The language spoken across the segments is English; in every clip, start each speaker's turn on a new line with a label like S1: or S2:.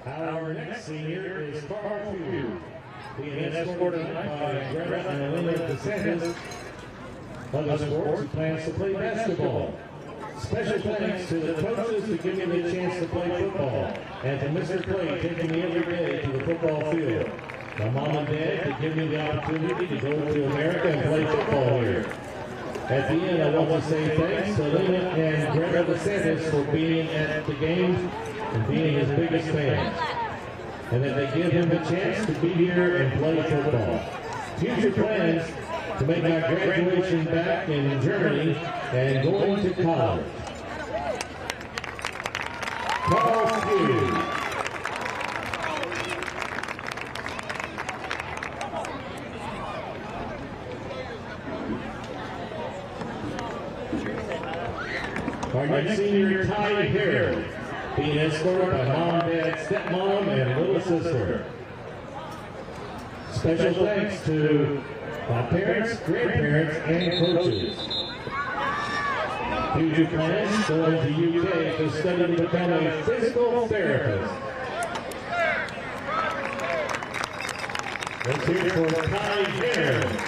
S1: Our next senior is Frankfort, being escorted by Greta and Linda DeSantis. Other sports, he plans to play basketball. Special thanks to the coaches for giving me the chance to play football, and to Mr. Clay taking me every day to the football field. My mom and dad for giving me the opportunity to go to America and play football here. At the end, I want to say thanks to Linda and Greta DeSantis for being at the games and being his biggest fans, and that they give him the chance to be here and play football. Future plans to make my graduation back in Germany and going to college. Carl Hughes. Our next senior, Ty Harris, being escorted by mom, dad, stepmom, and little sister. Special thanks to my parents, grandparents, and coaches. Future plans going to UK to study to become a physical therapist. Let's hear it for Ty Harris.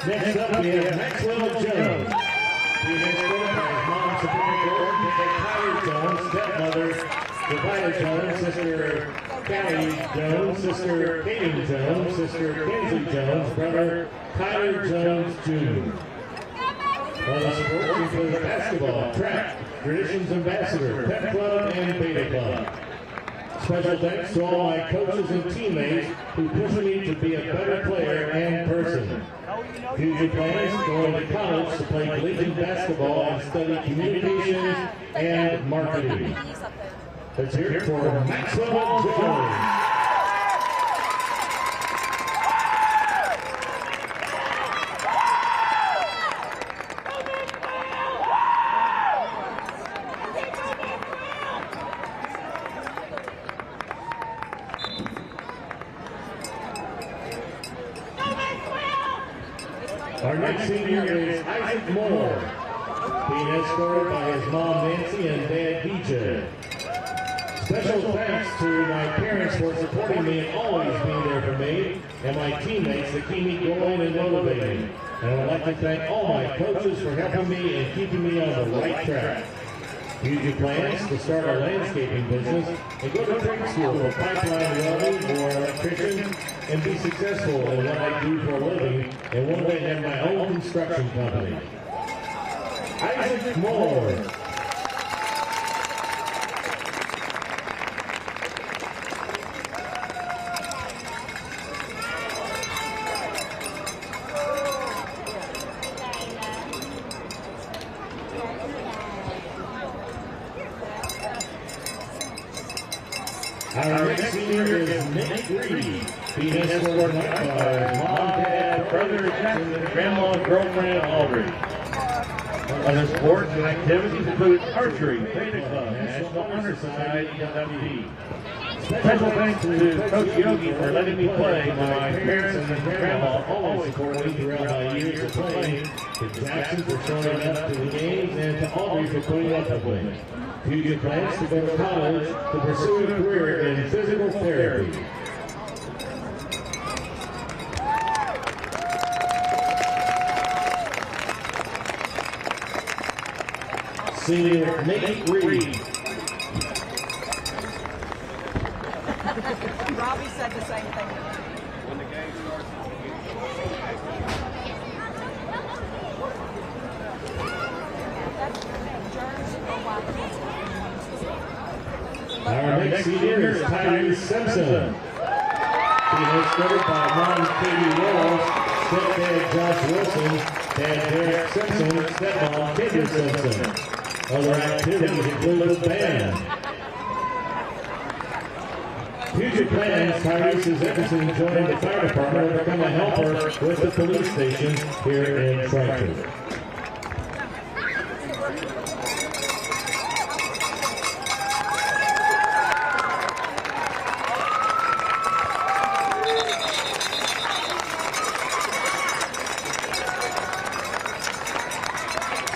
S1: Next up, we have Maxwell Jones. He is escorted by his mom, Sabrina Gordon, Tyler Jones, stepmother, Divida Jones, sister Callie Jones, sister Katie Jones, sister Kenzie Jones, brother Tyler Jones Jr. Other sports include basketball, track, Traditions Ambassador, Pep Club, and Beta Club. Special thanks to all my coaches and teammates who pushed me to be a better player and person. Future plans going to college to play collegiate basketball and study communications and marketing. Let's hear it for Maxwell Jones. Our next senior is Isaac Moore, being escorted by his mom Nancy and dad DJ. Special thanks to my parents for supporting me and always being there for me, and my teammates that keep me going and motivating. And I would like to thank all my coaches for helping me and keeping me on the right track. Future plans to start a landscaping business and go to trade school for pipeline welding or electrician and be successful in what I do for a living and one day have my own construction company. Isaac Moore. Our next senior is Nick Reed, being escorted by his mom, dad, brother, and grandma, girlfriend, Aldridge. Other sports and activities include archery, Beta Club, National Honor Society, WD. Special thanks to Coach Yogi for letting me play. My parents and grandma always supported me throughout my years of playing. To Jackson for showing up to the games, and to Aldridge for putting up with me. Future plans to go to college to pursue a career in physical therapy. Senior Nate Reed.
S2: Robbie said the same thing.
S3: When the game starts,
S1: our next senior is Tyrese Simpson. He is escorted by mom Katie Rolls, stepdad Josh Wilson, dad Derek Simpson, stepmom Kendra Simpson. Other activities include the band. Future plans, Tyrese is interested in joining the fire department and become a helper with the police station here in Frankfort.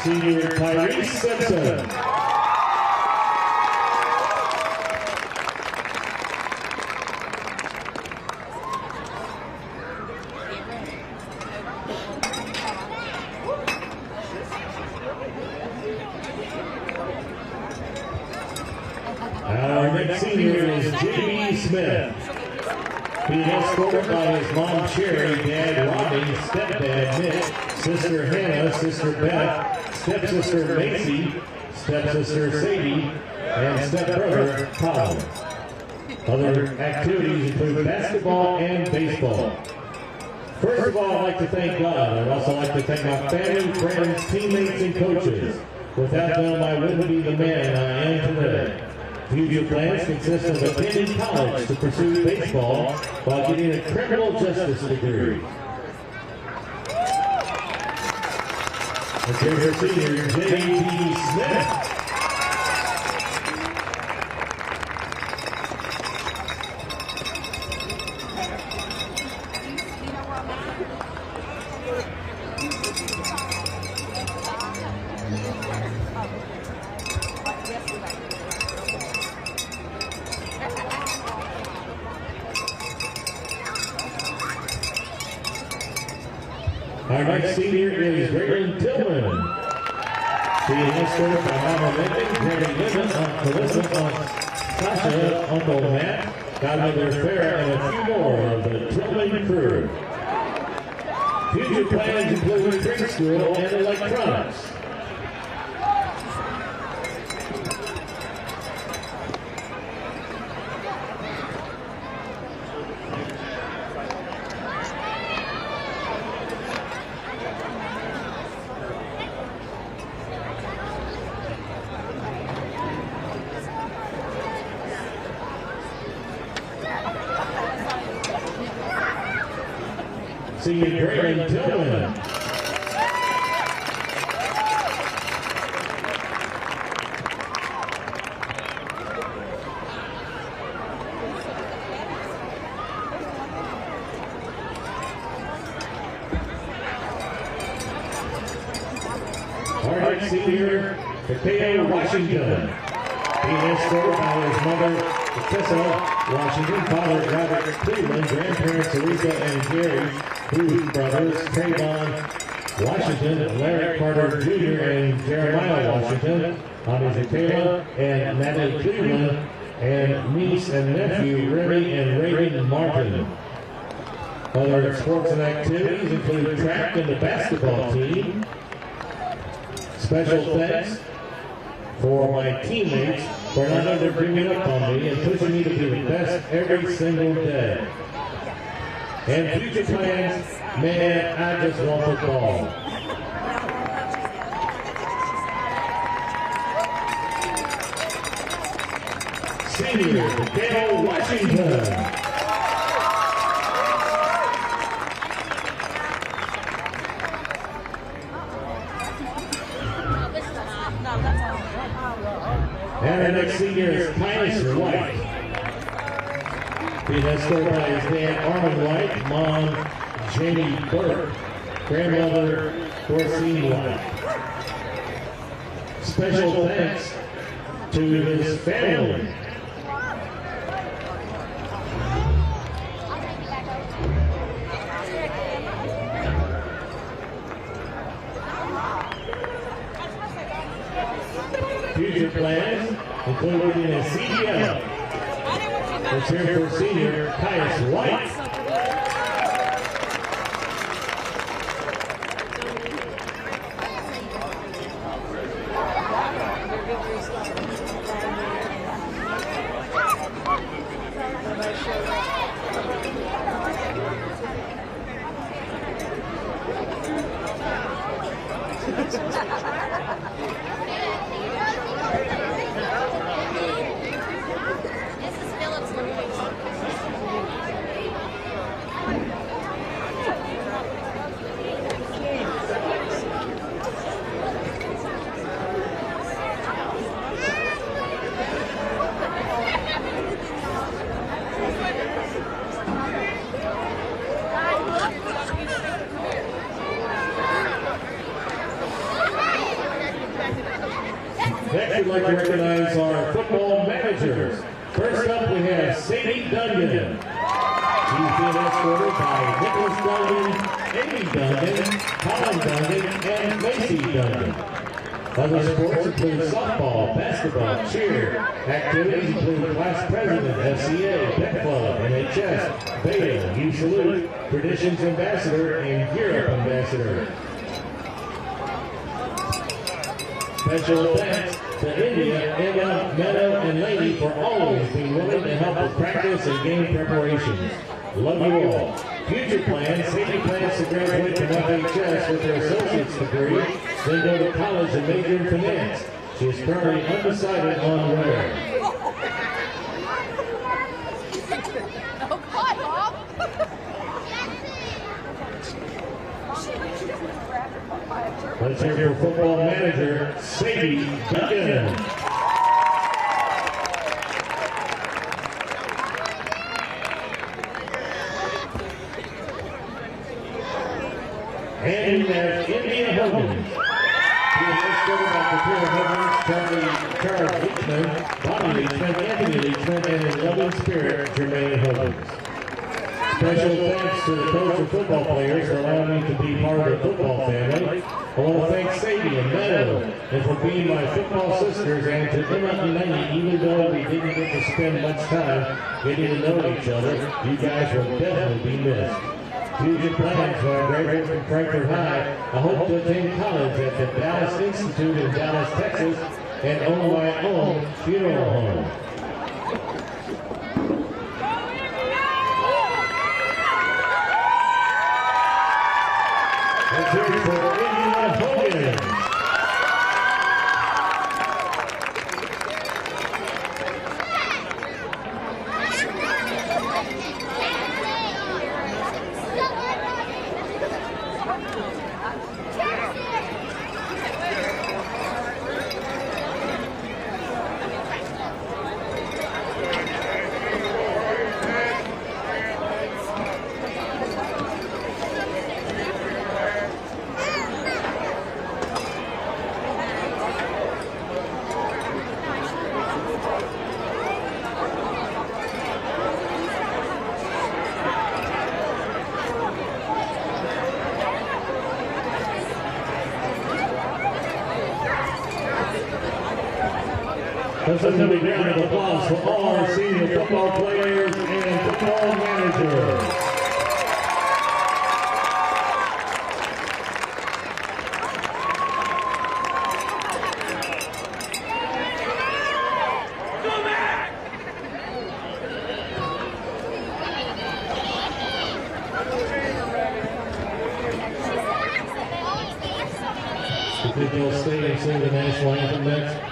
S1: Senior Tyrese Simpson. Our next senior is J.B. Smith. He is escorted by his mom Sherry, dad Rodney, stepdad Nick, sister Hannah, sister Beth, stepsister Macy, stepsister Sadie, and stepbrother Colin. Other activities include basketball and baseball. First of all, I'd like to thank God. I'd also like to thank my family, friends, teammates, and coaches. Without them, I wouldn't be the man I am today. Future plans consist of attending college to pursue baseball while getting a criminal justice degree. Let's hear for senior J.B. Smith. Our next senior is Raylan Tillman. She is escorted by Mama Lincoln, Granny Linda, Aunt Calissa, Aunt Sasha, Uncle Matt, Godmother Farrah, and a few more of the Tillman crew. Future plans include drink school and electronics. Senior Grayson Tillman. Our next senior, Takeo Washington. He is escorted by his mother, Tessa Washington, father Robert Cleveland, grandparents Aretha and Gary, two brothers, Trayvon Washington, Larry Carter Jr., and Jeremiah Washington, auntie Kayla and Natalie Cleveland, and niece and nephew Remy and Reagan Martin. Other sports and activities include track and the basketball team. Special thanks for my teammates for not only bringing up on me and pushing me to be the best every single day. And future plans, man, I just want the ball. Senior, Takeo Washington. And our next senior is Tyus White. Being escorted by his dad, Armin White, mom, Jamie Burke, grandmother, Dorcine White. Special thanks to his family. Future plans included in a CDL. Let's hear for senior Tyus White. like to recognize our football managers. First up, we have Sadie Duggan. She's being escorted by Nicholas Duggan, Amy Duggan, Colin Duggan, and Macy Duggan. Other sports include softball, basketball, cheer. Activities include class president, FCA, pet club, NHS, Beta, You Salute, Traditions Ambassador, and Europe Ambassador. Special thanks to India, Emma, Meadow, and Lady for always being willing to help with practice and game preparations. Love you all. Future plans, Sadie plans to graduate from FHS with her associate's degree, then go to college and major in finance. She is currently undecided on where. Let's hear your football manager, Sadie Duggan. And we have India Huggins. He is escorted by Kapira Huggins, Charles Leachman, Bonnie Leachman, Anthony Leachman, and his loving spirit, Jermaine Huggins. Special thanks to the coach and football players for allowing me to be part of the football family. I want to thank Sadie and Meadow and for being my football sisters, and to Emma and Lenny, even though we didn't get to spend much time getting to know each other, you guys will definitely be missed. Future plans when I graduate from Frankfort High, I hope to attend college at the Dallas Institute in Dallas, Texas, and own my own funeral home. Let's hear it for India Hogan. Let's have a big round of applause for all our senior football players and football managers. You think they'll stay and sing the national anthem next?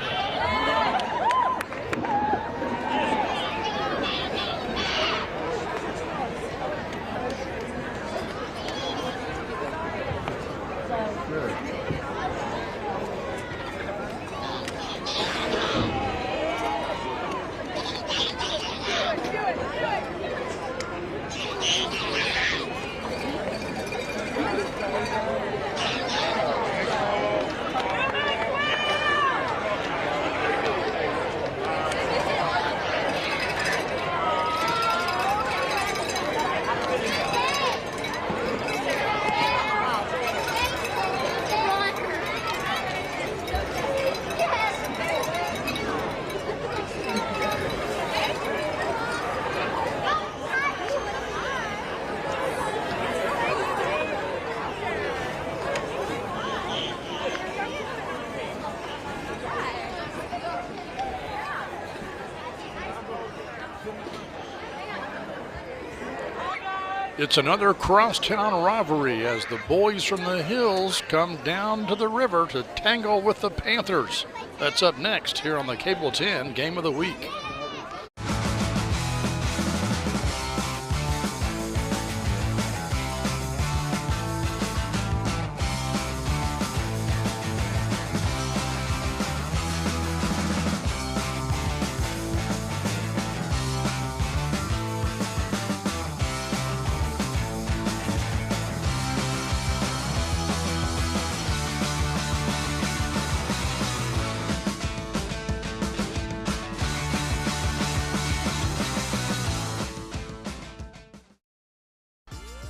S2: It's another crosstown rivalry as the boys from the hills come down to the river to tangle with the Panthers. That's up next here on the Cable 10 Game of the Week.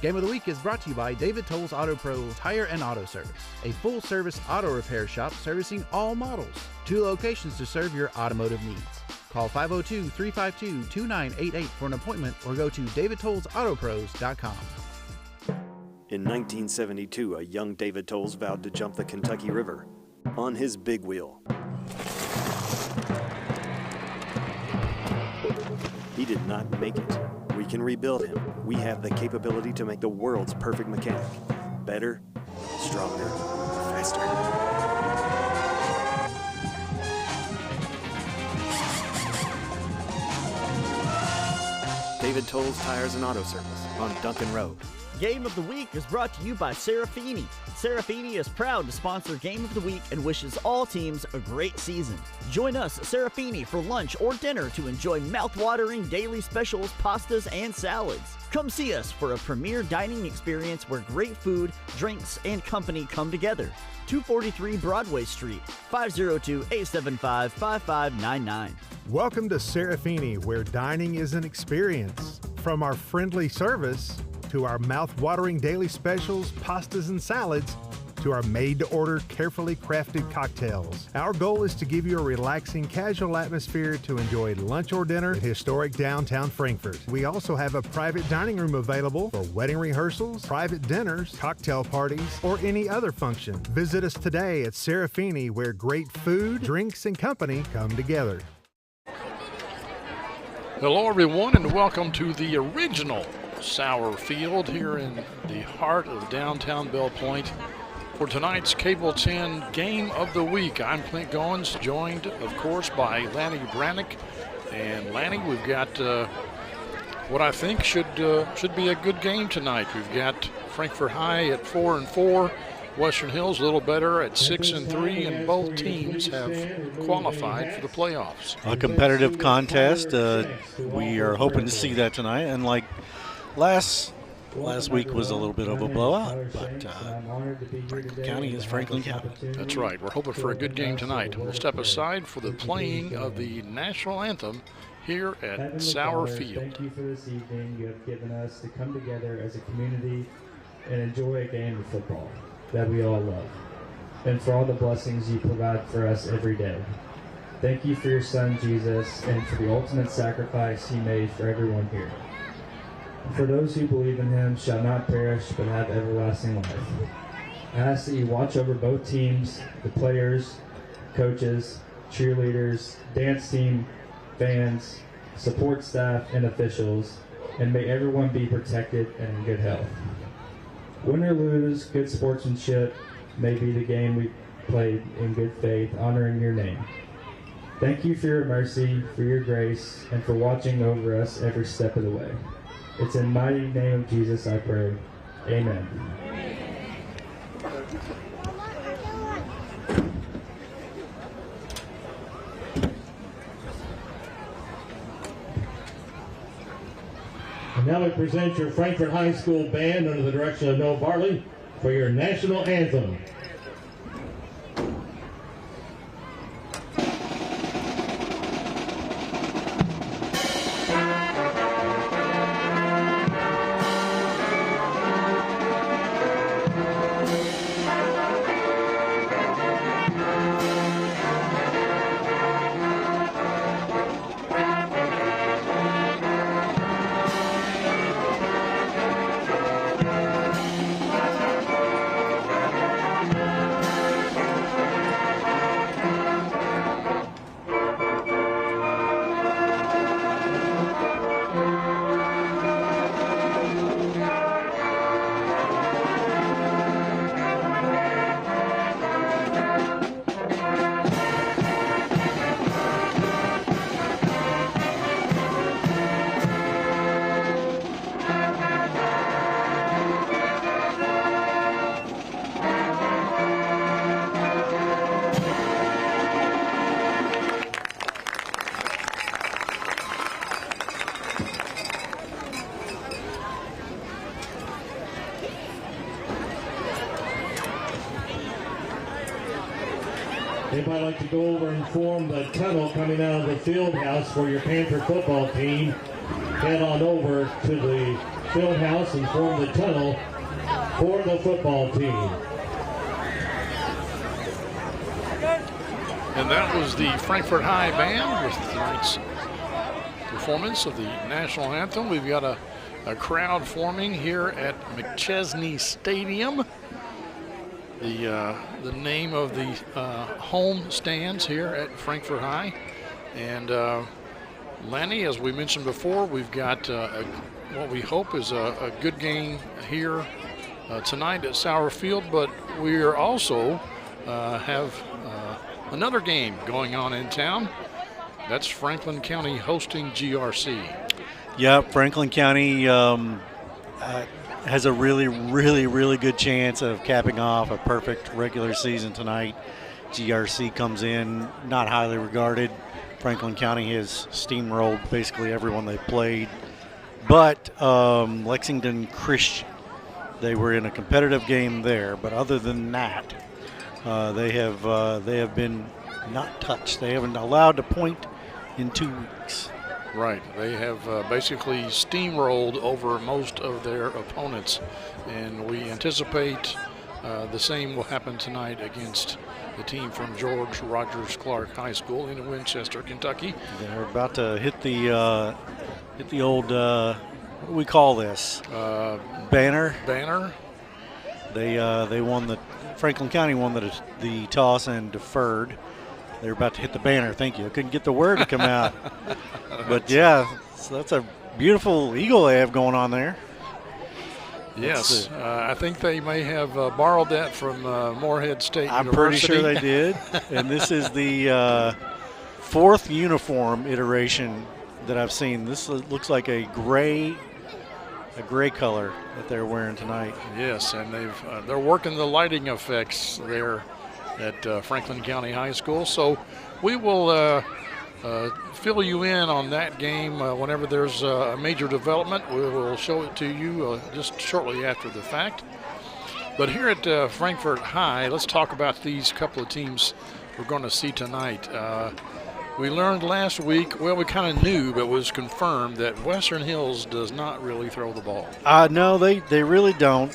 S4: Game of the Week is brought to you by David Tolles Auto Pro Tire and Auto Service, a full-service auto repair shop servicing all models. 2 locations to serve your automotive needs. Call 502-352-2988 for an appointment or go to davidtollsautopros.com.
S5: In 1972, a young David Tolles vowed to jump the Kentucky River on his big wheel. He did not make it. We can rebuild him. We have the capability to make the world's perfect mechanic. Better, stronger, faster. David Tolles Tires and Auto Service on Duncan Road.
S6: Game of the Week is brought to you by Serafini. Serafini is proud to sponsor Game of the Week and wishes all teams a great season. Join us at Serafini for lunch or dinner to enjoy mouth-watering daily specials, pastas, and salads. Come see us for a premier dining experience where great food, drinks, and company come together. 243 Broadway Street, 502-875-5599.
S7: Welcome to Serafini, where dining is an experience. From our friendly service to our mouth-watering daily specials, pastas, and salads, to our made-to-order, carefully crafted cocktails. Our goal is to give you a relaxing, casual atmosphere to enjoy lunch or dinner in historic downtown Frankfort. We also have a private dining room available for wedding rehearsals, private dinners, cocktail parties, or any other function. Visit us today at Serafini, where great food, drinks, and company come together.
S2: Hello, everyone, and welcome to the original Sauer Field here in the heart of downtown Belle Point for tonight's Cable 10 Game of the Week. I'm Clint Goins, joined, of course, by Lanny Brannick. And Lanny, we've got what I think should be a good game tonight. We've got Frankfort High at 4-4, Western Hills a little better at 6-3, and both teams have qualified for the playoffs.
S8: A competitive contest. We are hoping to see that tonight. And like last week was a little bit of a blowout, but Franklin County is Franklin County.
S2: That's right. We're hoping for a good game tonight. We'll step aside for the playing of the national anthem here at Sauer Field.
S9: Thank you for this evening you have given us to come together as a community and enjoy a game of football that we all love, and for all the blessings you provide for us every day. Thank you for your son, Jesus, and for the ultimate sacrifice he made for everyone here. For those who believe in him shall not perish but have everlasting life. I ask that you watch over both teams, the players, coaches, cheerleaders, dance team, fans, support staff, and officials, and may everyone be protected and in good health. Win or lose, good sportsmanship may be the game we played in good faith, honoring your name. Thank you for your mercy, for your grace, and for watching over us every step of the way. It's in the mighty name of Jesus I pray. Amen.
S1: And now we present your Frankfort High School band under the direction of Noah Bartley for your national anthem. Anybody like to go over and form the tunnel coming out of the field house for your Panther football team? Head on over to the field house and form the tunnel for the football team.
S2: And that was the Frankfort High Band with tonight's performance of the national anthem. We've got a crowd forming here at McChesney Stadium. The name of the home stands here at Frankfort High. And Lanny, as we mentioned before, we've got what we hope is a good game here tonight at Sauer Field, but we are also have another game going on in town. That's Franklin County hosting GRC.
S8: Yeah, Franklin County has a really good chance of capping off a perfect regular season tonight. GRC comes in not highly regarded. Franklin County has steamrolled basically everyone they played. But Lexington Christian, they were in a competitive game there. But other than that, they have been not touched. They haven't allowed a point in 2 weeks.
S2: Right. They have basically steamrolled over most of their opponents, and we anticipate the same will happen tonight against the team from George Rogers Clark High School in Winchester, Kentucky.
S8: They're about to hit the old what do we call this? Banner.
S2: Banner.
S8: They won the Franklin County won the toss and deferred. They're about to hit the banner. Thank you. I couldn't get the word to come out. But yeah, so that's a beautiful eagle they have going on there.
S2: Yes, I think they may have borrowed that from Morehead State
S8: I'm
S2: University.
S8: pretty sure they did. And this is the fourth uniform iteration that I've seen. This looks like a gray color that they're wearing tonight.
S2: Yes, and they're working the lighting effects there at Franklin County High School. So we will fill you in on that game whenever there's a major development. We will show it to you just shortly after the fact. But here at Frankfort High, let's talk about these couple of teams we're going to see tonight. We learned last week, well, we kind of knew, but it was confirmed that Western Hills does not really throw the ball.
S8: No, they really don't.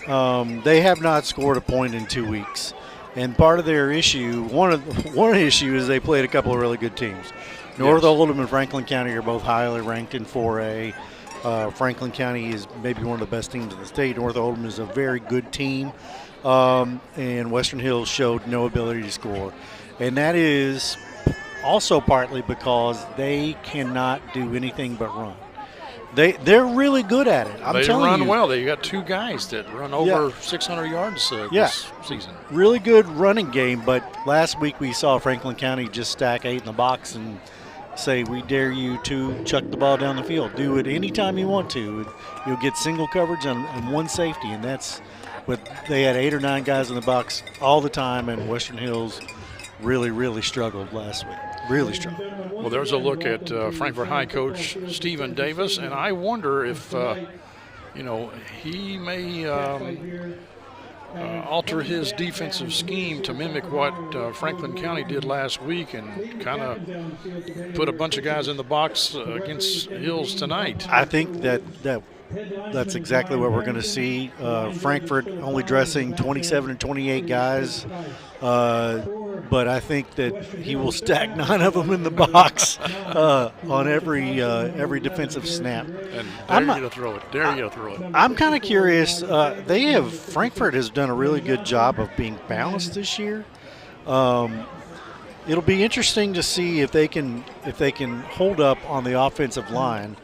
S8: They have not scored a point in 2 weeks. And part of their issue, one of the issue is they played a couple of really good teams. North Oldham and Franklin County are both highly ranked in 4A. Franklin County is maybe one of the best teams in the state. North Oldham is a very good team. And Western Hills showed no ability to score. And that is also partly because they cannot do anything but run. They're really good at it.
S2: They run well. They got two guys that run over 600 yards this season.
S8: Really good running game, but last week we saw Franklin County just stack 8 in the box and say, we dare you to chuck the ball down the field. Do it anytime you want to. You'll get single coverage and one safety, and that's what they had 8 or 9 guys in the box all the time, and Western Hills really struggled last week. Really struggled.
S2: Well, there's a look at Frankfort High coach Stephen Davis, and I wonder if, he may alter his defensive scheme to mimic what Franklin County did last week and kind of put a bunch of guys in the box against Hills tonight.
S8: I think that's exactly what we're going to see. Frankfort only dressing 27 and 28 guys. But I think that he will stack 9 of them in the box on every defensive snap.
S2: And dare you to throw it.
S8: I'm kind of curious. Frankfort has done a really good job of being balanced this year. It'll be interesting to see if they can hold up on the offensive line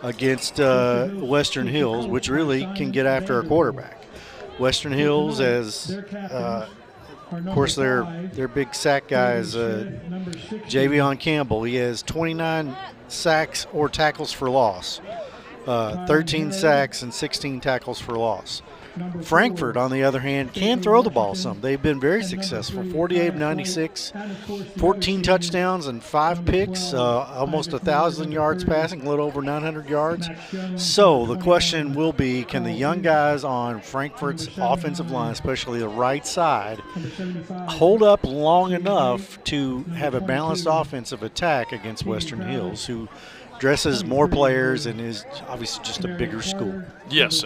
S8: against Western Hills, which really can get after a quarterback. Western Hills has. Of course, their big sack guy is Javion Campbell. He has 29 sacks or tackles for loss, 13 sacks and 16 tackles for loss. Frankfort, on the other hand, can throw the ball some. They've been very successful, 48 of 96, 14 touchdowns and 5 picks, almost 1,000 yards passing, a little over 900 yards. So the question will be, can the young guys on Frankfort's offensive line, especially the right side, hold up long enough to have a balanced offensive attack against Western Hills, who dresses more players and is obviously just a bigger school.
S2: Yes,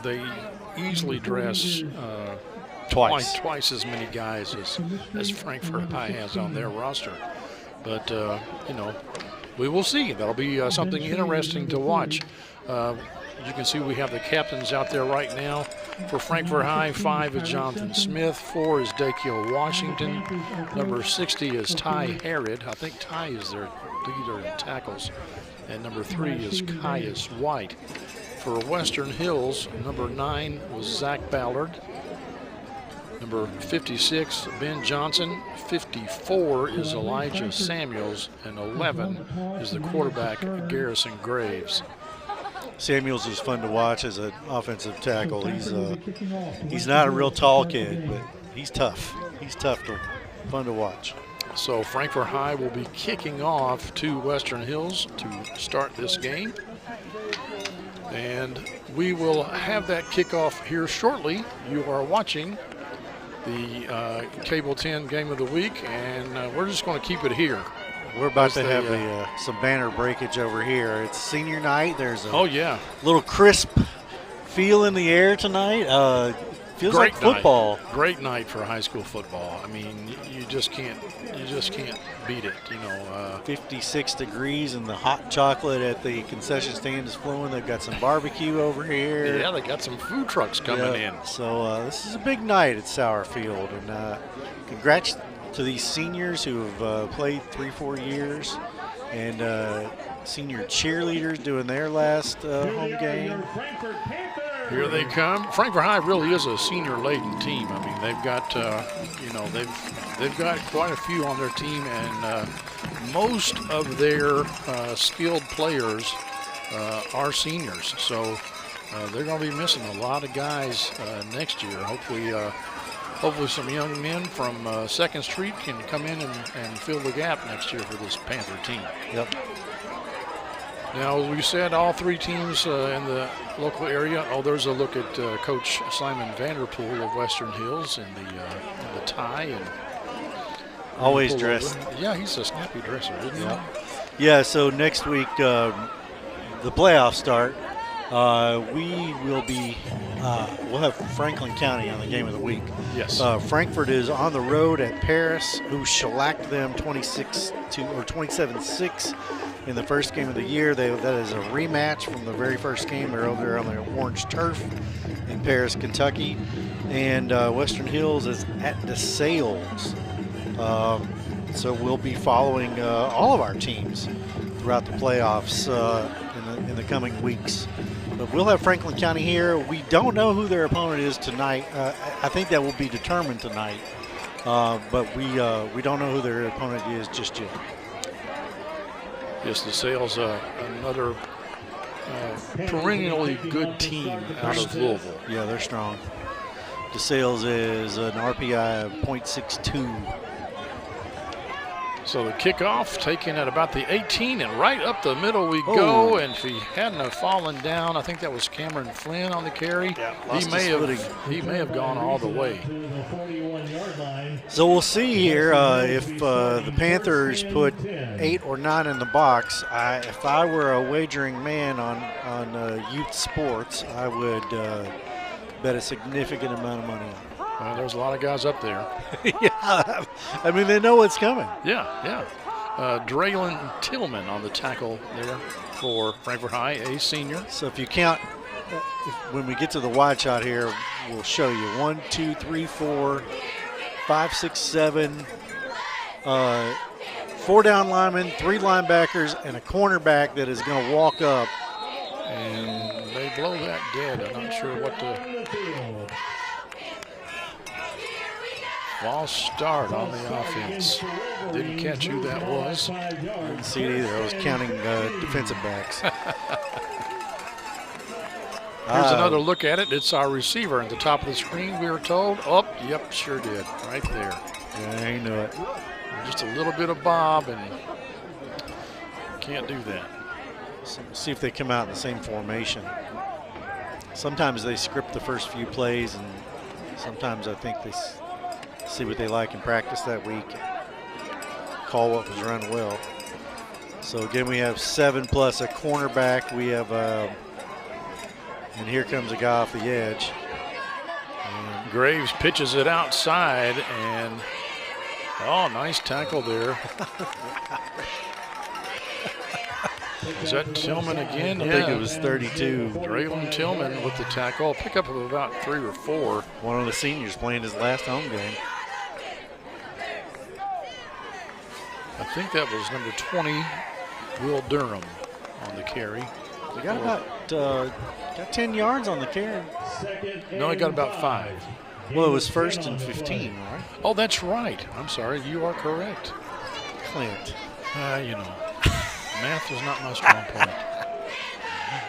S2: they easily dress twice as many guys as Frankfort High has on their roster. But, we will see. That'll be something interesting to watch. You can see we have the captains out there right now. For Frankfort High, 5 is Jonathan Smith, 4 is Dakio Washington, number 60 is Ty Harrod. I think Ty is their leader in tackles. And number 3 is Caius White. For Western Hills, number 9 was Zach Ballard. Number 56, Ben Johnson. 54 is Elijah Samuels. And 11 is the quarterback, Garrison Graves.
S8: Samuels is fun to watch as an offensive tackle. He's not a real tall kid, but he's tough. He's fun to watch.
S2: So Frankfort High will be kicking off to Western Hills to start this game. And we will have that kickoff here shortly. You are watching the Cable 10 Game of the Week, and we're just going to keep it here.
S8: We're about to have some banner breakage over here. It's senior night. There's a little crisp feel in the air tonight. Feels
S2: Great
S8: like football.
S2: Night. Great night for high school football. I mean, you just can't beat it.
S8: 56 degrees and the hot chocolate at the concession stand is flowing. They've got some barbecue over here.
S2: Yeah, they got some food trucks coming in.
S8: So this is a big night at Sauerfield, and congrats to these seniors who have played 3-4 years, and senior cheerleaders doing their last home game.
S2: Here they come. Frankfort High really is a senior-laden team. I mean, they've got they've got quite a few on their team, and most of their skilled players are seniors. So they're going to be missing a lot of guys next year. Hopefully some young men from 2nd Street can come in and fill the gap next year for this Panther team.
S8: Yep.
S2: Now, as we said, all 3 teams in the local area. Oh, there's a look at Coach Simon Vanderpool of Western Hills in the tie. And
S8: always dressed.
S2: Yeah, he's a snappy dresser, isn't he?
S8: Yeah, so next week, the playoffs start. We will be, we'll have Franklin County on the Game of the Week.
S2: Yes.
S8: Frankfort is on the road at Paris, who shellacked them 27-6 in the first game of the year. That is a rematch from the very first game. They're over there on the orange turf in Paris, Kentucky. And Western Hills is at DeSales. So we'll be following all of our teams throughout the playoffs in the coming weeks. But we'll have Franklin County here. We don't know who their opponent is tonight. I think that will be determined tonight. But we don't know who their opponent is just yet.
S2: Yes, DeSales, another perennially good team out of Louisville.
S8: Yeah, they're strong. DeSales is an RPI of .62.
S2: So the kickoff taken at about the 18, and right up the middle we go. And if he hadn't have fallen down, I think that was Cameron Flynn on the carry.
S8: Yeah,
S2: he may have gone all the way.
S8: So we'll see here if the Panthers put 8 or 9 in the box. If I were a wagering man on youth sports, I would bet a significant amount of money on it.
S2: Well, there's a lot of guys up there.
S8: Yeah, I mean, they know what's coming.
S2: Yeah. Draylon Tillman on the tackle there for Frankfort High, a senior.
S8: So if you count, when we get to the wide shot here, we'll show you 1, 2, 3, 4, 5, 6, 7, 4 down linemen, 3 linebackers, and a cornerback that is going to walk up.
S2: And they blow that dead. I'm not sure what the... False start on the offense. Didn't catch who that was.
S8: Didn't see it either. I was counting defensive backs.
S2: Here's another look at it. It's our receiver at the top of the screen, we were told. Oh, yep, sure did. Right there.
S8: Yeah, you know it.
S2: Just a little bit of bob, and can't do that.
S8: So see if they come out in the same formation. Sometimes they script the first few plays, and sometimes I think they see what they like in practice that week, call what was run well. So again, we have 7 plus a cornerback. We have, and here comes a guy off the edge.
S2: And Graves pitches it outside, and nice tackle there. Is that Tillman again?
S8: I think it was 32.
S2: Draylon Tillman with the tackle. Pickup of about 3 or 4.
S8: One of the seniors playing his last home game.
S2: I think that was number 20, Will Durham, on the carry.
S8: They got about got 10 yards on the carry.
S2: No, he got about 5.
S8: Well, it was 1st and 15, right?
S2: Oh, that's right. I'm sorry. You are correct.
S8: Clint.
S2: Math is not my strong point.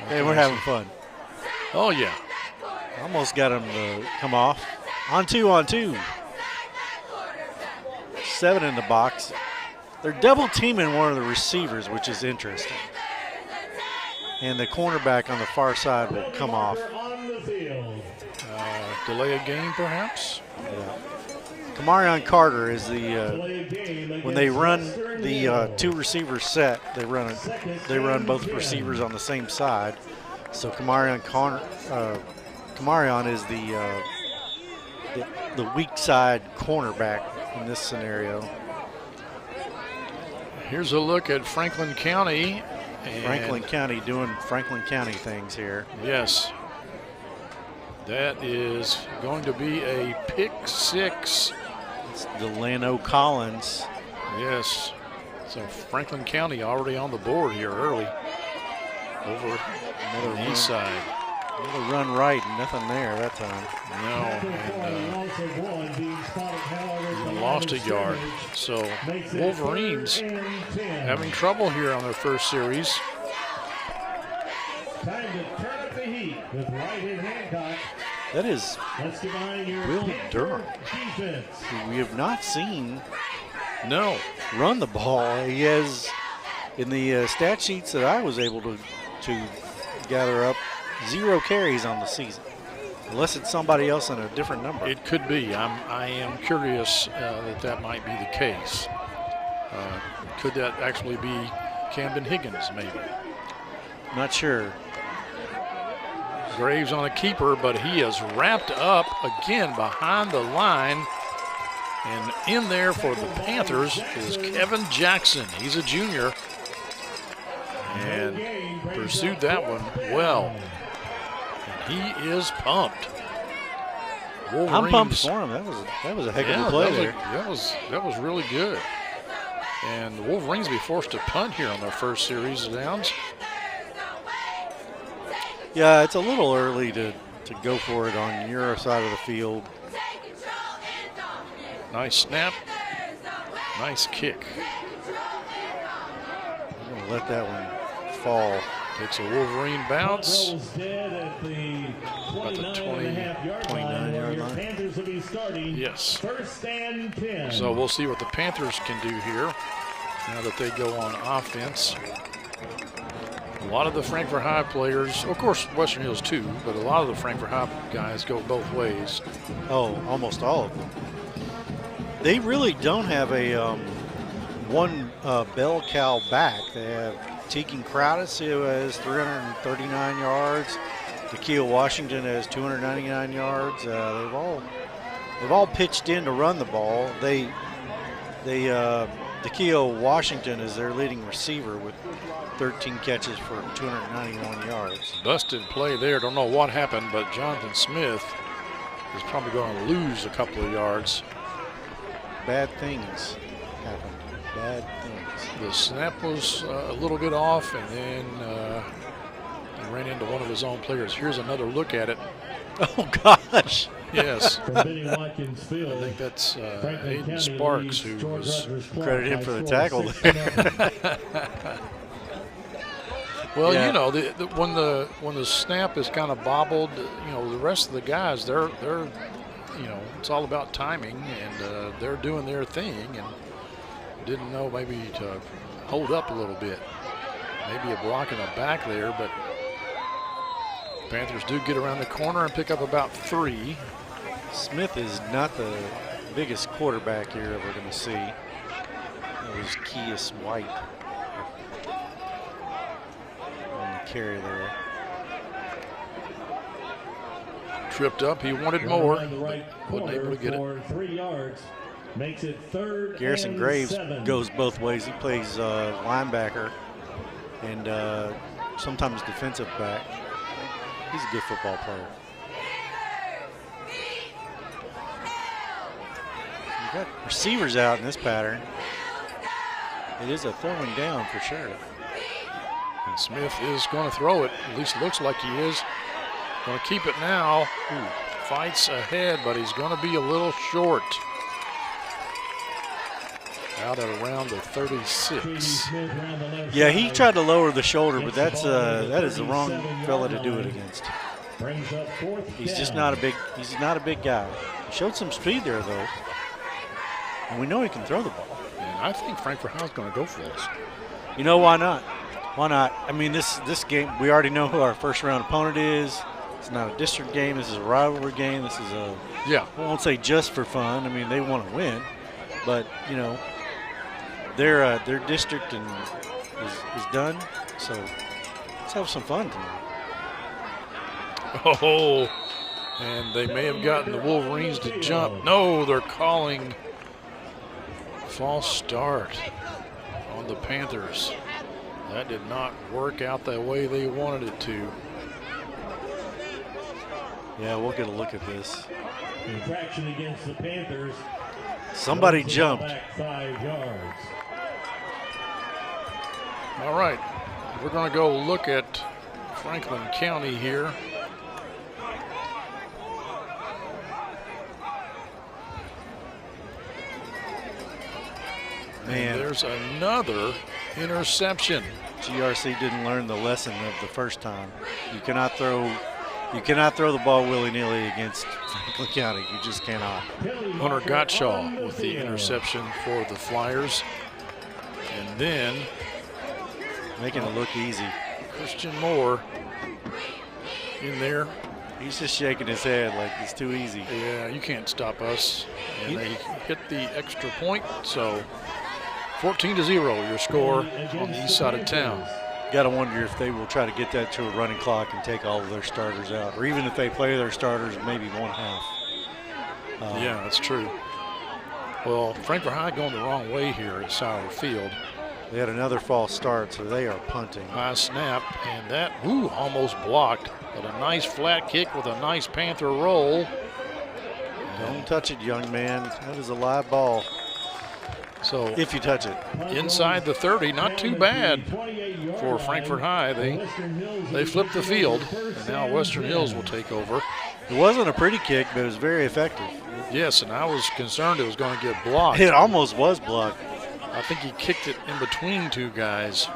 S8: Hey, we're having fun.
S2: Oh, yeah.
S8: Almost got him to come off. On 2. 7 in the box. They're double teaming one of the receivers, which is interesting. And the cornerback on the far side will come off.
S2: Delay a game, perhaps?
S8: Yeah. Kamarion Carter is the when they run the 2 receiver set, they run both receivers on the same side. So Kamarion is the weak side cornerback in this scenario.
S2: Here's a look at Franklin County.
S8: Franklin County doing Franklin County things here.
S2: Yes. That is going to be a pick 6.
S8: It's Delano Collins.
S2: Yes. So Franklin County already on the board here early. Over
S8: Another
S2: the east side.
S8: Another run right, nothing there that time.
S2: No, and lost a yard. So Wolverines having trouble here on their first series.
S1: Time to turn up the heat with right-hand Hancock.
S8: That is Will Durham, who we have not seen run the ball. He has, in the stat sheets that I was able to gather up, 0 carries on the season, unless it's somebody else in a different number.
S2: It could be. I am curious that might be the case. Could that actually be Camden Higgins, maybe?
S8: Not sure.
S2: Graves on a keeper, but he is wrapped up again behind the line. And in there for the Panthers is Kevin Jackson. He's a junior. And pursued that one well. And he is pumped. Wolverines,
S8: I'm pumped for him. That was a heck of a play there.
S2: That was really good. And the Wolverines will be forced to punt here on their first series of downs.
S8: Yeah, it's a little early to go for it on your side of the field.
S2: Nice snap. Nice kick.
S8: I'm going to let that one fall.
S2: Takes a Wolverine bounce.
S1: About the
S8: 29-yard line.
S1: Panthers will be starting.
S2: Yes.
S1: 1st and 10.
S2: So we'll see what the Panthers can do here now that they go on offense. A lot of the Frankfort High players, of course Western Hills too, but a lot of the Frankfort High guys go both ways.
S8: Oh, almost all of them. They really don't have a one bell cow back. They have Tegan Crowdis, who has 339 yards. Nikhil Washington has 299 yards. They've all pitched in to run the ball. Nikhil Washington is their leading receiver with 13 catches for 291 yards.
S2: Busted play there. Don't know what happened, but Jonathan Smith is probably going to lose a couple of yards.
S8: Bad things happened. Bad things.
S2: The snap was a little bit off, and then he ran into one of his own players. Here's another look at it.
S8: Oh, gosh.
S2: Yes. I
S1: Benny Watkins Field.
S2: think that's Aiden Sparks, who was
S8: Credit him for the tackle there.
S2: well,
S8: Yeah.
S2: you know, when the snap is kind of bobbled, you know, the rest of the guys, they're you know, it's all about timing, and they're doing their thing, and didn't know maybe to hold up a little bit. Maybe a block in the back there, but Panthers do get around the corner and pick up about 3.
S8: Smith is not the biggest quarterback you're ever going to see. It was Keas White. carry there.
S2: Tripped up. He wanted more. Wasn't able to get it.
S1: 3 yards. Makes it 3rd
S8: Garrison
S1: and
S8: Graves
S1: 7.
S8: goes both ways. He plays linebacker and sometimes defensive back. He's a good football player. You got receivers out in this pattern. It is a throwing down for sure.
S2: And Smith is going to throw it. At least looks like he is. Going to keep it now. Fights ahead, but he's going to be a little short. Out at around the 36.
S8: Yeah, he tried to lower the shoulder, but that is the wrong fella to do it against. He's just not a big guy. He showed some speed there though. And we know he can throw the ball.
S2: And I think Frankfort High is going to go for this.
S8: You know, why not? Why not? I mean, this game, we already know who our first round opponent is. It's not a district game. This is a rivalry game. This is a, I won't say just for fun. I mean, they want to win. But, you know, their district is done. So let's have some fun tonight.
S2: Oh, and they may have gotten the Wolverines to jump. No, they're calling false start on the Panthers. That did not work out the way they wanted it to.
S8: Yeah, we'll get a look at this.
S1: Infraction against the Panthers.
S8: Somebody jumped.
S1: Back 5 yards.
S2: All right, we're going to go look at Franklin County here.
S8: Man,
S2: and there's another interception.
S8: GRC didn't learn the lesson of the first time. You cannot throw the ball willy-nilly against Franklin County. You just cannot.
S2: Hunter Gottschall with the interception for the Flyers. And then
S8: making it look easy.
S2: Christian Moore in there.
S8: He's just shaking his head like it's too easy.
S2: Yeah, you can't stop us. And they hit the extra point, so 14-0 your score on the east side of town.
S8: Got to wonder if they will try to get that to a running clock and take all of their starters out, or even if they play their starters maybe one half.
S2: Yeah, that's true. Well, Frankfort High going the wrong way here at Sauer Field.
S8: They had another false start, so they are punting.
S2: High snap, and that almost blocked. But a nice flat kick with a nice Panther roll.
S8: Don't touch it, young man. That is a live ball.
S2: So
S8: if you touch it.
S2: Inside the 30, not too bad for Frankfort High. They flipped the field, and now Western Hills will take over.
S8: It wasn't a pretty kick, but it was very effective.
S2: Yes, and I was concerned it was going to get blocked.
S8: It almost was blocked.
S2: I think he kicked it in between two guys.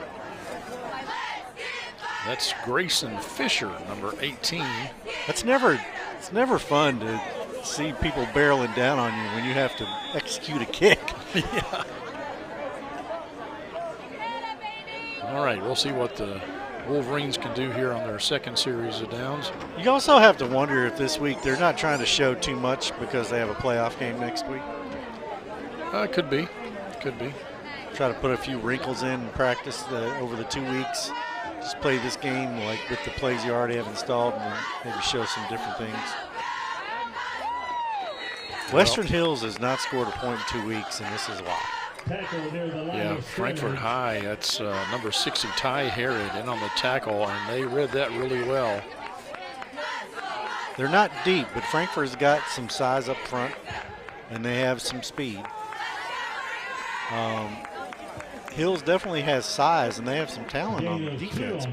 S2: That's Grayson Fisher, number 18.
S8: It's never fun to see people barreling down on you when you have to execute a kick.
S2: Yeah. All right, we'll see what the Wolverines can do here on their second series of downs.
S8: You also have to wonder if this week they're not trying to show too much because they have a playoff game next week.
S2: Could be. Could be.
S8: Try to put a few wrinkles in practice over the 2 weeks. Just play this game like with the plays you already have installed and maybe show some different things. Western Hills has not scored a point in 2 weeks, and this is why.
S2: Yeah, Frankfort High, that's number 60, Ty Harrod, in on the tackle, and they read that really well.
S8: They're not deep, but Frankfort's got some size up front, and they have some speed. Hills definitely has size, and they have some talent on the defense.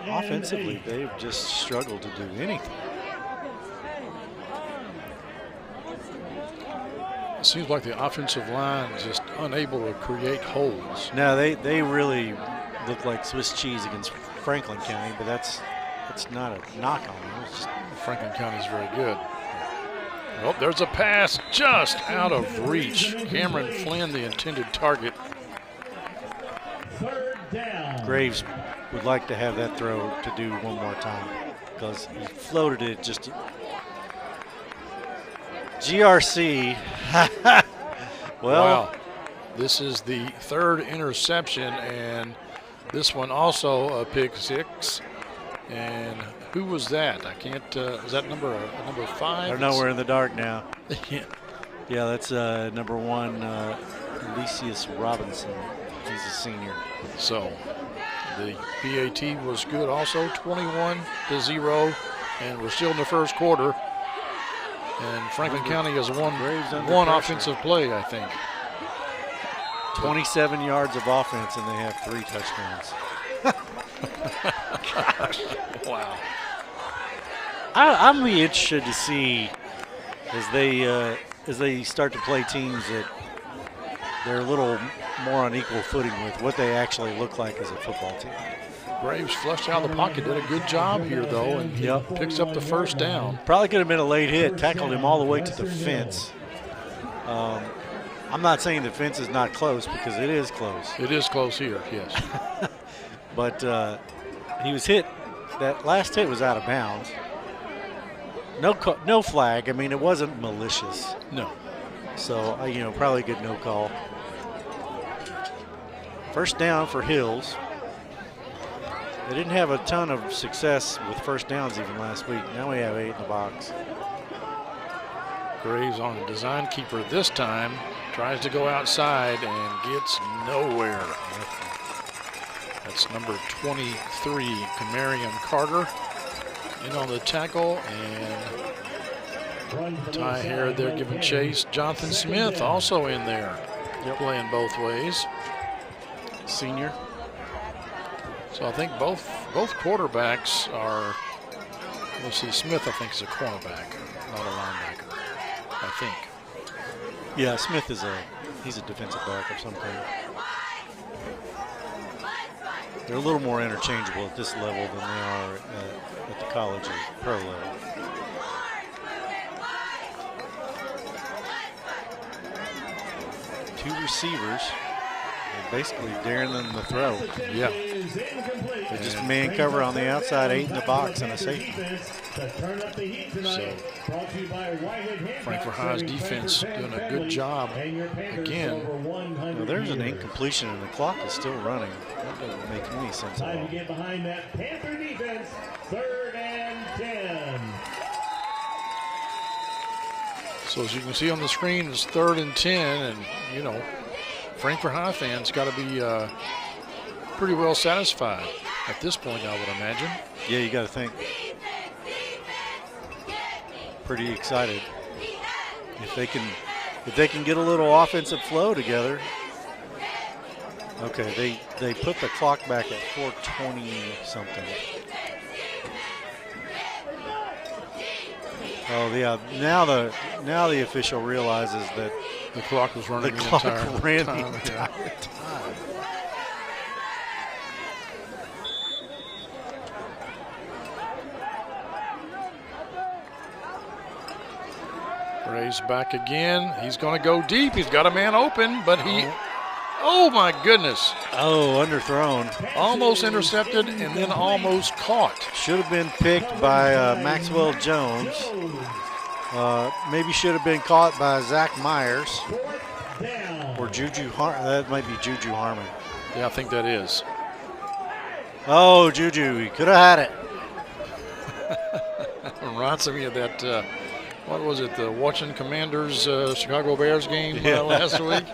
S8: Offensively, they've just struggled to do anything.
S2: It seems like the offensive line is just unable to create holes.
S8: No, they really look like Swiss cheese against Franklin County, but that's not a knock on them. It's just
S2: Franklin County is very good. Oh, there's a pass just out of reach. Cameron Flynn, the intended target.
S8: Graves would like to have that throw to do one more time because he floated it just. GRC. Well,
S2: wow. This is the third interception, and This one also a pick six. And who was that? I can't. Was that number 5?
S8: I don't know. We're in the dark now.
S2: Yeah.
S8: Yeah, that's number 1, Elysius Robinson. He's a senior.
S2: So the PAT was good also, 21-0, and we're still in the first quarter. And Franklin County has won one offensive play, I think.
S8: 27 yards of offense, and they have 3 touchdowns.
S2: Gosh, wow.
S8: I'm really interested to see as they start to play teams that they're a little more on equal footing with, what they actually look like as a football team.
S2: Graves flushed out of the pocket, did a good job here though, and picks up the first down.
S8: Probably could have been a late hit, tackled him all the way to the fence. I'm not saying the fence is not close, because it is close.
S2: It is close here, yes.
S8: But he was hit. That last hit was out of bounds. No flag. I mean, it wasn't malicious.
S2: No.
S8: So, probably a good no call. First down for Hills. They didn't have a ton of success with first downs even last week. Now we have 8 in the box.
S2: Graves on a design keeper this time. Tries to go outside and gets nowhere. That's number 23, Camarion Carter, in on the tackle, and Ty Hare there giving chase. Jonathan Smith also in there, playing both ways.
S8: Senior.
S2: So I think both quarterbacks are. Let's see, Smith I think is a cornerback, not a linebacker. I think.
S8: Yeah, Smith he's a defensive back of some kind. They're a little more interchangeable at this level than they are at the college or pro level. Two receivers, basically daring them to throw.
S2: Yeah.
S8: They just man cover on the outside, 8 in the box, and a safety.
S2: So Frankfort High's defense doing a good job again.
S8: Well, there's an incompletion, and the clock is still running. That doesn't make any sense at all.
S1: Time to get behind that Panther defense. 3rd and 10.
S2: So as you can see on the screen, it's 3rd and 10, and Frankfort High fans got to be pretty well satisfied at this point, I would imagine.
S8: Yeah, you got to think. Pretty excited. If they can get a little offensive flow together. Okay, they put the clock back at 4:20 something. Oh yeah, now the official realizes that
S2: the clock was running
S8: the entire time.
S2: Ray's back again. He's going to go deep. He's got a man open, but oh my goodness.
S8: Oh, underthrown.
S2: Almost intercepted and then almost caught.
S8: Should have been picked by Maxwell Jones. Maybe should have been caught by Zach Myers. Or Juju Harmon. That might be Juju Harmon.
S2: Yeah, I think that is.
S8: Oh, Juju, he could have had it.
S2: Reminds me of that, what was it, the Washington Commanders Chicago Bears game last week.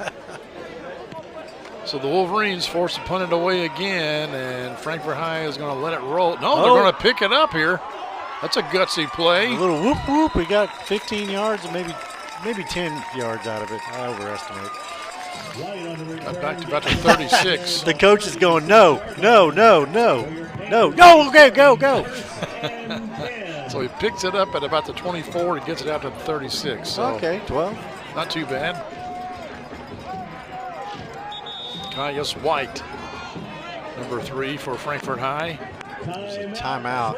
S2: So the Wolverines forced to punt it away again, and Frankfort High is going to let it roll. No, they're going to pick it up here. That's a gutsy play.
S8: A little whoop whoop. We got 15 yards and maybe 10 yards out of it. I overestimate.
S2: Back to about the 36.
S8: The coach is going, no, okay, go.
S2: So he picks it up at about the 24 and gets it out to the 36. So
S8: okay, 12.
S2: Not too bad. Caius White, number 3 for Frankfort High.
S8: It's a timeout.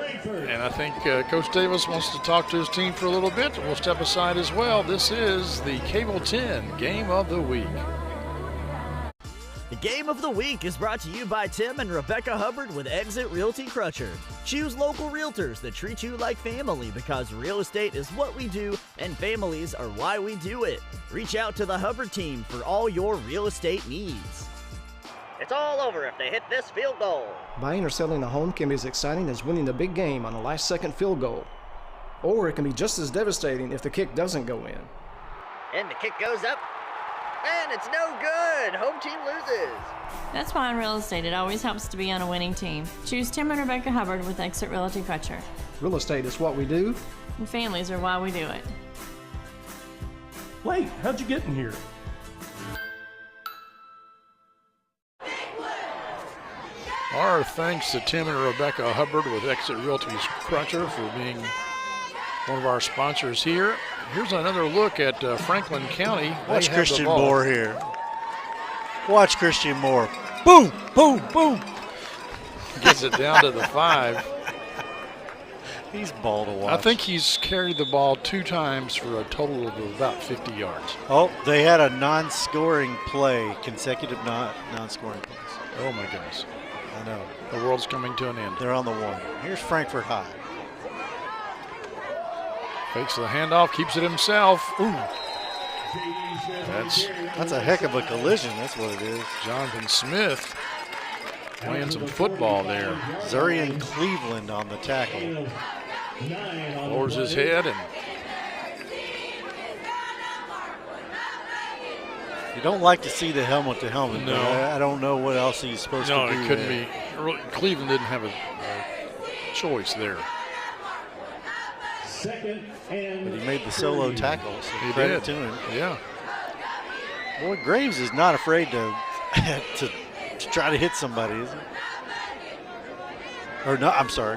S2: And I think Coach Davis wants to talk to his team for a little bit. We'll step aside as well. This is the Cable 10 Game of the Week.
S6: The Game of the Week is brought to you by Tim and Rebecca Hubbard with Exit Realty Crutcher. Choose local realtors that treat you like family, because real estate is what we do and families are why we do it. Reach out to the Hubbard team for all your real estate needs. It's all over if they hit this field goal.
S10: Buying or selling a home can be as exciting as winning the big game on a last-second field goal. Or it can be just as devastating if the kick doesn't go in.
S6: And the kick goes up, and it's no good. Home team loses.
S11: That's why in real estate it always helps to be on a winning team. Choose Tim and Rebecca Hubbard with Exit Realty Crutcher.
S10: Real estate is what we do.
S11: And families are why we do it.
S12: Wait, how'd you get in here?
S2: Our thanks to Tim and Rebecca Hubbard with Exit Realty's Crutcher for being one of our sponsors here. Here's another look at Franklin County.
S8: Watch Christian Moore here. Watch Christian Moore. Boom, boom, boom.
S2: Gets it down to the 5.
S8: He's ball to watch.
S2: I think he's carried the ball 2 times for a total of about 50 yards.
S8: Oh, they had a non-scoring play, consecutive non-scoring plays.
S2: Oh, my goodness.
S8: I know.
S2: The world's coming to an end.
S8: They're on the 1. Here's Frankfort High.
S2: Fakes the handoff, keeps it himself. Ooh.
S8: That's a heck of a collision. That's what it is.
S2: Jonathan Smith playing some football there.
S8: Zurian Cleveland on the tackle.
S2: Lowers his head and
S8: you don't like to see the helmet to helmet.
S2: No.
S8: I don't know what else he's supposed to do.
S2: no, it couldn't
S8: there.
S2: be. Cleveland didn't have a choice there.
S1: Second and
S8: But he made the solo tackle, so
S2: He
S8: credit
S2: did.
S8: to him.
S2: Yeah.
S8: Boy, Graves is not afraid to to try to hit somebody, is he? Or no, I'm sorry.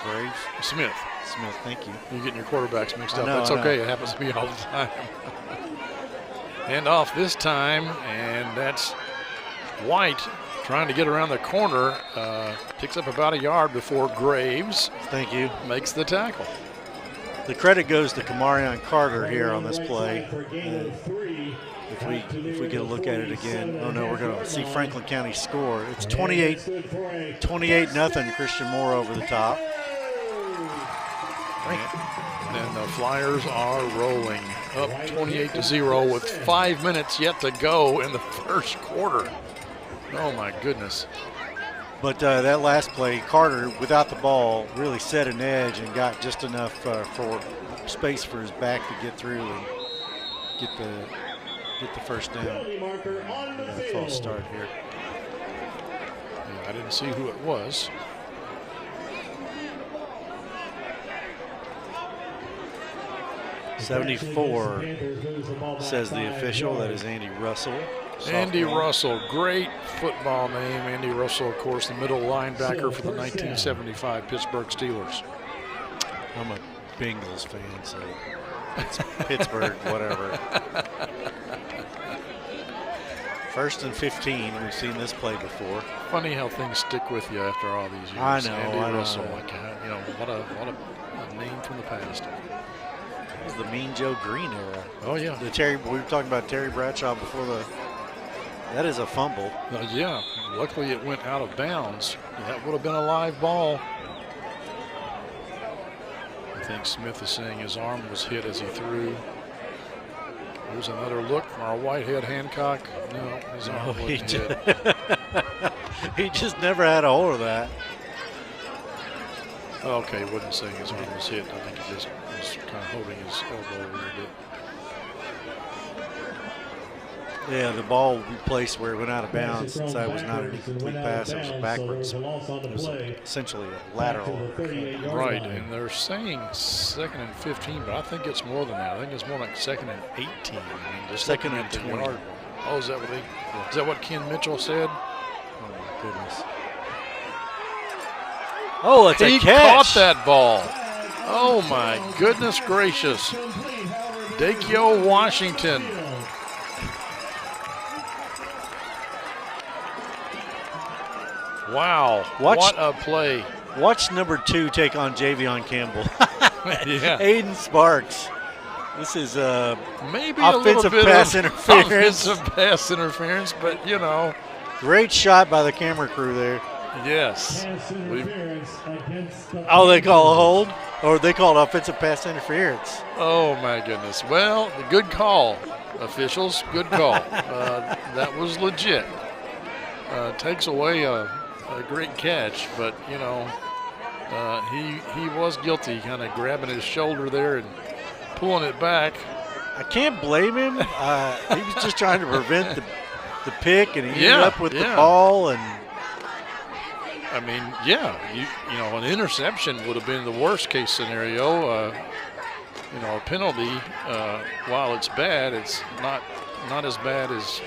S8: Graves.
S2: Smith.
S8: Smith, thank you.
S2: You're getting your quarterbacks mixed up.
S8: I know,
S2: That's
S8: I know.
S2: okay. It happens to me all the time. Hand off this time, and that's White trying to get around the corner. Picks up about a yard before Graves.
S8: Thank you.
S2: Makes the tackle.
S8: The credit goes to Kamarion Carter here on this play. If we get a look at it again, oh no, we're going to see Franklin County score. It's 28-0, Christian Moore over the top.
S2: And the Flyers are rolling up 28-0 with 5 minutes yet to go in the first quarter. Oh my goodness.
S8: But that last play, Carter, without the ball, really set an edge and got just enough for space for his back to get through and get the first down. A false start here.
S2: Yeah, I didn't see who it was.
S8: .74 says the official. That is Andy Russell.
S2: Andy
S8: sophomore.
S2: Russell, great football name. Andy Russell, of course, the middle linebacker for the 1975 Pittsburgh Steelers.
S8: I'm a Bengals fan, so it's Pittsburgh, whatever. 1st and 15. We've seen this play before.
S2: Funny how things stick with you after all these years.
S8: I know.
S2: Andy
S8: I know.
S2: Russell, like, what a name from the past.
S8: It was the Mean Joe Green era.
S2: Oh yeah.
S8: We were talking about Terry Bradshaw before the. That is a fumble.
S2: Yeah. Luckily, it went out of bounds. That would have been a live ball. I think Smith is saying his arm was hit as he threw. Here's another look from our Whitehead Hancock. No, his arm wasn't hit.
S8: He just never had a hold of that.
S2: Okay, wasn't saying his arm was hit. I think he just was kind of holding his elbow a little bit.
S8: Yeah, the ball we placed where it went out of bounds. Since that was not an incomplete pass, it was backwards. It was essentially a lateral.
S2: Right, and they're saying 2nd and 15, but I think it's more than that. I think it's more like 2nd and 18. I mean, just
S8: 2nd
S2: looking
S8: and
S2: at the
S8: 20.
S2: yard. Oh, is that what Ken Mitchell said?
S8: Oh my goodness. Oh, it's
S2: He
S8: a catch.
S2: caught that ball. Oh my goodness gracious. Dakio Washington. Wow, what a play.
S8: Watch number 2 take on Javion Campbell.
S2: Yeah.
S8: Aiden Sparks. This is
S2: Maybe
S8: offensive
S2: a little bit
S8: pass
S2: of
S8: interference.
S2: offensive pass interference, but you know.
S8: Great shot by the camera crew there.
S2: Yes.
S8: Oh, they call a hold? Or they call offensive pass interference.
S2: Oh, my goodness. Well, good call, officials. Good call. That was legit. takes away a great catch, but you know, he was guilty, kind of grabbing his shoulder there and pulling it back.
S8: I can't blame him. He was just trying to prevent the pick, and he ended up with the ball. And
S2: I mean, you know, an interception would have been the worst case scenario. You know, a penalty, while it's bad, it's not as bad as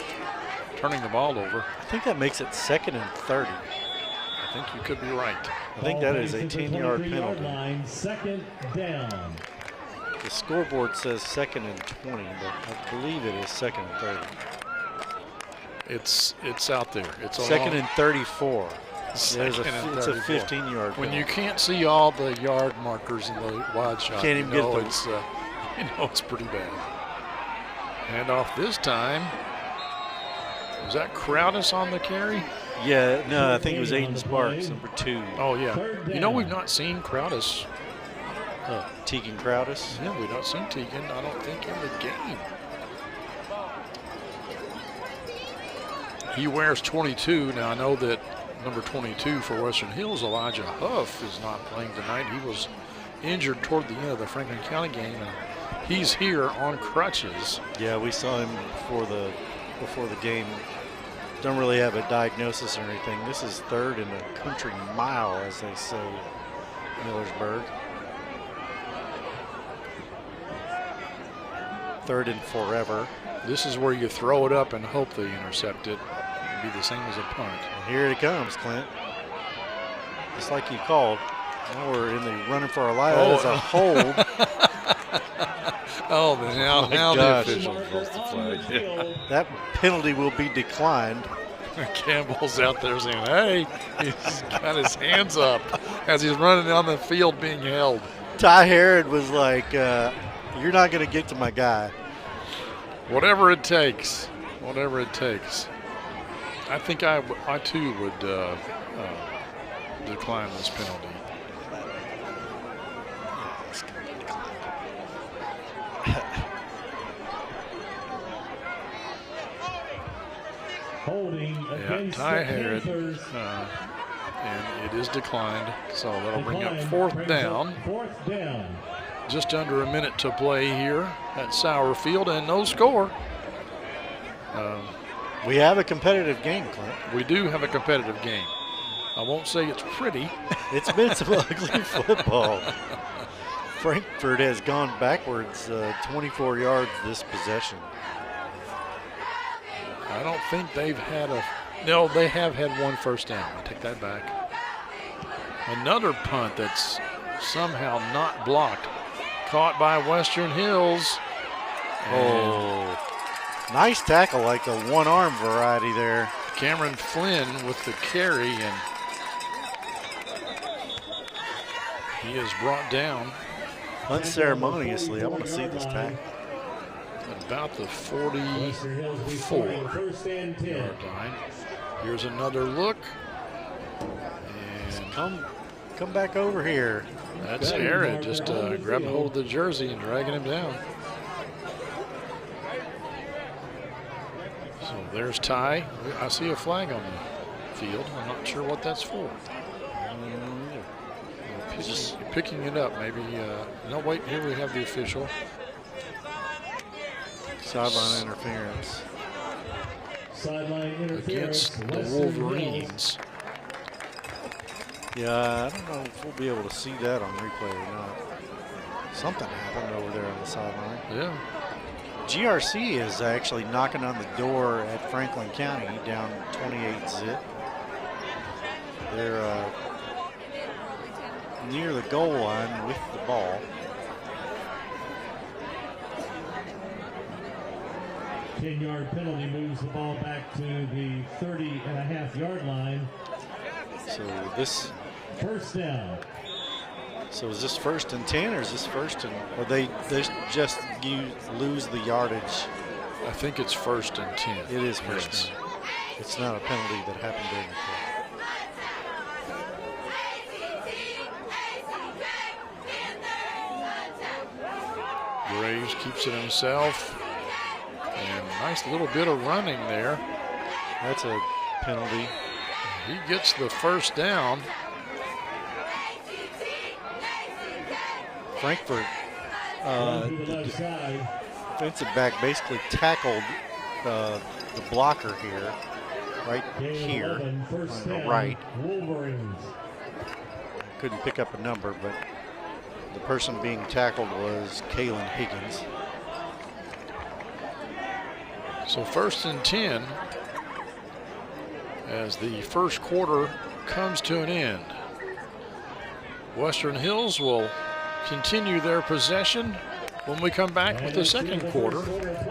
S2: turning the ball over.
S8: I think that makes it 2nd and 30.
S2: I think you could be right.
S8: I think that is a 10-yard penalty.
S1: Line, 2nd down.
S8: The scoreboard says 2nd and 20, but I believe it is 2nd and 30.
S2: It's out there. It's
S8: 2nd and 34. It's a
S2: 34.
S8: 15-yard.
S2: When you can't see all the yard markers in the wide shot,
S8: can't even get
S2: it's it's pretty bad. Hand off this time. Was that Crowdus on the carry?
S8: Yeah, no, I think it was Aiden Sparks, number 2.
S2: Oh yeah. You know, we've not seen Crowdus.
S8: Tegan Crowdus.
S2: Yeah, we've not seen Tegan, I don't think, in the game. He wears 22. Now I know that number 22 for Western Hills, Elijah Huff, is not playing tonight. He was injured toward the end of the Franklin County game, and he's here on crutches.
S8: Yeah, we saw him before the game. Don't really have a diagnosis or anything. This is 3rd in a country mile, as they say, Millersburg. 3rd and forever.
S2: This is where you throw it up and hope they intercept it. It'd be the same as a punt.
S8: And here it comes, Clint. Just like you called. Now we're in the running for our lives. That is a hold.
S2: Now the official throws the flag. Yeah.
S8: That penalty will be declined.
S2: Campbell's out there saying, hey, he's got his hands up as he's running down the field being held.
S8: Ty Herod was like, you're not going to get to my guy.
S2: Whatever it takes. Whatever it takes. I think I too would decline this penalty.
S1: Holding against
S2: Ty
S1: the
S2: Herod,
S1: Panthers.
S2: and it is declined, so that'll bring up 4th down.
S1: 4th down.
S2: Just under a minute to play here at Sauerfield, and no score.
S8: We have a competitive game, Clint.
S2: We do have a competitive game. I won't say it's pretty.
S8: It's been some ugly football. Frankfort has gone backwards 24 yards this possession.
S2: I don't think they've had no, they have had 1 first down. I take that back. Another punt that's somehow not blocked. Caught by Western Hills.
S8: Oh, nice tackle, like the one-arm variety there.
S2: Cameron Flynn with the carry, and he is brought down.
S8: Unceremoniously, I want to see this tackle.
S2: About the 44-yard line. Here's another look. And
S8: come back over here.
S2: That's Herod just grabbing hold of the jersey and dragging him down. So there's Ty. I see a flag on the field. I'm not sure what that's for. Just picking it up, maybe. No, wait, here we have the official.
S8: Sideline interference.
S1: Sideline interference
S2: against the Wolverines.
S8: Yeah, I don't know if we'll be able to see that on replay or not. Something happened over there on the sideline.
S2: Yeah.
S8: GRC is actually knocking on the door at Franklin County, down 28-zip. They're near the goal line with the ball.
S1: 10-yard penalty moves the ball back to the 30.5-yard line.
S8: So this
S1: first down.
S8: So is this 1st and 10, or is this 1st and, or they just lose the yardage?
S2: I think it's 1st and 10.
S8: It is 1st.
S2: Yes.
S8: It's not a penalty that happened during the play.
S2: Graves keeps it himself. And nice little bit of running there.
S8: That's a penalty.
S2: He gets the first down.
S8: Frankfort, the defensive back basically tackled the blocker here, right here on the right. Couldn't pick up a number, but the person being tackled was Kalen Higgins.
S2: So 1st and 10 as the first quarter comes to an end. Western Hills will continue their possession when we come back with the second quarter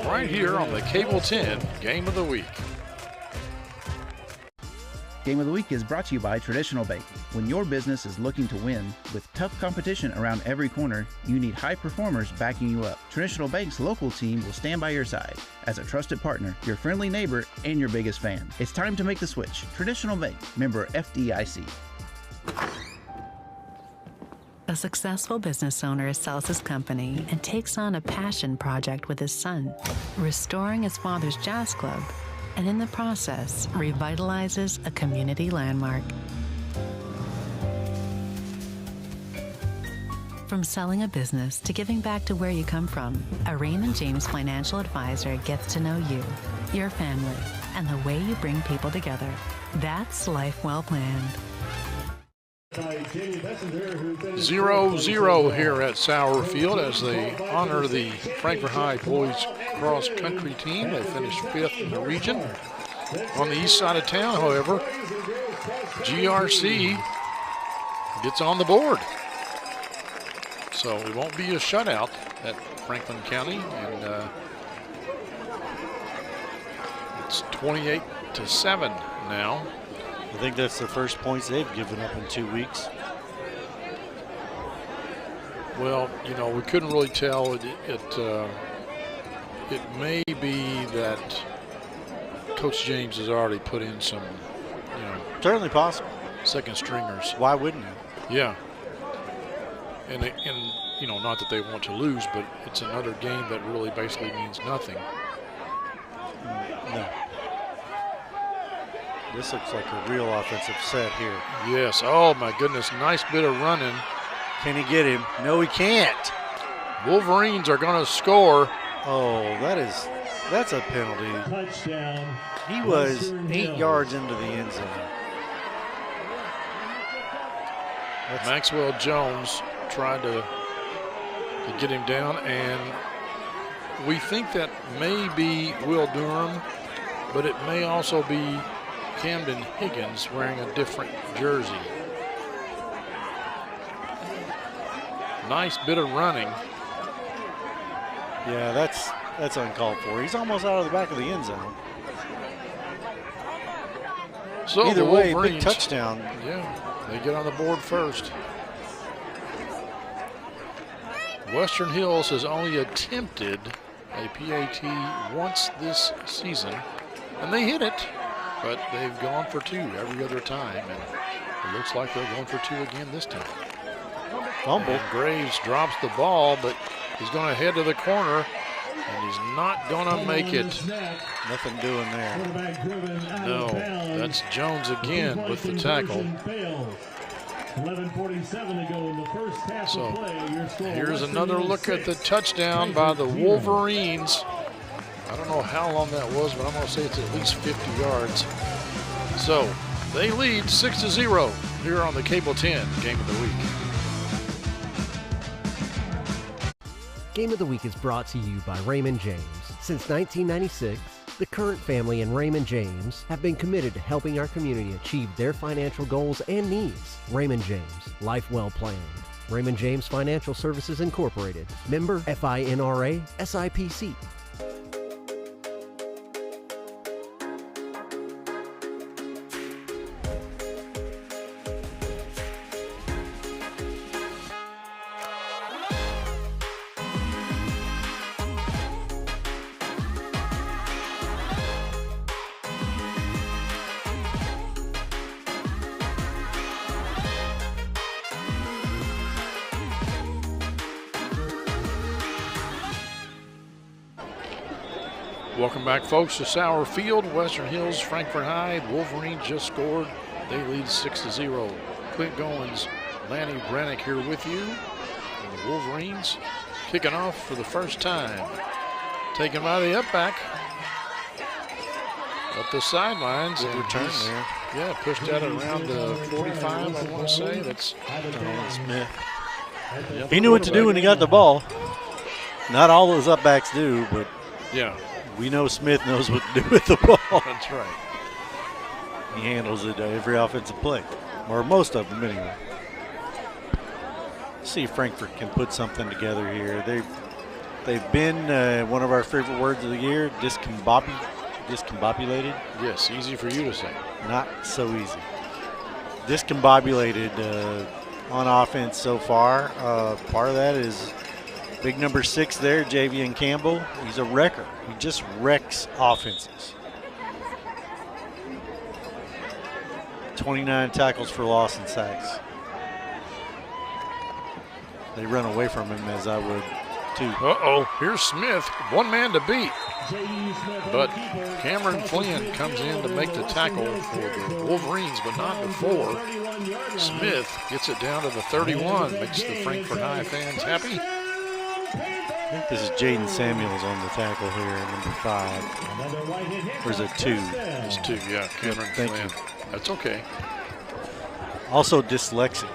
S2: right here on the Cable 10 Game of the Week.
S4: Game of the Week is brought to you by Traditional Bank. When your business is looking to win, with tough competition around every corner, you need high performers backing you up. Traditional Bank's local team will stand by your side as a trusted partner, your friendly neighbor, and your biggest fan. It's time to make the switch. Traditional Bank, member FDIC.
S12: A successful business owner sells his company and takes on a passion project with his son, restoring his father's jazz club, and in the process, revitalizes a community landmark. From selling a business to giving back to where you come from, a Raymond James financial advisor gets to know you, your family, and the way you bring people together. That's life well planned.
S2: 0-0 here at Sauer Field as they honor the Frankfort High boys cross country team. They finished 5th in the region. On the east side of town, however, GRC gets on the board. So it won't be a shutout at Franklin County, and it's 28-7 now.
S8: I think that's the first points they've given up in 2 weeks.
S2: Well, you know, we couldn't really tell. It may be that Coach James has already put in some, you know,
S8: certainly possible
S2: second stringers.
S8: Why wouldn't he?
S2: Yeah. And you know, not that they want to lose, but it's another game that really basically means nothing.
S8: No. This looks like a real offensive set here.
S2: Yes. Oh my goodness, nice bit of running.
S8: Can he get him? No, he can't.
S2: Wolverines are going to score.
S8: Oh, that's a penalty.
S1: Touchdown.
S8: He was 8 yards into the end zone.
S2: Maxwell Jones tried to get him down, and we think that may be Will Durham, but it may also be Camden Higgins wearing a different jersey. Nice bit of running.
S8: Yeah, that's uncalled for. He's almost out of the back of the end zone.
S2: So
S8: either way, big touchdown.
S2: Yeah, they get on the board first. Western Hills has only attempted a PAT once this season, and they hit it, but they've gone for 2 every other time, and it looks like they're going for 2 again this time.
S8: Fumble.
S2: And Graves drops the ball, but he's going to head to the corner, and he's not going to make it.
S8: Nothing doing there.
S2: No, that's Jones again with the tackle.
S1: 11:47 to go in the first half
S2: So
S1: of play. Your score,
S2: here's
S1: Western
S2: another
S1: Hills
S2: look at the
S1: 6,
S2: touchdown by the
S1: Frankfort 0.
S2: Wolverines. I don't know how long that was, but I'm going to say it's at least 50 yards. So they lead 6-0 here on the Cable 10 Game of the Week.
S13: Game of the Week is brought to you by Raymond James. Since 1996, the Current family and Raymond James have been committed to helping our community achieve their financial goals and needs. Raymond James, life well planned. Raymond James Financial Services Incorporated, member FINRA SIPC.
S2: Welcome back, folks, to Sauer Field. Western Hills, Frankfort High. Wolverines just scored. They lead 6-0. Clint Goins, Lanny Brannick here with you. And the Wolverines kicking off for the first time. Taken by the up back. Up the sidelines.
S8: Good return there.
S2: Yeah, pushed that around the 45, I want to say. That's
S8: Smith. Yep. He knew what to do when he got the ball. Not all those up backs do, but
S2: yeah,
S8: we know Smith knows what to do with the ball.
S2: That's right.
S8: He handles it every offensive play, or most of them anyway. Let's see if Frankfort can put something together here. They've been one of our favorite words of the year, discombobulated.
S2: Yes, easy for you to say.
S8: Not so easy. Discombobulated on offense so far. Part of that is big number 6 there, Javian Campbell. He's a wrecker. He just wrecks offenses. 29 tackles for loss and sacks. They run away from him, as I would too.
S2: Uh-oh, here's Smith, one man to beat. But Cameron Flynn comes in to make the tackle for the Wolverines, but not before. Smith gets it down to the 31, makes the Frankfort High fans happy.
S8: I think this is Jaden Samuels on the tackle here, number 5. Or is it 2?
S2: It's 2, yeah, Cameron
S8: Thank
S2: Flynn.
S8: you.
S2: That's okay.
S8: Also dyslexic.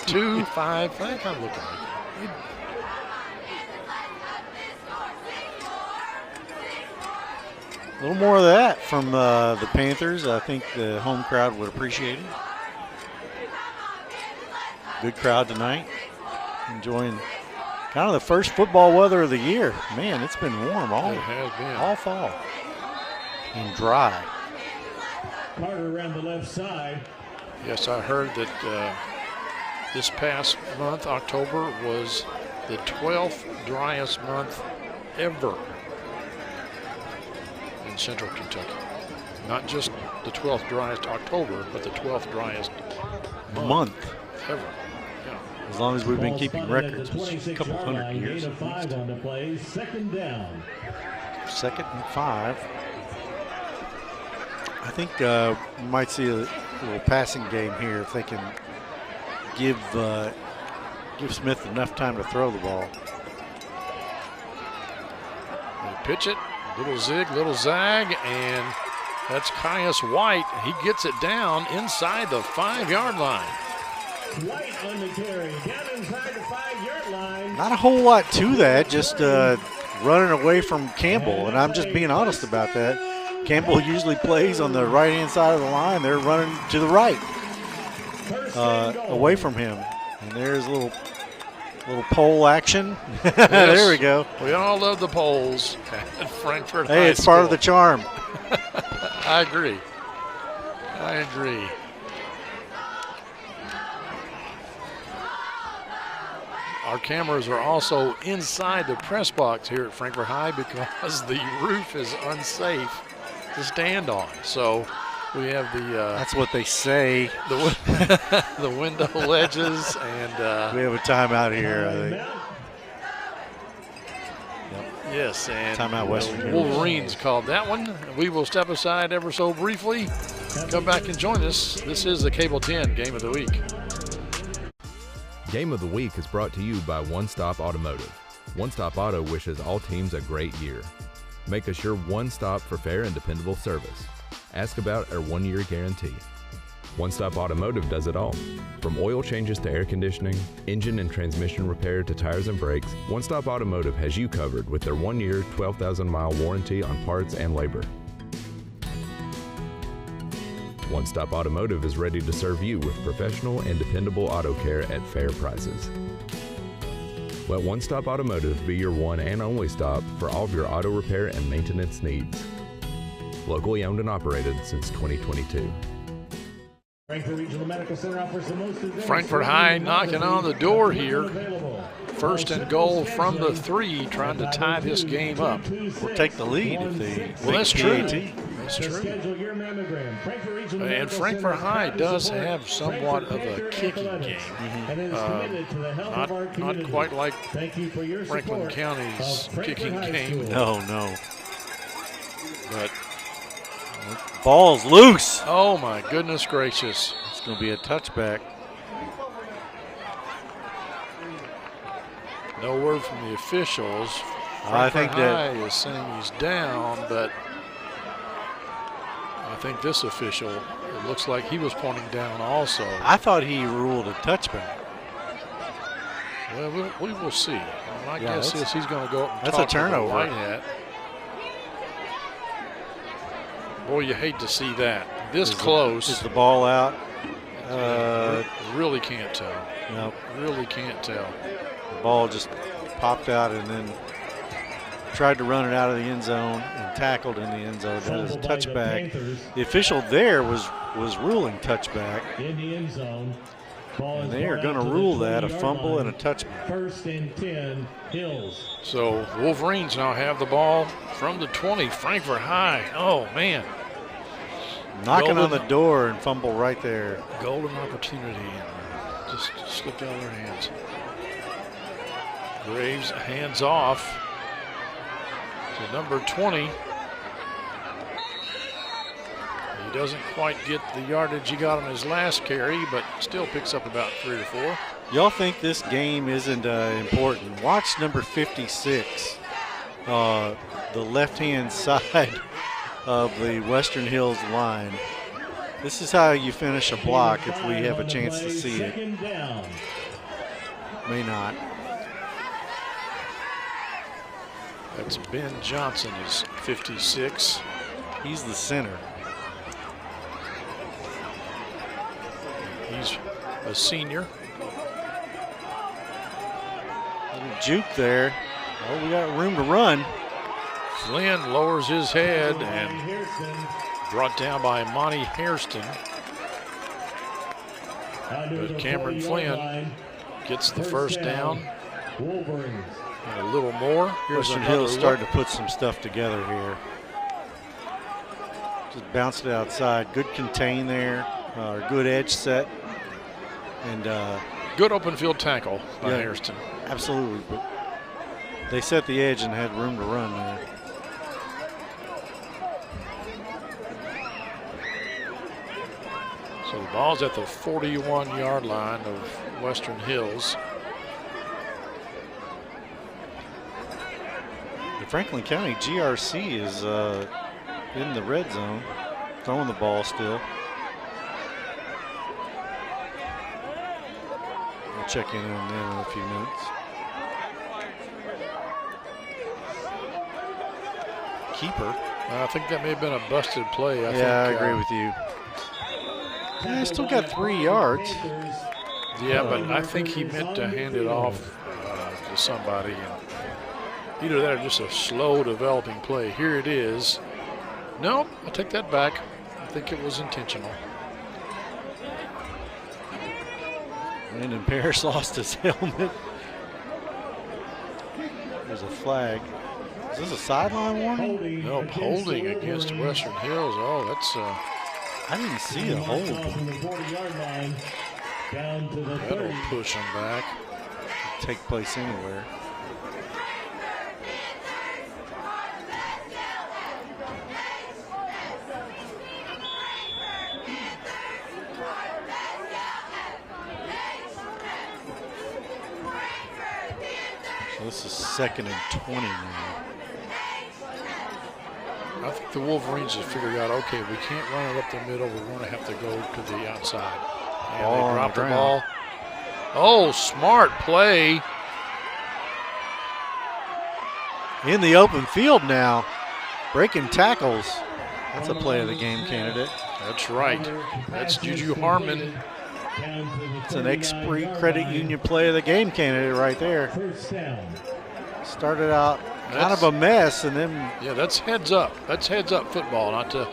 S2: 2, 5, they kind of look alike.
S8: A little more of that from the Panthers. I think the home crowd would appreciate it. Good crowd tonight. Enjoying kind of the first football weather of the year. Man, it's been warm all fall. And dry.
S1: Carter around the left side.
S2: Yes, I heard that this past month, October, was the 12th driest month ever in central Kentucky. Not just the 12th driest October, but the 12th driest month ever. Yeah.
S8: As long as we've been keeping records, which is a couple hundred years.
S1: On the play, second down.
S8: 2nd and 5. I think we might see a little passing game here if they can give Smith enough time to throw the ball.
S2: They pitch it, little zig, little zag, and that's Caius White. He gets it down inside the 5-yard line.
S1: White on the carry, down inside the 5-yard line.
S8: Not a whole lot to that, just running away from Campbell, and I'm just being honest about that. Campbell usually plays on the right-hand side of the line. They're running to the right, away from him. And there's a little pole action.
S2: Yes.
S8: There we go.
S2: We all love the poles at Frankfort High
S8: Hey, it's
S2: School.
S8: part of the charm.
S2: I agree. I agree. Our cameras are also inside the press box here at Frankfort High because the roof is unsafe to stand on. So we have the
S8: that's what they say.
S2: The window ledges, and
S8: we have a timeout here, I think.
S2: Yes, and
S8: timeout Western Hills.
S2: Wolverines called that one. We will step aside ever so briefly. Come back and join us. This is the Cable 10 Game of the Week.
S14: Game of the Week is brought to you by One Stop Automotive. One Stop Auto wishes all teams a great year. Make us your one stop for fair and dependable service. Ask about our 1-year guarantee. One Stop Automotive does it all. From oil changes to air conditioning, engine and transmission repair to tires and brakes, One Stop Automotive has you covered with their 1-year, 12,000-mile warranty on parts and labor. One Stop Automotive is ready to serve you with professional and dependable auto care at fair prices. Let One Stop Automotive be your one and only stop for all of your auto repair and maintenance needs. Locally owned and operated since 2022.
S1: Frankfort Regional Medical Center offers the most
S2: Frankfort High knocking on the door here. 1st and goal from the 3, trying to tie this game up.
S8: Or take the lead if they
S2: Well, that's true.
S8: PAT.
S2: They That's
S1: to
S2: true.
S1: schedule your mammogram. Frankfort Regional
S2: And
S1: Medical
S2: Frankfort
S1: Center
S2: High
S1: proud to
S2: does
S1: support
S2: have somewhat of a
S1: Frankfort
S2: kicking
S1: Athletics
S2: game.
S1: and is committed to the health of our
S2: Not
S1: community.
S2: quite like
S1: Thank you for your
S2: Franklin
S1: support
S2: County's
S1: of Frankfort
S2: kicking
S1: High
S2: game.
S1: School.
S8: No.
S2: But
S8: Ball's loose.
S2: oh my goodness gracious.
S8: It's going to be a touchback.
S2: No word from the officials.
S8: I think
S2: Frankfort
S8: that-
S2: High is saying he's down, but I think this official, it looks like he was pointing down also.
S8: I thought he ruled a touchback.
S2: Well, we will see. My
S8: Yeah,
S2: guess is he's going to go up and
S8: that's
S2: talk
S8: a turnover.
S2: to the white hat. Boy, you hate to see that. This close.
S8: Is the ball out?
S2: Really can't tell.
S8: Nope.
S2: Really can't tell.
S8: The ball just popped out and then tried to run it out of the end zone and tackled in the end zone. That is a touchback. The official there was ruling touchback.
S1: In the end zone. Ball
S8: And
S1: is
S8: they are
S1: brought
S8: going
S1: out
S8: to
S1: the
S8: rule that a
S1: 20-yard
S8: fumble
S1: line.
S8: and a touchback.
S1: 1st and 10, Hills.
S2: So Wolverines now have the ball from the 20. Frankfort High. Oh, man.
S8: Knocking on
S2: Golden-
S8: the door and fumble right there.
S2: Golden opportunity. Just slipped out of their hands. Graves hands off to number 20. He doesn't quite get the yardage he got on his last carry, but still picks up about 3 or 4.
S8: Y'all think this game isn't important? Watch number 56, the left-hand side of the Western Hills line. This is how you finish a block if we have a chance to see it.
S1: Second down.
S8: May not.
S2: That's Ben Johnson is 56.
S8: He's the center.
S2: He's a senior.
S8: Little juke there. Oh, we got room to run.
S2: Flynn lowers his head and brought down by Monty Hairston. But Cameron Flynn gets the first down.
S1: Wolverines.
S2: And a little more. Here's
S8: Western
S2: another
S8: Hills starting
S2: look.
S8: to put some stuff together here. Just bounced it outside. Good contain there. Good edge set. And
S2: good open field tackle by
S8: yeah,
S2: Hairston.
S8: Absolutely. But they set the edge and had room to run there.
S2: So the ball's at the 41-yard line of Western Hills.
S8: The Franklin County GRC is in the red zone, throwing the ball still. We'll check in on them in a few minutes. Keeper.
S2: I think that may have been a busted play. I
S8: I
S2: think,
S8: agree with you. Yeah, still got 3 yards.
S2: Yeah, but I think he meant to hand it off to somebody. And either that or just a slow developing play. Here it is. Nope, I take that back. I think it was intentional.
S8: Brandon Parrish lost his helmet. There's a flag. Is this a sideline warning?
S2: Nope, holding against Western Hills. Oh, that's
S8: I didn't see a hold.
S1: From the 40-yard line down to the 30.
S2: that'll push him back.
S8: Could take place anywhere. So this is 2nd and 20 now.
S2: I think the Wolverines have figured out, okay, we can't run it up the middle. We're going to have to go to the outside. And
S8: Ball on
S2: they dropped
S8: the
S2: the
S8: ground.
S2: ball. Oh, smart play.
S8: In the open field now, breaking tackles. That's a play of the game candidate.
S2: That's right. That's Juju Harmon.
S8: It's an Esprit Credit Union play of the game candidate right there.
S1: First down.
S8: Started out kind of a mess, and then
S2: Yeah, that's heads up. That's heads up football, not to,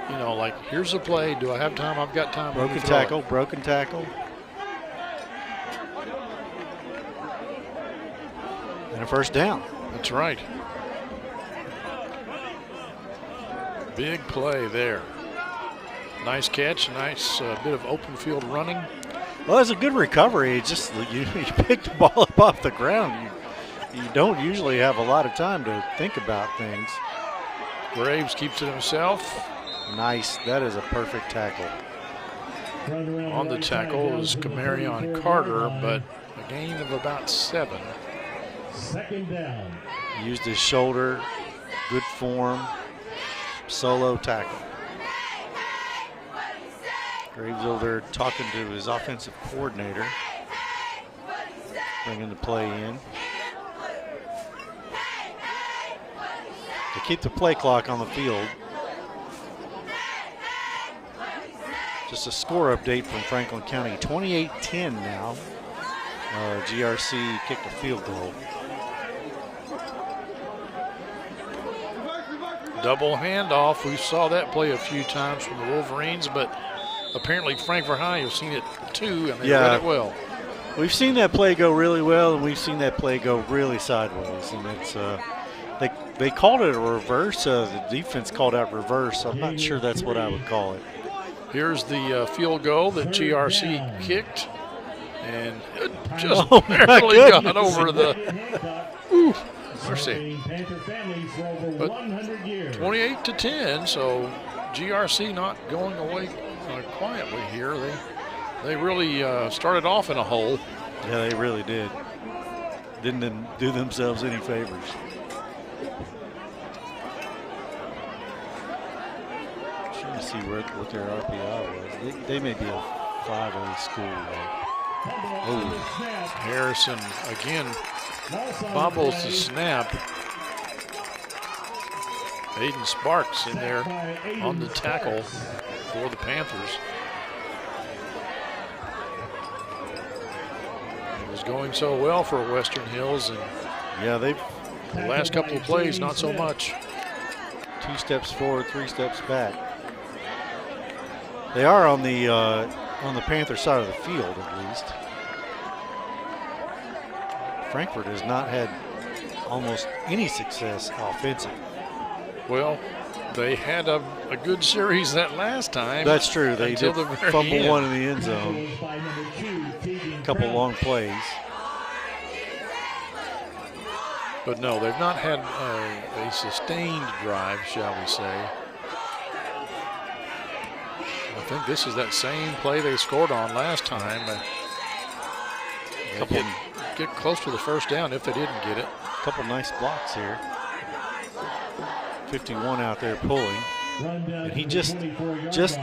S2: you know, like, here's the play. Do I have time? I've got time. Let me
S8: broken
S2: throw it.
S8: tackle, broken tackle. And a first down.
S2: That's right. Big play there. Nice catch, nice bit of open field running.
S8: Well, that's a good recovery. It's just you pick the ball up off the ground. You don't usually have a lot of time to think about things.
S2: Graves keeps it himself.
S8: Nice. That is a perfect tackle.
S2: On the tackle is Camarion Carter, but a gain of about 7.
S1: Second down.
S8: Used his shoulder, good form, solo tackle. Graves over there talking to his offensive coordinator, bringing the play in. To keep the play clock on the field. Just a score update from Franklin County, 28-10 now. GRC kicked a field goal.
S2: Double handoff. We saw that play a few times from the Wolverines, but apparently Frankfort High have seen it too, and they read it well.
S8: We've seen that play go really well, and we've seen that play go really sideways. And it's they called it a reverse. The defense called out reverse. I'm not sure that's what I would call it.
S2: Here's the field goal that GRC kicked, and it just
S8: Oh,
S2: barely
S8: my
S2: got over the. Ooh, mercy. But 28-10, so GRC not going away quietly here. They really started off in a hole.
S8: Yeah, they really did. Didn't do themselves any favors. Trying to see what their RPI was. They may be a 5A school, though.
S2: Oh, Harrison again bobbles the snap. Aiden Sparks in there on the tackle for the Panthers. It was going so well for Western Hills, and
S8: yeah, the
S2: last couple of plays not so much.
S8: 2 steps forward, 3 steps back. They are on the Panther side of the field, at least. Frankfort has not had almost any success offensively.
S2: Well, they had a good series that last time.
S8: That's true. They did fumble one in the end zone. A couple long plays.
S2: But no, they've not had a sustained drive, shall we say. I think this is that same play they scored on last time. They get close to the first down if they didn't get it.
S8: A couple nice blocks here. 51 out there pulling. And he just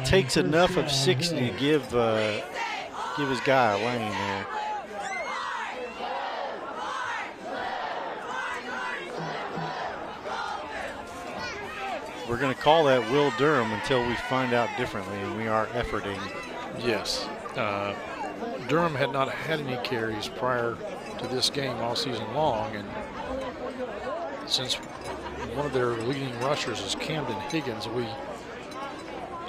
S8: takes enough of 60 to give his guy a lane there. We're going to call that Will Durham until we find out differently, and we are efforting.
S2: Yes. Durham had not had any carries prior to this game all season long, and since one of their leading rushers is Camden Higgins,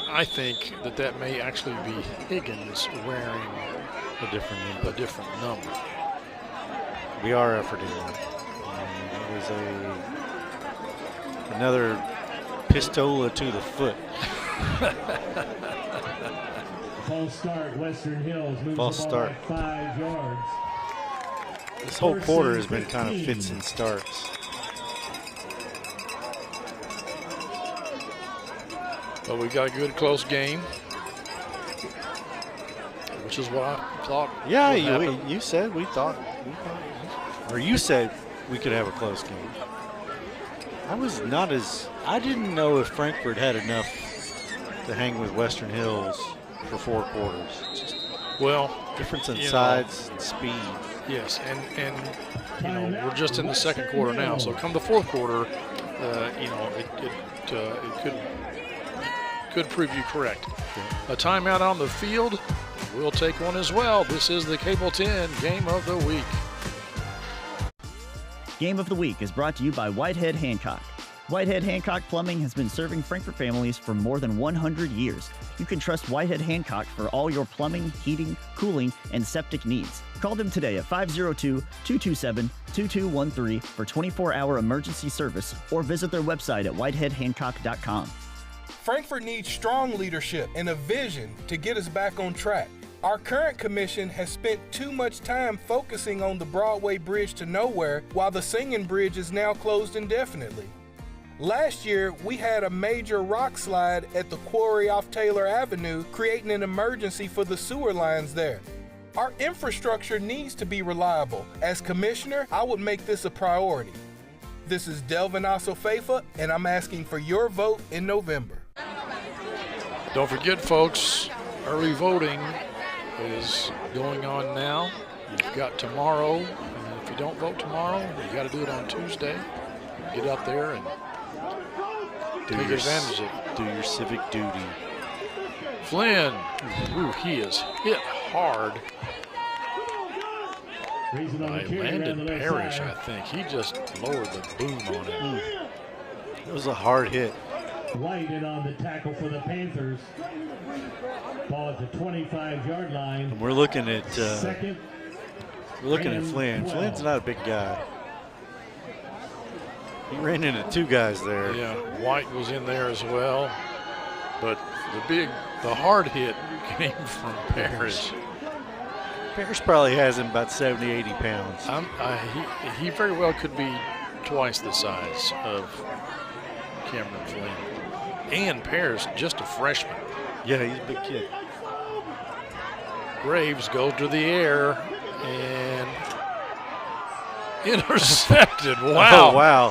S2: I think that may actually be Higgins wearing
S8: a different number. We are efforting that. It was another pistola to the foot.
S1: False start, Western Hills moves
S8: False
S1: the ball
S8: start.
S1: 5 yards.
S8: This whole quarter has been kind of fits and starts.
S2: But we got a good close game, which is what I thought.
S8: Yeah, you said we thought, or you said we could have a close game. I didn't know if Frankfort had enough to hang with Western Hills for 4 quarters.
S2: Well,
S8: difference in sides and speed.
S2: Yes, and we're just in the second quarter now. So come the fourth quarter, it could prove you correct. A timeout on the field. We'll take one as well. This is the Cable 10 Game of the Week.
S6: Game of the Week is brought to you by Whitehead Hancock. Whitehead Hancock Plumbing has been serving Frankfort families for more than 100 years. You can trust Whitehead Hancock for all your plumbing, heating, cooling, and septic needs. Call them today at 502-227-2213 for 24-hour emergency service or visit their website at whiteheadhancock.com.
S15: Frankfort needs strong leadership and a vision to get us back on track. Our current commission has spent too much time focusing on the Broadway Bridge to Nowhere while the Singing Bridge is now closed indefinitely. Last year, we had a major rock slide at the quarry off Taylor Avenue, creating an emergency for the sewer lines there. Our infrastructure needs to be reliable. As commissioner, I would make this a priority. This is Delvin Asofefa, and I'm asking for your vote in November.
S2: Don't forget, folks, early voting is going on now. You've got tomorrow, and if you don't vote tomorrow, you got to do it on Tuesday. Get out there and take advantage of it.
S8: Do your civic duty.
S2: Flynn, ooh, he is hit hard by Landon Parrish, I think. He just lowered the boom on it.
S8: It was a hard hit.
S1: White in on the tackle for the Panthers. Ball at the 25-yard line.
S8: And we're looking at
S1: Second.
S8: We're looking at Flynn. Flynn's not a big guy. He ran into two guys there.
S2: Yeah, White was in there as well, but the hard hit came from Parrish.
S8: Parrish probably has him about 70, 80 pounds.
S2: He very well could be twice the size of Cameron Flynn. And Parrish, just a freshman.
S8: Yeah, he's a big kid.
S2: Graves goes to the air and intercepted. Wow.
S8: Oh, wow.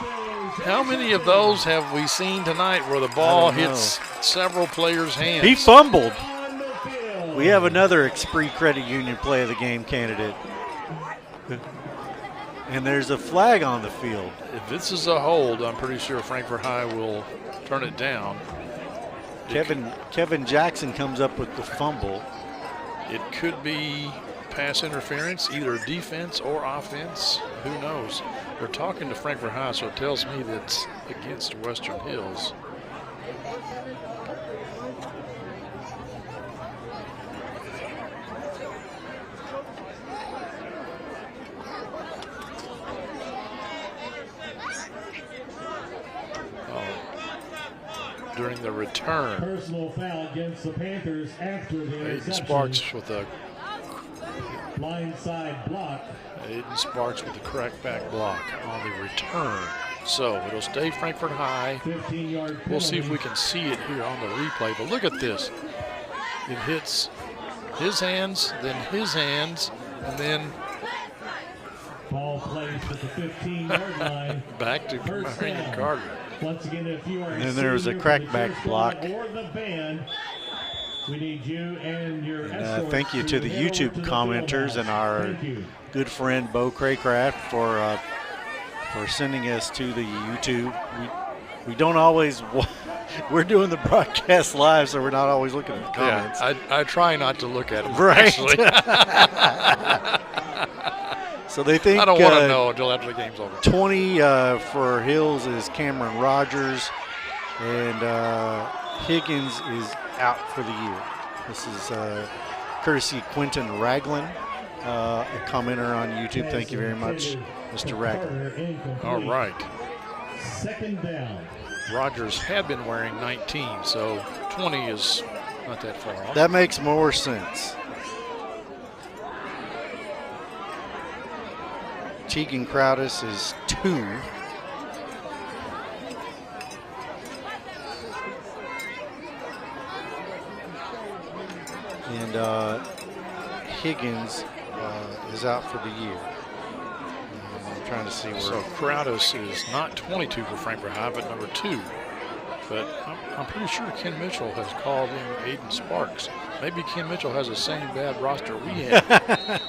S2: How many of those have we seen tonight where the ball hits several players' hands?
S8: He fumbled. We have another Esprit Credit Union play of the game candidate. And there's a flag on the field.
S2: If this is a hold, I'm pretty sure Frankfort High will turn it down.
S8: Kevin Jackson comes up with the fumble.
S2: It could be pass interference, either defense or offense. Who knows? They're talking to Frankfort High, so it tells me that it's against Western Hills. During the return.
S1: Personal foul against the Panthers after the
S2: Aiden
S1: interception.
S2: Sparks with a
S1: blindside block.
S2: Aiden Sparks with the crackback block on the return. So it'll stay Frankfort High.
S1: 15-yard
S2: We'll see if we can see it here on the replay. But look at this. It hits his hands, then his hands, and then
S1: ball plays at the 15-yard line.
S2: Back to Brandon Carter.
S1: Once again, if you are
S8: and then there was a crackback block.
S1: Or the band, we need you and your escorts
S8: thank you to the YouTube commenters and our good friend Bo Craycraft for sending us to the YouTube. We don't always. We're doing the broadcast live, so we're not always looking at the comments.
S2: Yeah, I try not to look at them.
S8: Right. So they think
S2: I don't want to know until after the game's over.
S8: 20 for Hills is Cameron Rogers, and Higgins is out for the year. This is courtesy Quentin Ragland, a commenter on YouTube. Thank you very much, Mr. Ragland.
S2: All right.
S1: Second down.
S2: Rogers had been wearing 19, so 20 is not that far off.
S8: That makes more sense. Tegan Crowdis is 2. And Higgins is out for the year. I'm trying to see where.
S2: So Crowdis is not 22 for Frankfort High, but number 2. But I'm pretty sure Ken Mitchell has called in Aiden Sparks. Maybe Ken Mitchell has the same bad roster we have.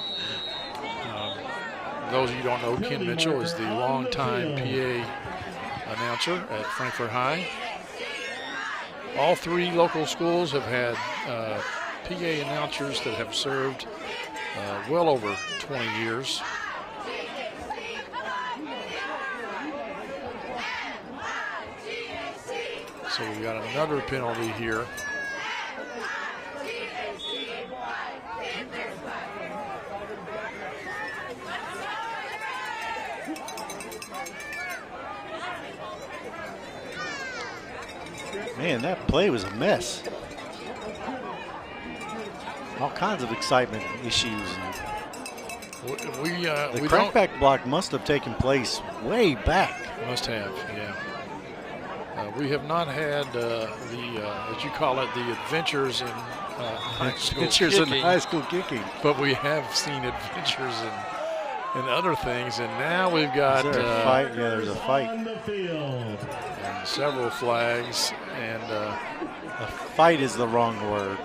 S2: Those of you who don't know, Ken Mitchell is the longtime PA announcer at Frankfort High. All 3 local schools have had PA announcers that have served well over 20 years. So we've got another penalty here.
S8: Man, that play was a mess. All kinds of excitement issues.
S2: The
S8: crackback block must have taken place way back.
S2: Must have, yeah. We have not had as you call it, the adventures in high school
S8: kicking.
S2: But we have seen adventures in other things, and now we've got
S8: Is there a fight? Yeah, there's a fight.
S2: And several flags, and
S8: a fight is the wrong word.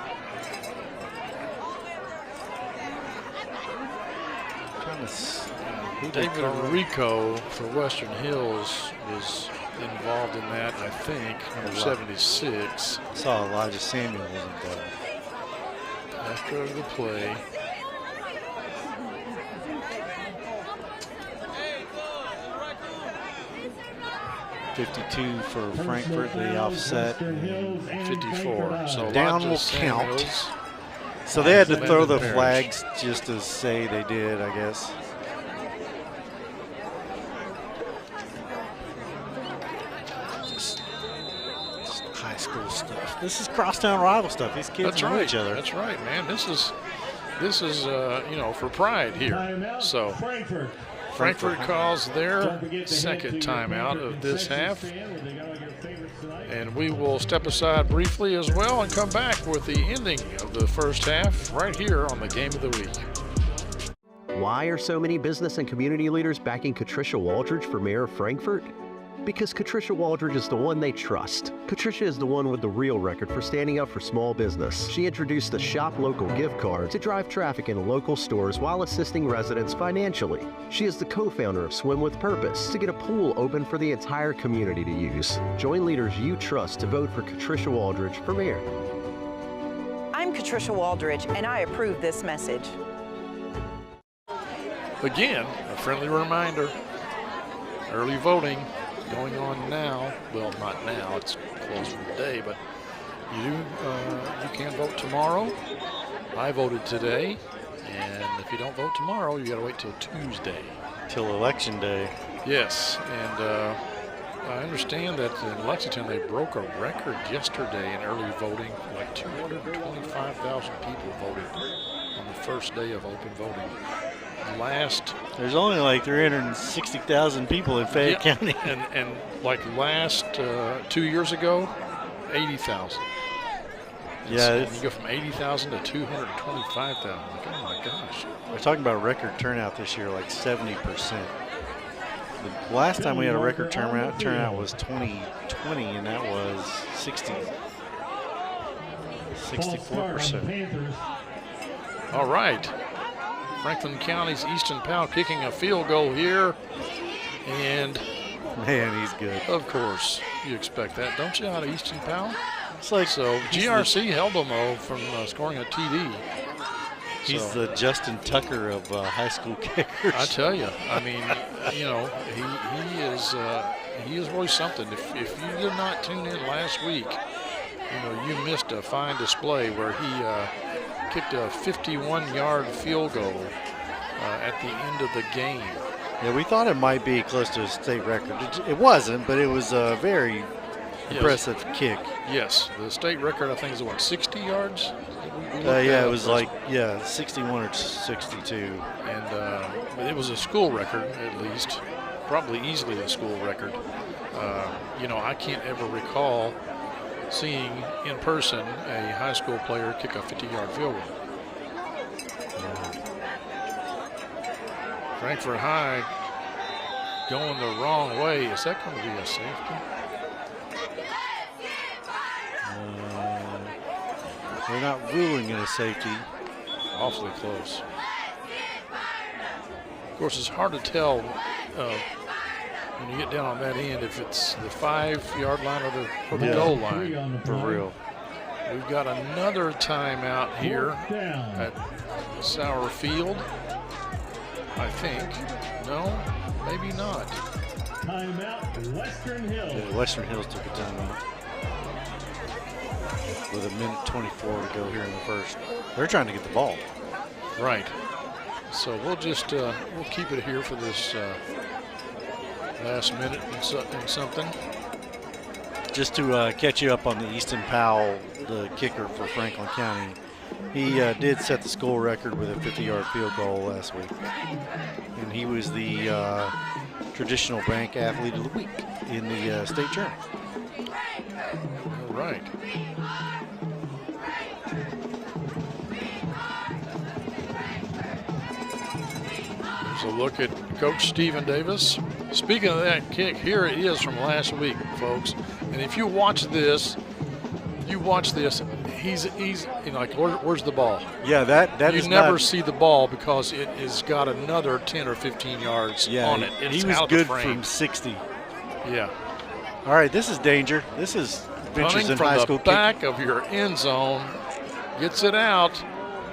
S2: David Rico for Western Hills was involved in that, I think, number 76.
S8: I saw Elijah Samuel was involved.
S2: After the play.
S8: $52 for Frankfort, the offset.
S2: 54. So
S8: down will count. So they had to throw the flags just to say they did, I guess. Just high school stuff. This is crosstown rival stuff. These kids know each other.
S2: That's right, man. This is for pride here. So Frankfort calls their second timeout of this half. And we will step aside briefly as well and come back with the ending of the first half right here on the Game of the Week.
S13: Why are so many business and community leaders backing Patricia Waldridge for mayor of Frankfort? Because Patricia Waldridge is the one they trust. Patricia is the one with the real record for standing up for small business. She introduced the Shop Local gift card to drive traffic into local stores while assisting residents financially. She is the co-founder of Swim with Purpose to get a pool open for the entire community to use. Join leaders you trust to vote for Patricia Waldridge for mayor.
S16: I'm Patricia Waldridge, and I approve this message.
S2: Again, a friendly reminder, early voting going on now. Well, not now, it's closed for the day, but you can vote tomorrow. I voted today, and if you don't vote tomorrow, you got to wait till Tuesday.
S8: Till election day.
S2: Yes, and I understand that in Lexington they broke a record yesterday in early voting. Like 225,000 people voted on the first day of open voting.
S8: There's only like 360,000 people in Fayette County.
S2: And like last 2 years ago, 80,000.
S8: Yeah.
S2: You go from 80,000 to 225,000. Like, oh my gosh.
S8: We're talking about record turnout this year, like 70%. The last time we had a record turnout was 2020, and that was 64%.
S2: All right. Franklin County's Easton Powell kicking a field goal here, and
S8: man, he's good.
S2: Of course, you expect that, don't you, out of Easton Powell?
S8: It's like
S2: so. GRC held them from scoring a TD.
S8: He's the Justin Tucker of high school kickers.
S2: I tell you, I mean, he is really something. If you did not tune in last week, you missed a fine display where he kicked a 51-yard field goal at the end of the game.
S8: Yeah, we thought it might be close to a state record. It wasn't, but it was a very impressive kick.
S2: Yes, the state record I think is 60 yards.
S8: Yeah, it was 61 or 62.
S2: And it was a school record at least, probably easily a school record. I can't ever recall seeing in person a high school player kick a 50-yard field goal. Frankfort High going the wrong way. Is that going to be a safety?
S8: They're not ruling it a safety.
S2: Awfully close. Of course, it's hard to tell when you get down on that end if it's the 5-yard line or the goal line.
S8: For real.
S2: We've got another timeout here at Sauer Field. I think. No, maybe not.
S1: Timeout, Western Hills.
S8: Yeah, Western Hills took a timeout with 1:24 to go here in the first. They're trying to get the ball.
S2: Right. So we'll just we'll keep it here for this last minute and something.
S8: just to catch you up on the Easton Powell, the kicker for Franklin County. He did set the school record with a 50-yard field goal last week. And he was the traditional bank athlete of the week in the state journal.
S2: All right. There's a look at Coach Stephen Davis. Speaking of that kick, here it is from last week, folks. And if you watch this, he's you know, like, where's the ball?
S8: Yeah, that
S2: you
S8: is
S2: never
S8: not,
S2: see the ball because it has got another 10 or 15 yards on it. It's
S8: he was
S2: out
S8: good
S2: of the frame.
S8: from 60.
S2: Yeah.
S8: All right, this is danger. This is Adventures in
S2: Running
S8: High
S2: from
S8: School
S2: the back of your end zone, gets it out,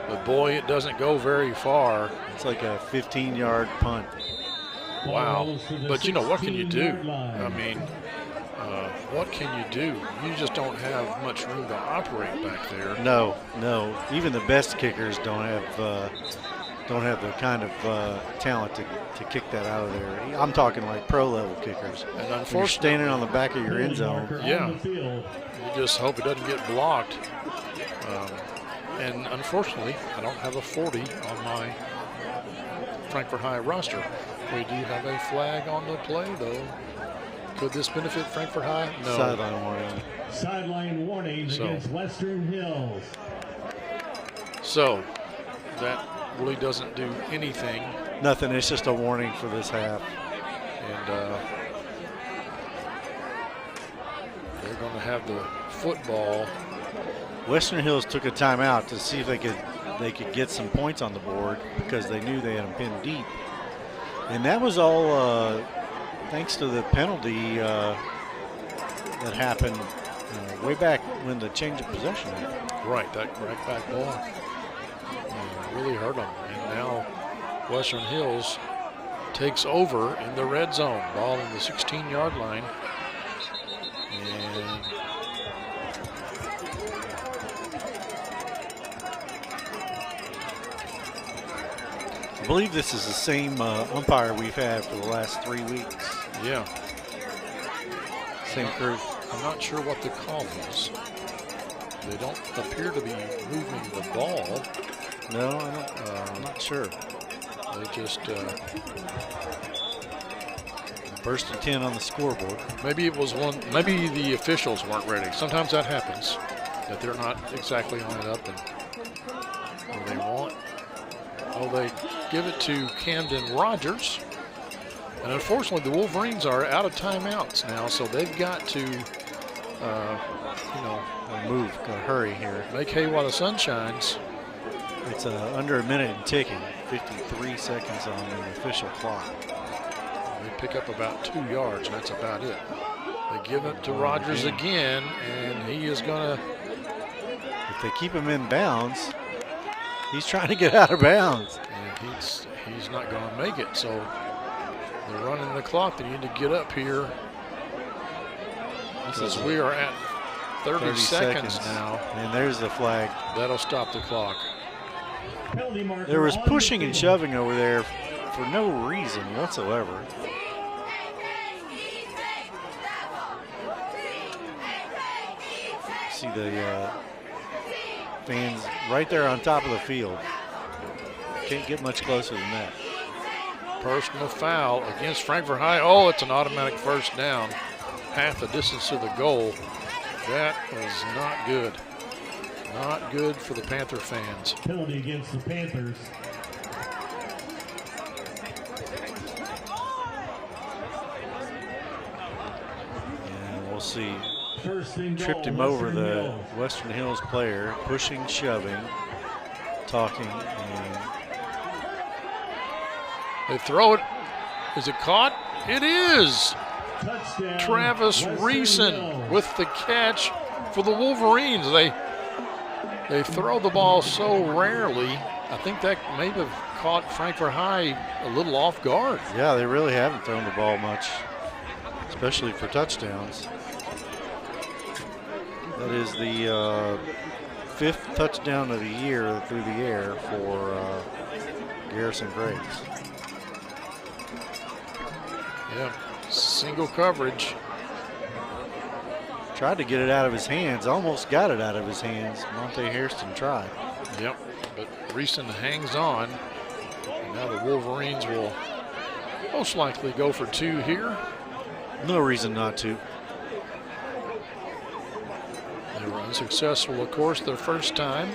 S2: but boy, it doesn't go very far.
S8: It's like a 15-yard punt.
S2: Wow. But you know, what can you do? I mean, what can you do? You just don't have much room to operate back there.
S8: No. Even the best kickers don't have the kind of talent to kick that out of there. I'm talking like pro-level kickers.
S2: And unfortunately,
S8: you're standing on the back of your end zone.
S2: Yeah. You just hope it doesn't get blocked. And unfortunately, I don't have a 40 on my Frankfort High roster. We do have a flag on the play, though. Could this benefit Frankfort High? No.
S8: Sideline warning.
S1: Sideline warning against Western Hills.
S2: So that really doesn't do anything.
S8: Nothing. It's just a warning for this half.
S2: And they're going to have the football.
S8: Western Hills took a timeout to see if they could get some points on the board because they knew they had them pinned deep. And that was all thanks to the penalty that happened way back when the change of possession happened.
S2: Right, that right back ball really hurt them. And now Western Hills takes over in the red zone. Ball in the 16-yard line. And
S8: I believe this is the same umpire we've had for the last 3 weeks.
S2: Yeah.
S8: Same crew.
S2: I'm not sure what the call is. They don't appear to be moving the ball.
S8: No, I'm not sure.
S2: They just
S8: first and 10 on the scoreboard.
S2: Maybe it was one. Maybe the officials weren't ready. Sometimes that happens, that they're not exactly lined up and where they want. Oh, they give it to Camden Rogers. And unfortunately, the Wolverines are out of timeouts now, so they've got to,
S8: move, gotta hurry here.
S2: Make hay while the sun shines.
S8: It's under a minute and ticking, 53 seconds on the official clock.
S2: They pick up about 2 yards, and that's about it. They give it to Rogers again, and he is going to.
S8: If they keep him in bounds, he's trying to get out of bounds.
S2: And he's not going to make it, so they're running the clock. They need to get up here. Because we are at 30 seconds now.
S8: And there's the flag.
S2: That'll stop the clock.
S8: There was pushing and shoving over there for no reason whatsoever. See the fans right there on top of the field. Can't get much closer than that.
S2: Personal foul against Frankfort High. Oh, it's an automatic first down. Half the distance to the goal. That was not good. Not good for the Panther fans.
S1: Penalty against the Panthers.
S8: And we'll see.
S1: Tripped
S8: him over the Western Hills player, pushing, shoving, talking, and
S2: they throw it. Is it caught? It is.
S1: Touchdown,
S2: Travis Reeson with the catch for the Wolverines. They throw the ball so rarely. I think that may have caught Frankfort High a little off guard.
S8: Yeah, they really haven't thrown the ball much, especially for touchdowns. That is the 5th touchdown of the year through the air for Garrison Graves.
S2: Yeah, single coverage.
S8: Tried to get it out of his hands, almost got it out of his hands. Monte Hairston tried.
S2: Yep, but Reeson hangs on. And now the Wolverines will most likely go for 2 here.
S8: No reason not to.
S2: They were unsuccessful, of course, their first time.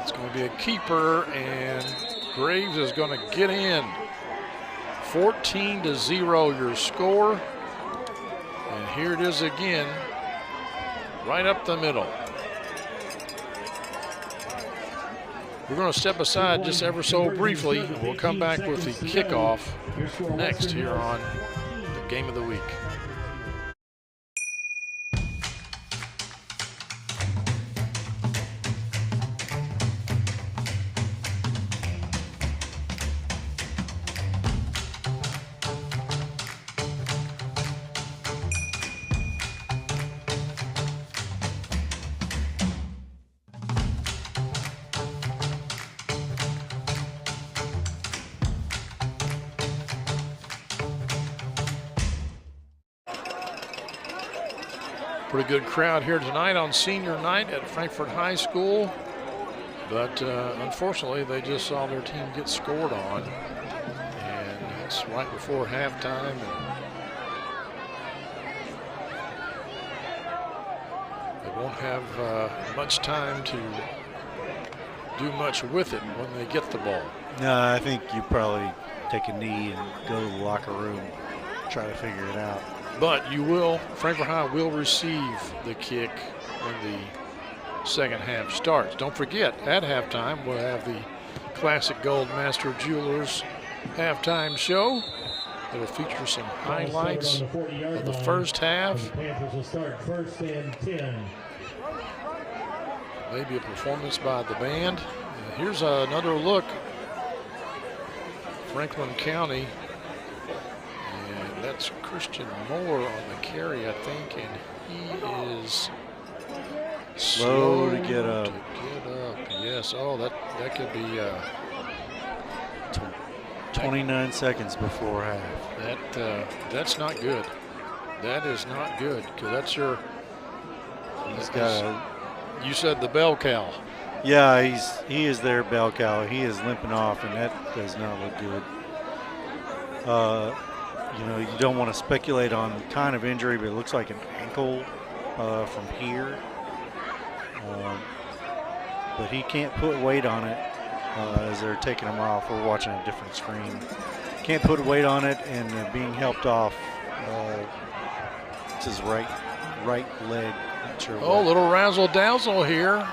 S2: It's going to be a keeper, and Graves is going to get in. 14-0 your score. And here it is again, right up the middle. We're going to step aside just ever so briefly, and we'll come back with the kickoff next here on the Game of the Week. Pretty good crowd here tonight on senior night at Frankfort High School, but unfortunately they just saw their team get scored on, and it's right before halftime. And they won't have much time to do much with it when they get the ball.
S8: No, I think you probably take a knee and go to the locker room, try to figure it out.
S2: But you will, Frankfort High will receive the kick when the second half starts. Don't forget, at halftime, we'll have the Classic Gold Master Jewelers halftime show. It'll feature some highlights of the first half.
S1: The Panthers will start first and 10.
S2: Maybe a performance by the band. And here's another look. Franklin County. And that's Christian Moore on the carry, I think, and he is
S8: slow to get up.
S2: Yes, oh, that could be
S8: 29 seconds before half.
S2: That's not good. That is not good, because that's your.
S8: He's got
S2: you said the bell cow.
S8: Yeah, he is their bell cow. He is limping off, and that does not look good. You know, you don't want to speculate on kind of injury, but it looks like an ankle from here. But he can't put weight on it as they're taking him off. We're watching a different screen. Can't put weight on it, and being helped off. It's his right leg. Not sure
S2: what. Little razzle-dazzle here.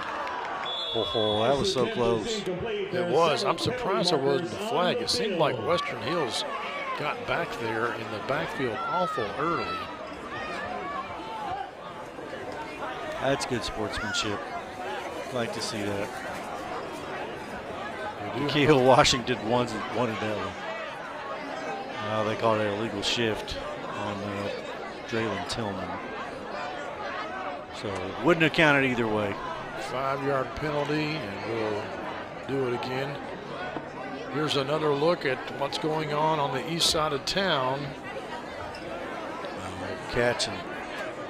S8: Oh, that was so close.
S2: It was. I'm surprised there wasn't a flag. It seemed like Western Hills got back there in the backfield awful early.
S8: That's good sportsmanship. Like to see that. Keel Washington wanted that one. They called it an illegal shift on Draylon Tillman. So wouldn't have counted either way.
S2: 5-yard penalty, and we'll do it again. Here's another look at what's going on the east side of town.
S8: Catch and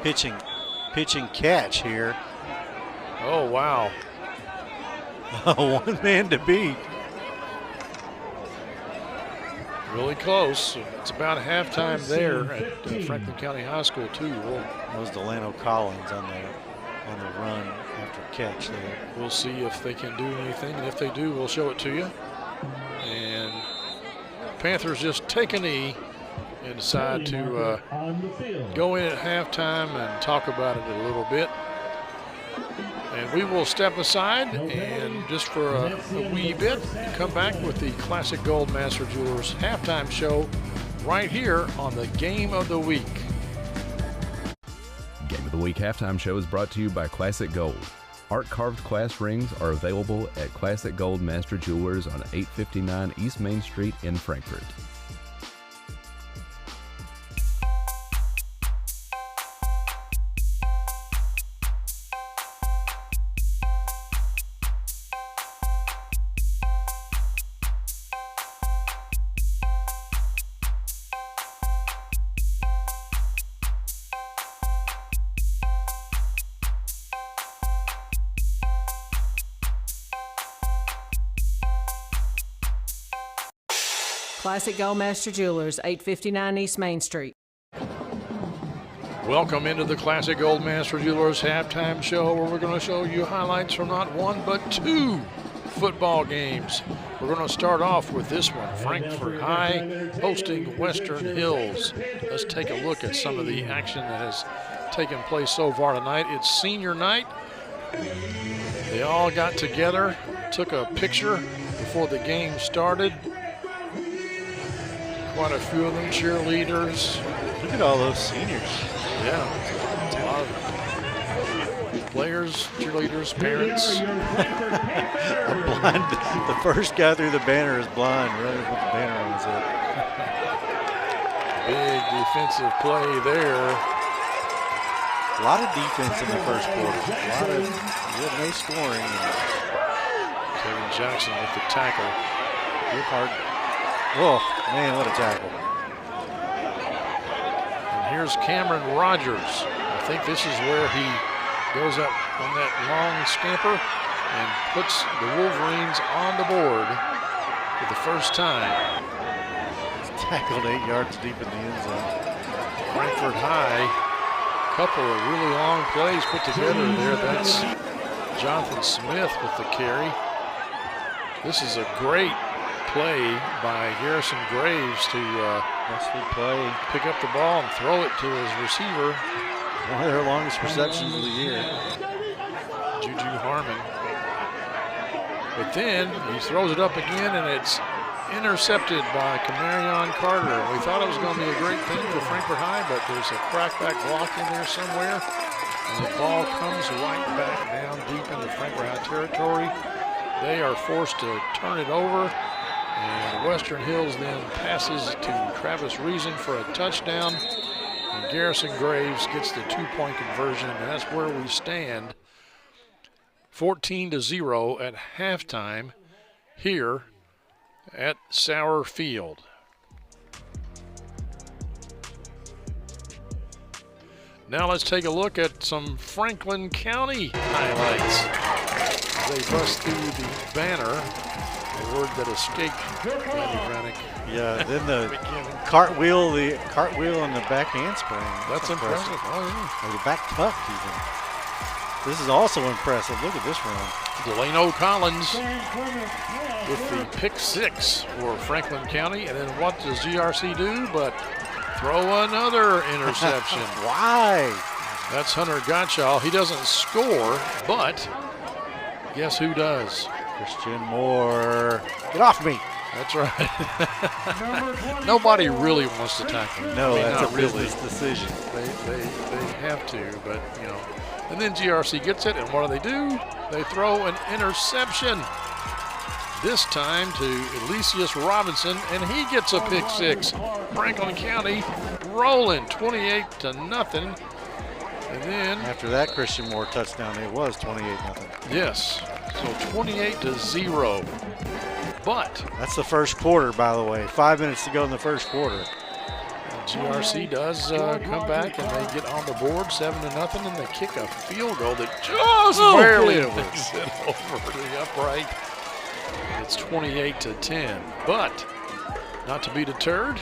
S8: pitching catch here.
S2: Oh, wow.
S8: One man to beat.
S2: Really close. It's about halftime there at Franklin County High School, too.
S8: That was Delano Collins on the run after catch there.
S2: We'll see if they can do anything, and if they do, we'll show it to you. And Panthers just take a knee and decide to go in at halftime and talk about it a little bit. And we will step aside and just for a wee bit come back with the Classic Gold Master Jewelers halftime show right here on the Game of the Week.
S14: Game of the Week halftime show is brought to you by Classic Gold. Art carved class rings are available at Classic Gold Master Jewelers on 859 East Main Street in Frankfort.
S17: Classic Goldmaster Jewelers, 859 East Main Street.
S2: Welcome into the Classic Goldmaster Jewelers halftime show, where we're going to show you highlights from not one but two football games. We're going to start off with this one, Frankfort High hosting Western Hills. Let's take a look at some of the action that has taken place so far tonight. It's senior night. They all got together, took a picture before the game started. Quite a few of them cheerleaders.
S8: Look at all those seniors.
S2: Yeah, a lot of players, cheerleaders, parents.
S8: Blind. The first guy through the banner is blind. Really, with the banner on his head.
S2: Big defensive play there.
S8: A lot of defense in the first quarter. A lot of no scoring.
S2: Kevin Jackson with the tackle.
S8: Good hard. Oh man, what a tackle!
S2: Here's Cameron Rogers. I think this is where he goes up on that long scamper and puts the Wolverines on the board for the first time.
S8: He's tackled 8 yards deep in the end zone.
S2: Frankfort High, couple of really long plays put together there. That's Jonathan Smith with the carry. This is a great play by Garrison Graves to pick up the ball and throw it to his receiver.
S8: One of their longest receptions of the year.
S2: Juju Harmon. But then he throws it up again and it's intercepted by Camarion Carter. We thought it was going to be a great thing for Frankfort High, but there's a crackback block in there somewhere. And the ball comes right back down deep into Frankfort High territory. They are forced to turn it over. And Western Hills then passes to Travis Reason for a touchdown. And Garrison Graves gets the 2-point conversion, and that's where we stand. 14-0 at halftime here at Sauer Field. Now let's take a look at some Franklin County highlights. They bust through the banner. A word that escaped Randy Granick.
S8: Yeah, then the cartwheel and the back handspring.
S2: That's impressive. Oh, yeah.
S8: Or the back tuck even. This is also impressive. Look at this run.
S2: Delano Collins with the pick 6 for Franklin County. And then what does GRC do but throw another interception?
S8: Why?
S2: That's Hunter Gottschall. He doesn't score, but guess who does?
S8: Christian Moore. Get off me.
S2: That's right. Nobody really wants to tackle him.
S8: No,
S2: I mean,
S8: that's
S2: not
S8: a
S2: really.
S8: business decision.
S2: They have to, but you know. And then GRC gets it, and what do? They throw an interception. This time to Elysius Robinson, and he gets a pick 6. Franklin County rolling 28-0. And then
S8: after that Christian Moore touchdown, it was 28-0.
S2: Yes. So 28-0. But
S8: that's the first quarter, by the way. 5 minutes to go in the first quarter.
S2: GRC does come back and they get on the board 7-0, and they kick a field goal that just barely makes it over the upright. It's 28-10. But not to be deterred,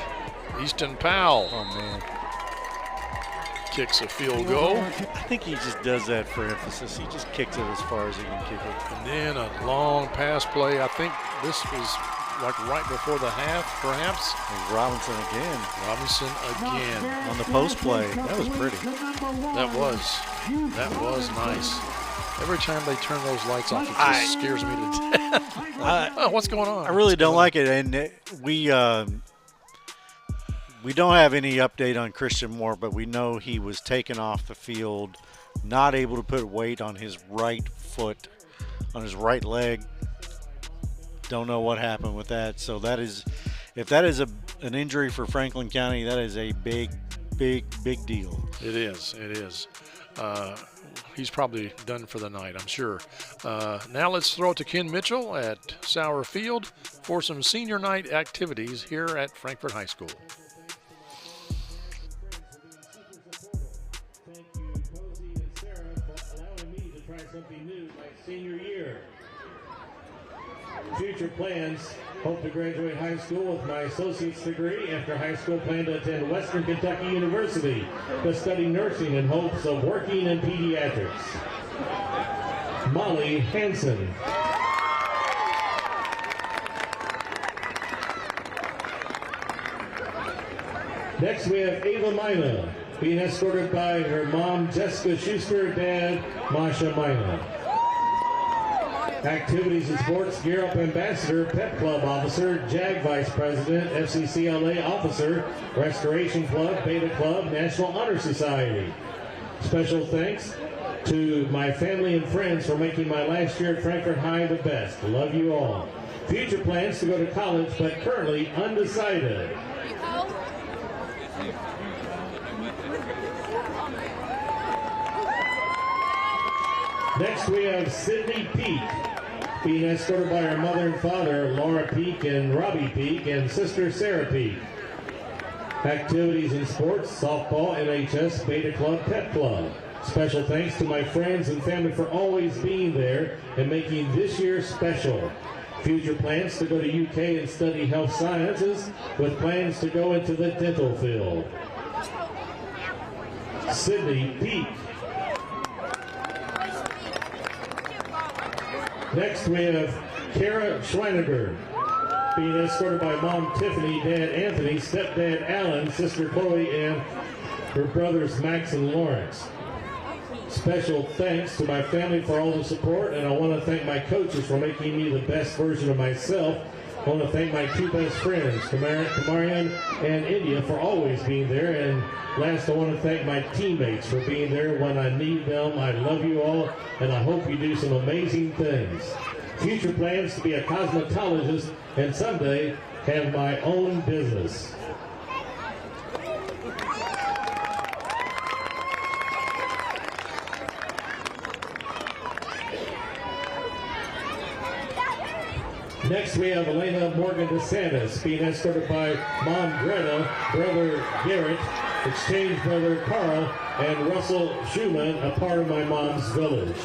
S2: Easton Powell.
S8: Oh man.
S2: Kicks a field goal.
S8: I think he just does that for emphasis. He just kicks it as far as he can kick it.
S2: And then a long pass play. I think this was like right before the half, perhaps.
S8: And Robinson again.
S2: Robinson again.
S8: On the post play. That was pretty.
S2: That was nice. Every time they turn those lights off, it just scares me to death. What's going on?
S8: I really don't like it. And we don't have any update on Christian Moore, but we know he was taken off the field, not able to put weight on his right foot, on his right leg. Don't know what happened with that. So that is, if that is an injury for Franklin County, that is a big deal.
S2: It is. He's probably done for the night, I'm sure. Now let's throw it to Ken Mitchell at Sauer Field for some senior night activities here at Frankfort High School.
S1: Something new my senior year. Future plans: hope to graduate high school with my associate's degree. After high school, plan to attend Western Kentucky University to study nursing in hopes of working in pediatrics. Molly Hansen. Next we have Ava Mina, being escorted by her mom Jessica Schuster, dad Masha Mina. Activities and sports: Gear Up Ambassador, Pep Club Officer, JAG Vice President, FCCLA Officer, Restoration Club, Beta Club, National Honor Society. Special thanks to my family and friends for making my last year at Frankfort High the best. Love you all. Future plans to go to college, but currently undecided. Next we have Sydney Peak, being escorted by her mother and father, Laura Peak and Robbie Peak, and sister Sarah Peak. Activities and sports: softball, NHS, Beta Club, Pep Club. Special thanks to my friends and family for always being there and making this year special. Future plans to go to UK and study health sciences, with plans to go into the dental field. Sydney Peak. Next we have Kara Schweiniger, being escorted by mom Tiffany, dad Anthony, stepdad Alan, sister Chloe, and her brothers Max and Lawrence. Special thanks to my family for all the support, and I want to thank my coaches for making me the best version of myself. I want to thank my two best friends, Kamarian and India, for always being there. And last, I want to thank my teammates for being there when I need them. I love you all, and I hope you do some amazing things. Future plans: to be a cosmetologist and someday have my own business. Next we have Elena Morgan DeSantis, being escorted by mom Greta, brother Garrett, exchange brother Carl, and Russell Schumann, a part of my mom's village.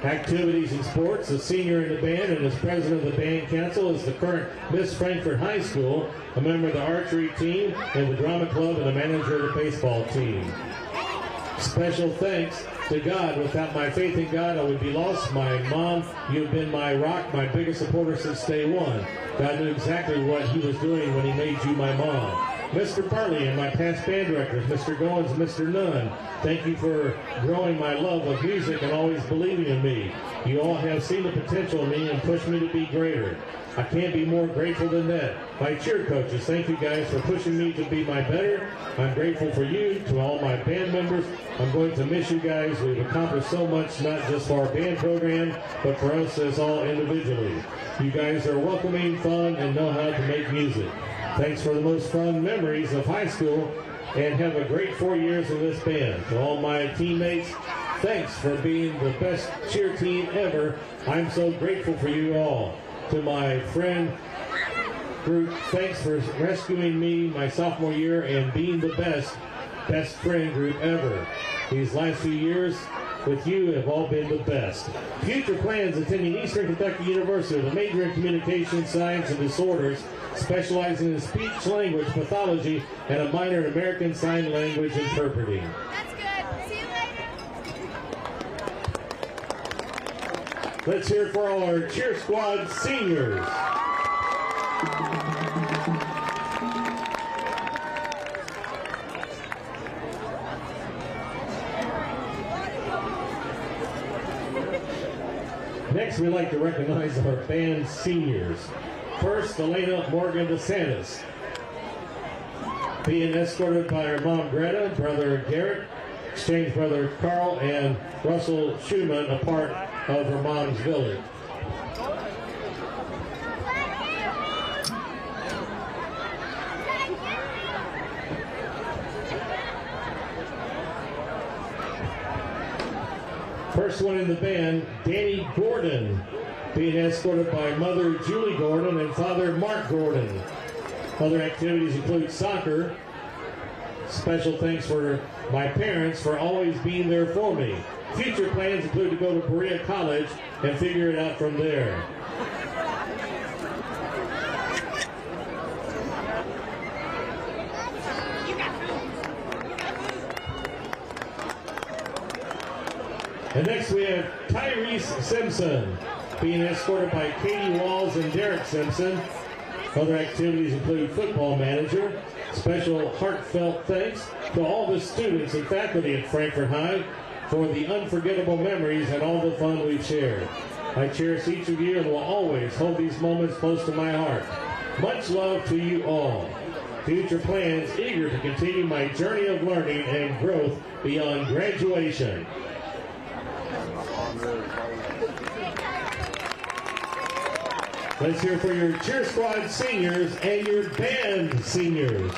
S1: Activities and sports: a senior in the band and as president of the band council is the current Miss Frankfort High School, a member of the archery team and the drama club, and a manager of the baseball team. Special thanks to God. Without my faith in God, I would be lost. My mom, you've been my rock, my biggest supporter since day one. God knew exactly what he was doing when he made you my mom. Mr. Parley and my past band directors, Mr. Goins and Mr. Nunn, thank you for growing my love of music and always believing in me. You all have seen the potential in me and pushed me to be greater. I can't be more grateful than that. My cheer coaches, thank you guys for pushing me to be my better. I'm grateful for you, to all my band members. I'm going to miss you guys. We've accomplished so much, not just for our band program, but for us as all individually. You guys are welcoming, fun, and know how to make music. Thanks for the most fun memories of high school, and have a great 4 years in this band. To all my teammates, thanks for being the best cheer team ever. I'm so grateful for you all. To my friend group, thanks for rescuing me my sophomore year and being the best friend group ever. These last few years with you have all been the best. Future plans: attending Eastern Kentucky University with a major in communication science and disorders, specializing in speech language pathology, and a minor in American Sign Language interpreting.
S18: That's good. See you later.
S1: Let's hear it for all our cheer squad seniors. Next, we'd like to recognize our band seniors. First, Elena Morgan DeSantis, being escorted by her mom Greta, brother Garrett, exchange brother Carl, and Russell Schumann, a part of her mom's village. First one in the band, Danny Gordon, being escorted by mother Julie Gordon and father Mark Gordon. Other activities include soccer. Special thanks for my parents for always being there for me. Future plans include to go to Berea College and figure it out from there. And next we have Tyrese Simpson being escorted by Katie Walls and Derek Simpson. Other activities include football manager. Special heartfelt thanks to all the students and faculty at Frankfort High for the unforgettable memories and all the fun we've shared. I cherish each of you and will always hold these moments close to my heart. Much love to you all. Future plans, eager to continue my journey of learning and growth beyond graduation. Let's hear for your cheer squad seniors and your band seniors.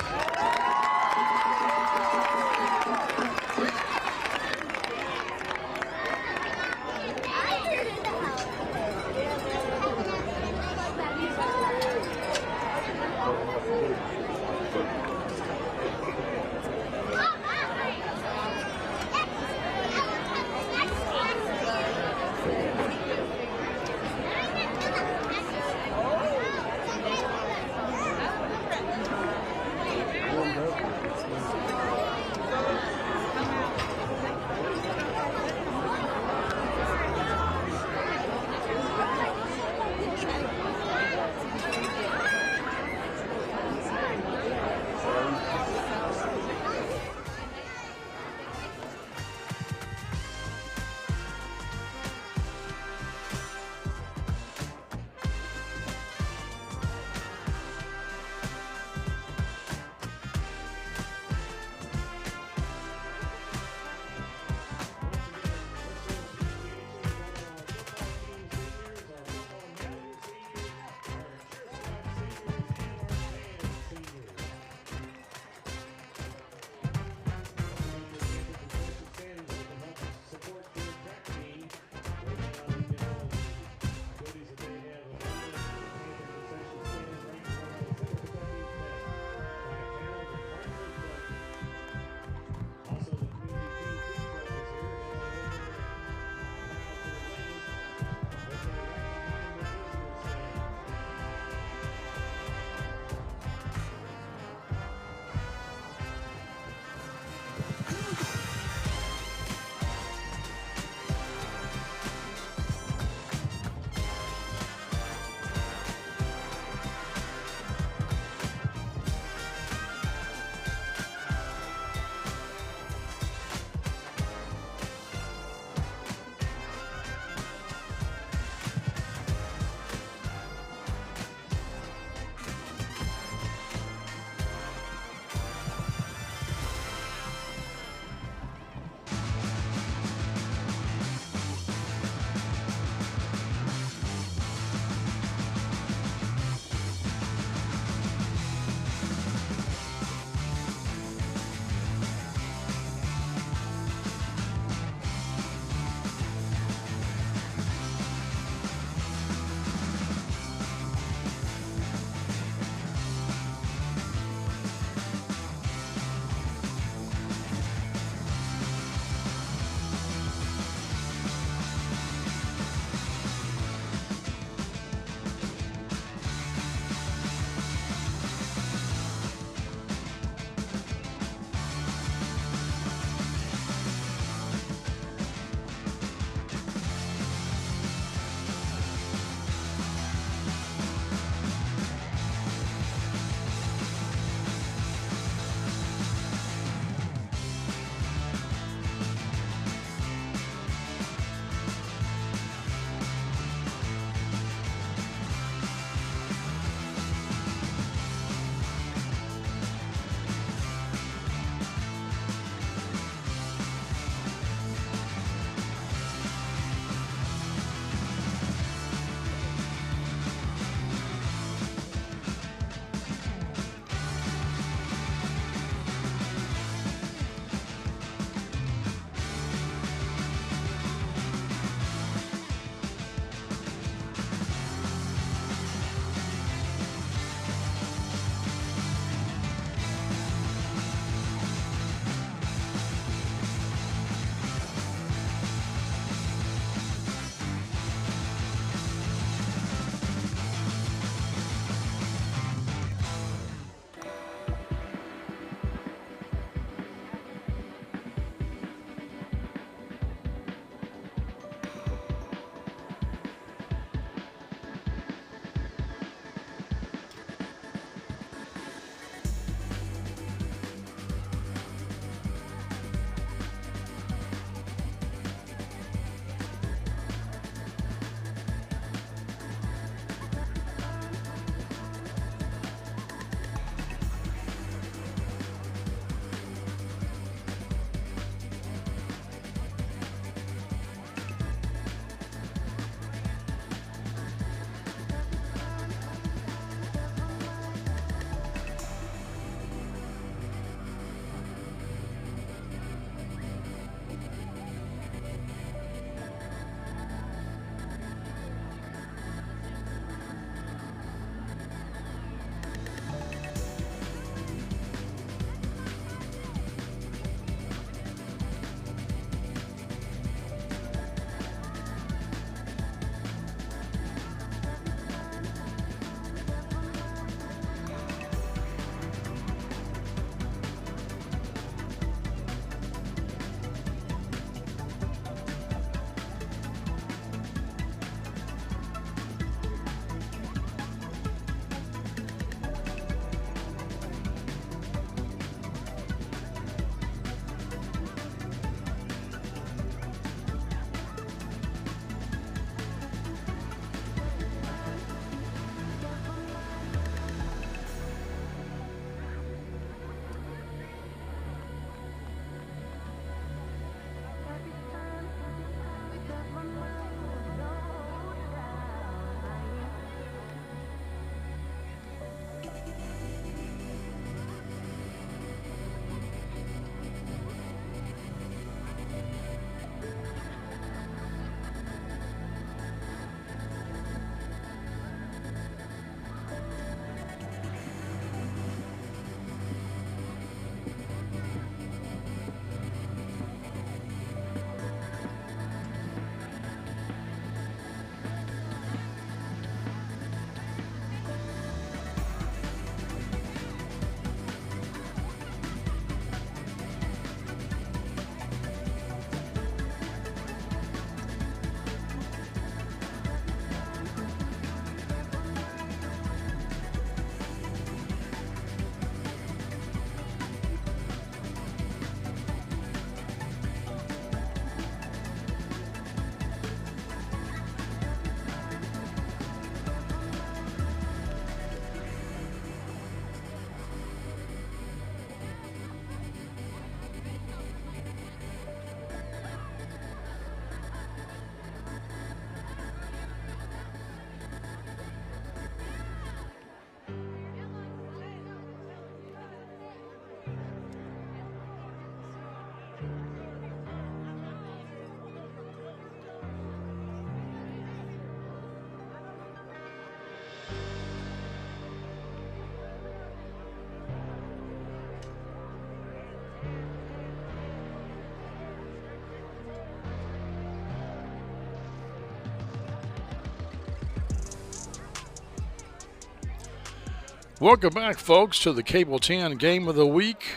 S2: Welcome back, folks, to the Cable 10 Game of the Week.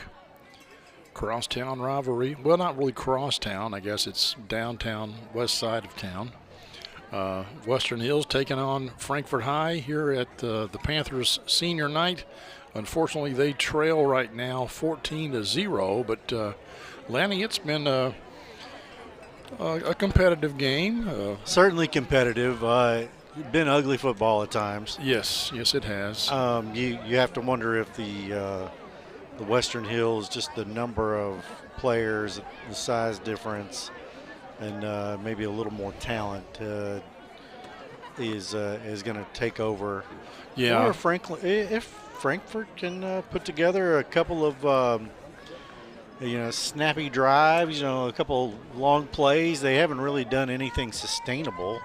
S2: Crosstown rivalry. Well, not really crosstown. I guess it's downtown, west side of town. Western Hills taking on Frankfort High here at the Panthers senior night. Unfortunately, they trail right now 14-0. But, Lanny, it's been a competitive game.
S8: Certainly competitive. Been ugly football at times.
S2: Yes, it has.
S8: You have to wonder if the Western Hills, just the number of players, the size difference, and maybe a little more talent is going to take over.
S2: Yeah.
S8: Or if Frankfort can put together a couple of snappy drives, a couple long plays. They haven't really done anything sustainable.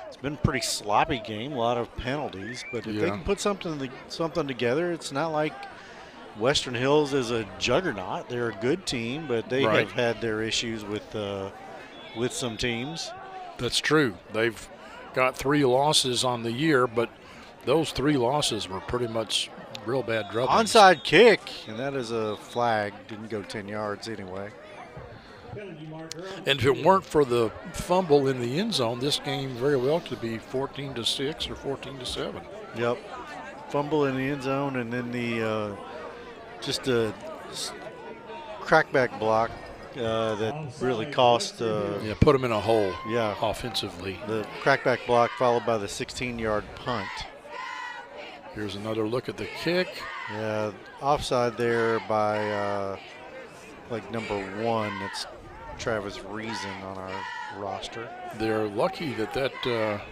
S8: It's been a pretty sloppy game, a lot of penalties. But if they can put something together, it's not like Western Hills is a juggernaut. They're a good team, but they have had their issues with some teams.
S2: That's true. They've got 3 losses on the year, but those 3 losses were pretty much real bad drubbings.
S8: Onside kick, and that is a flag. Didn't go 10 yards anyway.
S2: And if it weren't for the fumble in the end zone, this game very well could be 14-6 or 14-7.
S8: Yep. Fumble in the end zone, and then the just a crackback block that really cost.
S2: Put them in a hole.
S8: Yeah.
S2: Offensively.
S8: The crackback block followed by the 16-yard punt.
S2: Here's another look at the kick.
S8: Yeah, offside there by number 1. It's Travis Reason on our roster.
S2: They're lucky that there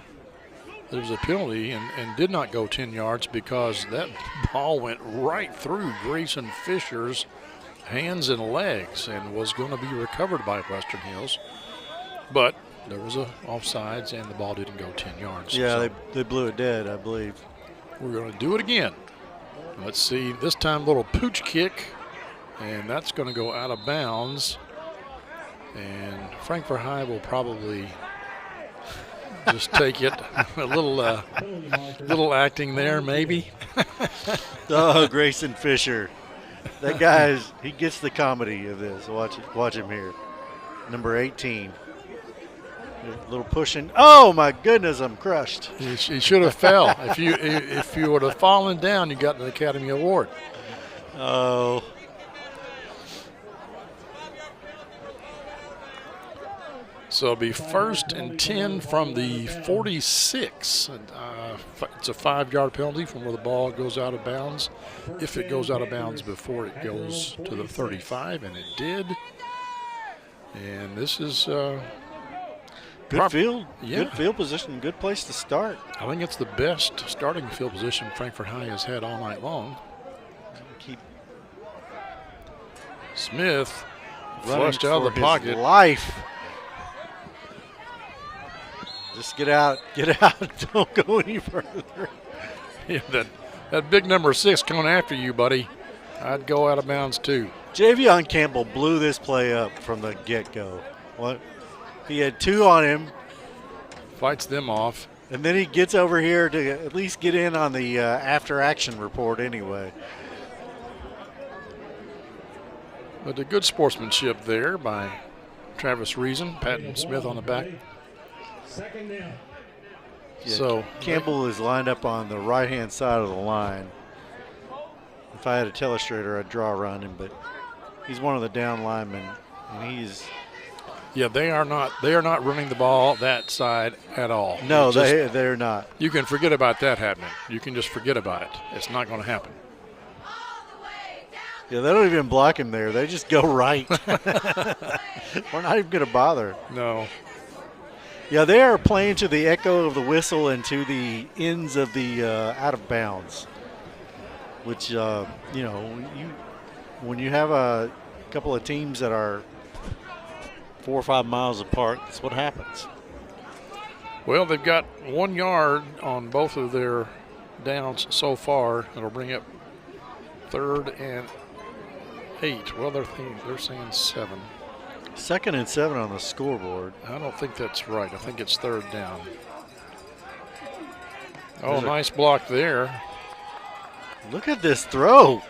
S2: was a penalty and did not go 10 yards because that ball went right through Grayson Fisher's hands and legs and was going to be recovered by Western Hills. But there was a offsides and the ball didn't go 10 yards.
S8: Yeah,
S2: so
S8: they blew it dead, I believe.
S2: We're going to do it again. Let's see, this time little pooch kick, and that's going to go out of bounds. And Frankfort High will probably just take it. A little acting there, maybe.
S8: Oh, Grayson Fisher. That guy, he gets the comedy of this. Watch him here. Number 18. A little pushing. Oh, my goodness, I'm crushed.
S2: He should have fell. If you would have fallen down, you got an Academy Award.
S8: Oh.
S2: So it'll be 1st and 10 from the 46. It's a 5-yard penalty from where the ball goes out of bounds. If it goes out of bounds before it goes to the 35, and it did. And this is
S8: good field.
S2: Yeah.
S8: Good field position. Good place to start.
S2: I think it's the best starting field position Frankfort High has had all night long. Smith flushed out of the pocket.
S8: Life. Just get out. Don't go any further.
S2: Yeah, that big number 6 coming after you, buddy. I'd go out of bounds too.
S8: Javion Campbell blew this play up from the get-go. What? He had 2 on him.
S2: Fights them off.
S8: And then he gets over here to at least get in on the after-action report anyway.
S2: But a good sportsmanship there by Travis Reason, patting Smith on the back.
S1: Second down.
S8: Yeah,
S2: so
S8: Campbell is lined up on the right-hand side of the line. If I had a telestrator, I'd draw around him, but he's one of the down linemen, and he's.
S2: Yeah, they are not running the ball that side at all.
S8: No, they're not.
S2: You can forget about that happening. You can just forget about it. It's not going to happen.
S8: Yeah, they don't even block him there. They just go right. We're not even going to bother.
S2: No.
S8: Yeah, they are playing to the echo of the whistle and to the ends of the out of bounds, which, when you have a couple of teams that are 4 or 5 miles apart, that's what happens.
S2: Well, they've got 1 yard on both of their downs so far. It'll bring up 3rd and 8. Well, they're saying 7.
S8: 2nd and 7 on the scoreboard.
S2: I don't think that's right. I think it's 3rd down. Oh, nice block there.
S8: Look at this throw.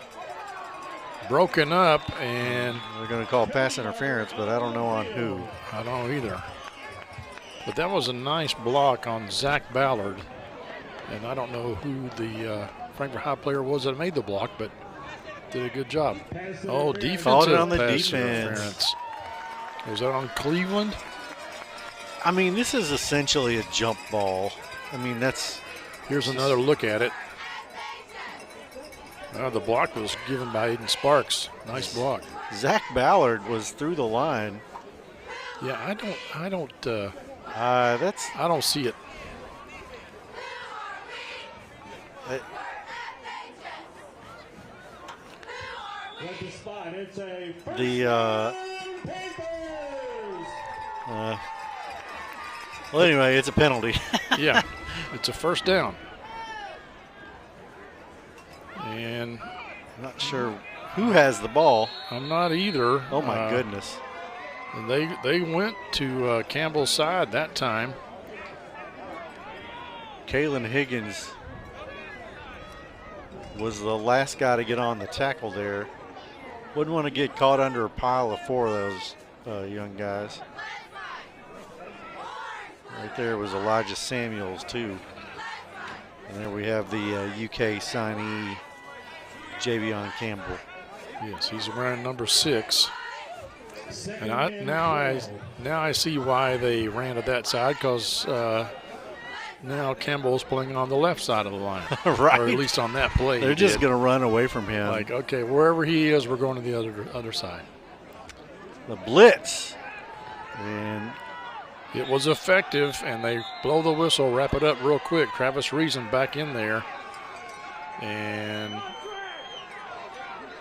S2: Broken up, and
S8: they're going to call pass interference, but I don't know on who.
S2: I don't either. But that was a nice block on Zach Ballard. And I don't know who the Frankfort High player was that made the block, but did a good job. Oh, defensive
S8: on the
S2: pass
S8: defense.
S2: interference. Was that on Cleveland?
S8: I mean, this is essentially a jump ball. I mean, that's...
S2: Here's another look at it. The block was given by Aiden Sparks. Nice block.
S8: Zach Ballard was through the line.
S2: Yeah, I don't see it.
S8: Well, anyway, it's a penalty.
S2: Yeah, it's a first down. And
S8: not sure who has the ball.
S2: I'm not either.
S8: Oh my goodness!
S2: And they went to Campbell's side that time.
S8: Kalen Higgins was the last guy to get on the tackle there. Wouldn't want to get caught under a pile of 4 of those young guys. Right there was Elijah Samuels too. And there we have the UK signee, Javion Campbell.
S2: Yes, he's wearing number 6. And now I see why they ran to that side, because now Campbell's playing on the left side of the line.
S8: Right.
S2: Or at least on that play.
S8: They're just going to run away from him.
S2: Like, okay, wherever he is, we're going to the other side.
S8: The blitz. And
S2: it was effective, and they blow the whistle, wrap it up real quick. Travis Reason back in there. And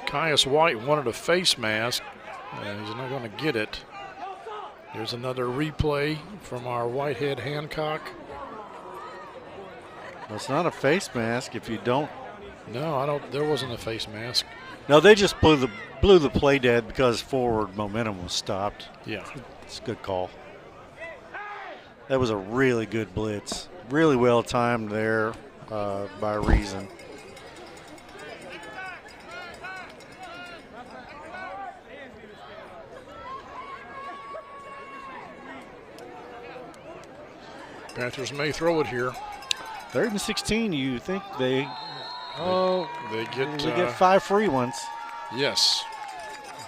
S2: Caius White wanted a face mask, and he's not going to get it. There's another replay from our Whitehead Hancock.
S8: Well, it's not a face mask if you don't.
S2: No, I don't. There wasn't a face mask.
S8: No, they just blew the play dead because forward momentum was stopped.
S2: Yeah,
S8: it's a good call. That was a really good blitz. Really well timed there by Reason.
S2: Panthers may throw it here.
S8: 3rd and 16. You think they get 5 free ones?
S2: Yes.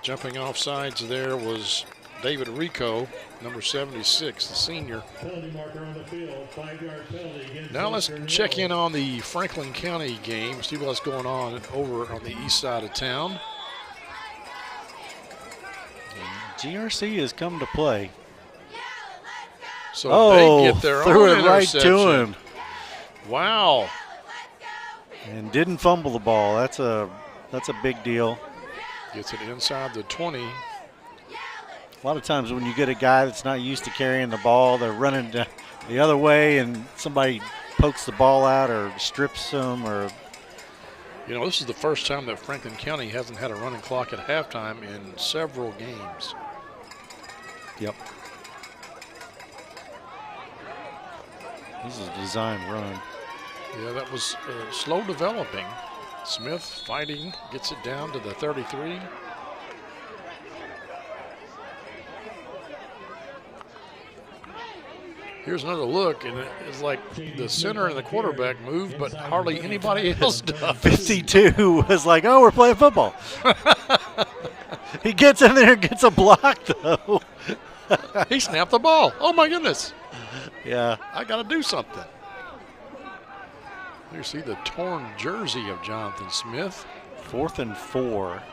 S2: Jumping off sides there was David Rico, number 76, the senior.
S1: Penalty marker on the field, 5-yard penalty against
S2: Now let's
S1: Western
S2: check
S1: Hills.
S2: in on the Franklin County game, see what's going on over on the east side of town.
S8: GRC has come to play.
S2: So they get their
S8: threw
S2: own
S8: it right to
S2: interception.
S8: him.
S2: Wow.
S8: And didn't fumble the ball. That's a big deal.
S2: Gets it inside the 20.
S8: A lot of times when you get a guy that's not used to carrying the ball, they're running the other way and somebody pokes the ball out or strips them or.
S2: You know, this is the first time that Franklin County hasn't had a running clock at halftime in several games.
S8: Yep. This is a design run.
S2: Yeah, that was slow developing. Smith fighting, gets it down to the 33. Here's another look, and it's like the center and the quarterback moved, but hardly anybody else does.
S8: 52 was like, oh, we're playing football. He gets in there and gets a block, though.
S2: He snapped the ball. Oh, my goodness.
S8: Yeah.
S2: I got to do something. You see the torn jersey of Jonathan Smith.
S8: 4th and 4.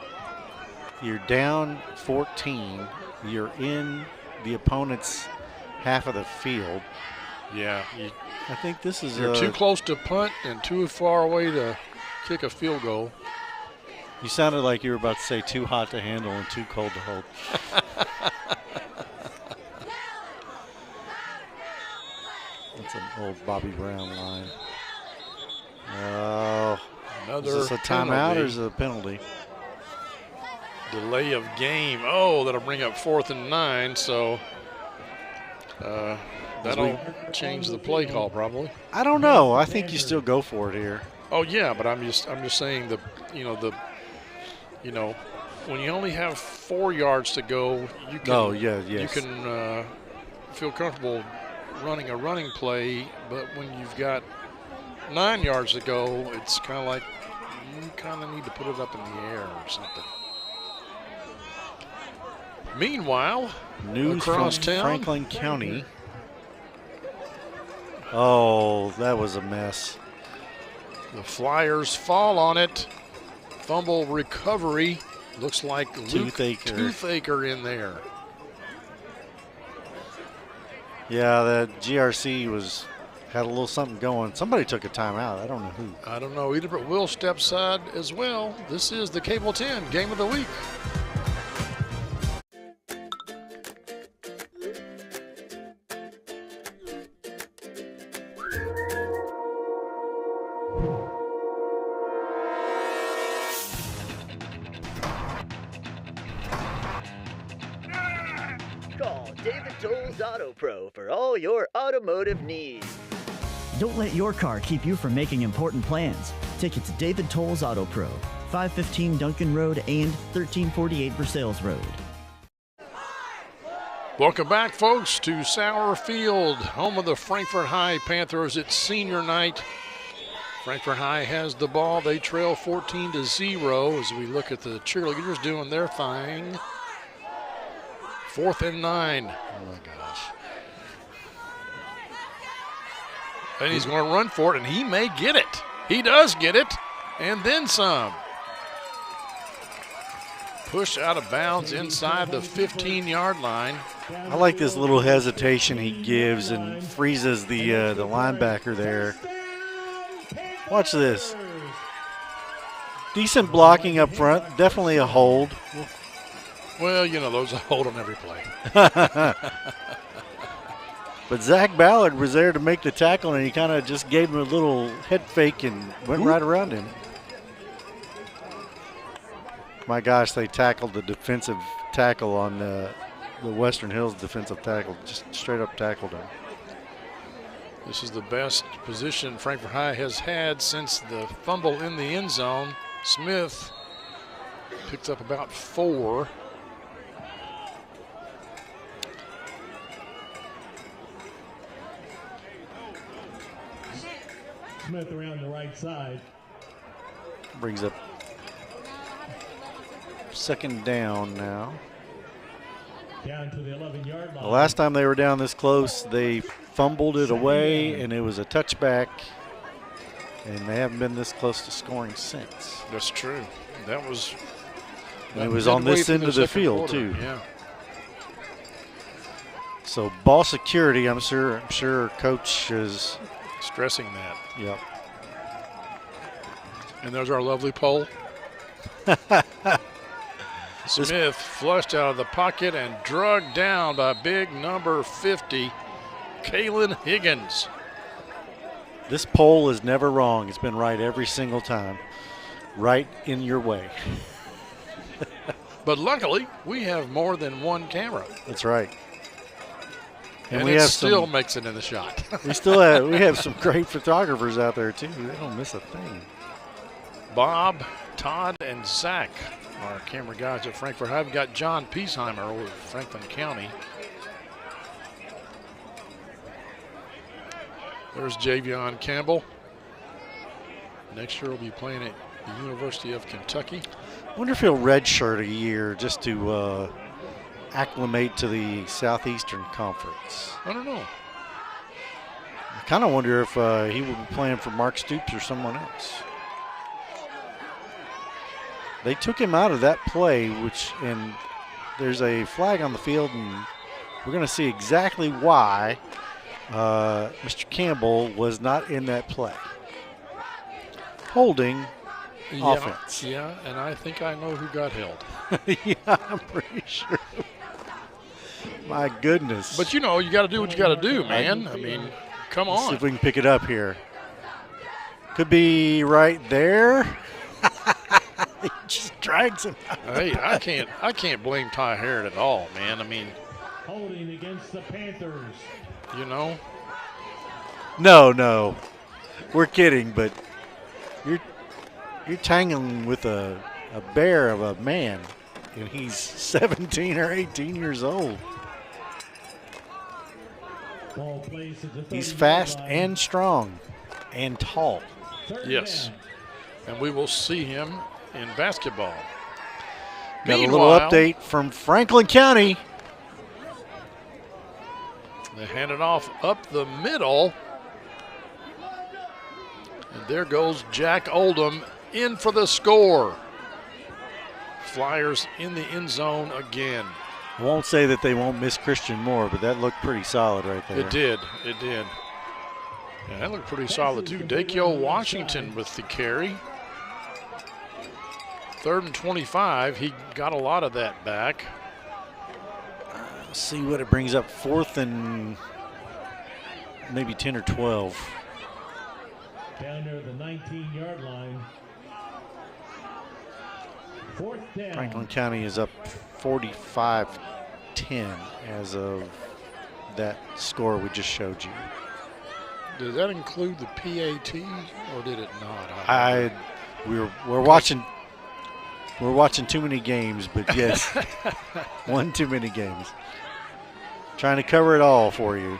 S8: You're down 14. You're in the opponent's half of the field.
S2: Yeah.
S8: I think this is
S2: You're too close to punt and too far away to kick a field goal.
S8: You sounded like you were about to say too hot to handle and too cold to hold. That's an old Bobby Brown line. Oh,
S2: another
S8: is this a timeout or is it a penalty?
S2: Delay of game. Oh, that'll bring up 4th and 9. So that'll change the play call probably.
S8: I don't know. I think you still go for it here.
S2: Oh yeah, but I'm just saying when you only have 4 yards to go, you can you can feel comfortable running a running play, but when you've got 9 yards to go, it's kind of like you kind of need to put it up in the air or something. Meanwhile,
S8: news
S2: across
S8: from
S2: town,
S8: Franklin County. Oh, that was a mess.
S2: The Flyers fall on it. Fumble recovery. Looks like Toothaker in there.
S8: Yeah, the GRC had a little something going. Somebody took a timeout. I don't know who.
S2: I don't know either, but Will steps aside as well. This is the Cable 10 Game of the Week.
S6: Call David Tolles Auto Pro for all your automotive needs. Don't let your car keep you from making important plans. Take it to David Tolles Auto Pro, 515 Duncan Road and 1348 Versailles Road.
S2: Welcome back, folks, to Sauer Field, home of the Frankfort High Panthers. It's senior night. Frankfort High has the ball. They trail 14-0 as we look at the cheerleaders doing their thing. 4th and 9.
S8: Oh, my gosh.
S2: And he's going to run for it, and he may get it. He does get it, and then some. Push out of bounds inside the 15-yard line.
S8: I like this little hesitation he gives and freezes the linebacker there. Watch this. Decent blocking up front. Definitely a hold.
S2: Well, those are hold on every play.
S8: But Zach Ballard was there to make the tackle, and he kind of just gave him a little head fake and went right around him. My gosh, they tackled the defensive tackle on the Western Hills defensive tackle. Just straight up tackled him.
S2: This is the best position Frankfort High has had since the fumble in the end zone. Smith picked up about 4.
S1: Smith around the right side.
S8: Brings up 2nd down now.
S1: Down to the 11-yard line.
S8: The last time they were down this close, they fumbled it away, and it was a touchback. And they haven't been this close to scoring since.
S2: That's true. That was.
S8: And it was on this end of the field
S2: quarter.
S8: too.
S2: Yeah.
S8: So ball security, I'm sure Coach is
S2: stressing that.
S8: Yep.
S2: And there's our lovely pole. Smith flushed out of the pocket and drugged down by big number 50, Kalen Higgins.
S8: This poll is never wrong. It's been right every single time. Right in your way.
S2: But luckily, we have more than one camera.
S8: That's right.
S2: And we still makes it in the shot.
S8: we have some great photographers out there too. They don't miss a thing.
S2: Bob, Todd, and Zach, our camera guys at Frankfort High. We've got John Piesheimer over at Franklin County. There's Javion Campbell. Next year we'll be playing at the University of Kentucky.
S8: I wonder if he'll redshirt a year just to acclimate to the Southeastern Conference.
S2: I don't know.
S8: I kind of wonder if he will be playing for Mark Stoops or someone else. They took him out of that play, and there's a flag on the field, and we're going to see exactly why Mr. Campbell was not in that play. Holding offense.
S2: Yeah, and I think I know who got held.
S8: Yeah, I'm pretty sure. My goodness.
S2: But you got to do what you got to do, man. I mean, come on.
S8: Let's see if we can pick it up here. Could be right there. He just drags him out.
S2: Hey, I can't blame Ty Harrod at all, man. I mean,
S1: holding against the Panthers.
S2: No.
S8: We're kidding, but you're tangling with a bear of a man, and he's 17 or 18 years old. He's fast and strong and tall.
S2: Yes, and we will see him in basketball.
S8: Got a little update from Franklin County.
S2: They hand it off up the middle. And there goes Jack Oldham in for the score. Flyers in the end zone again.
S8: I won't say that they won't miss Christian Moore, but that looked pretty solid right there.
S2: It did. Yeah, that looked pretty solid too. Dakio Washington with the carry. 3rd and 25. He got a lot of that back.
S8: See what it brings up. 4th and maybe 10 or 12.
S1: Down near the 19-yard line. 4th down.
S8: Franklin County is up 45-10 as of that score we just showed you.
S2: Did that include the PAT or did it not?
S8: We're watching too many games, but yes, one too many games. Trying to cover it all for you.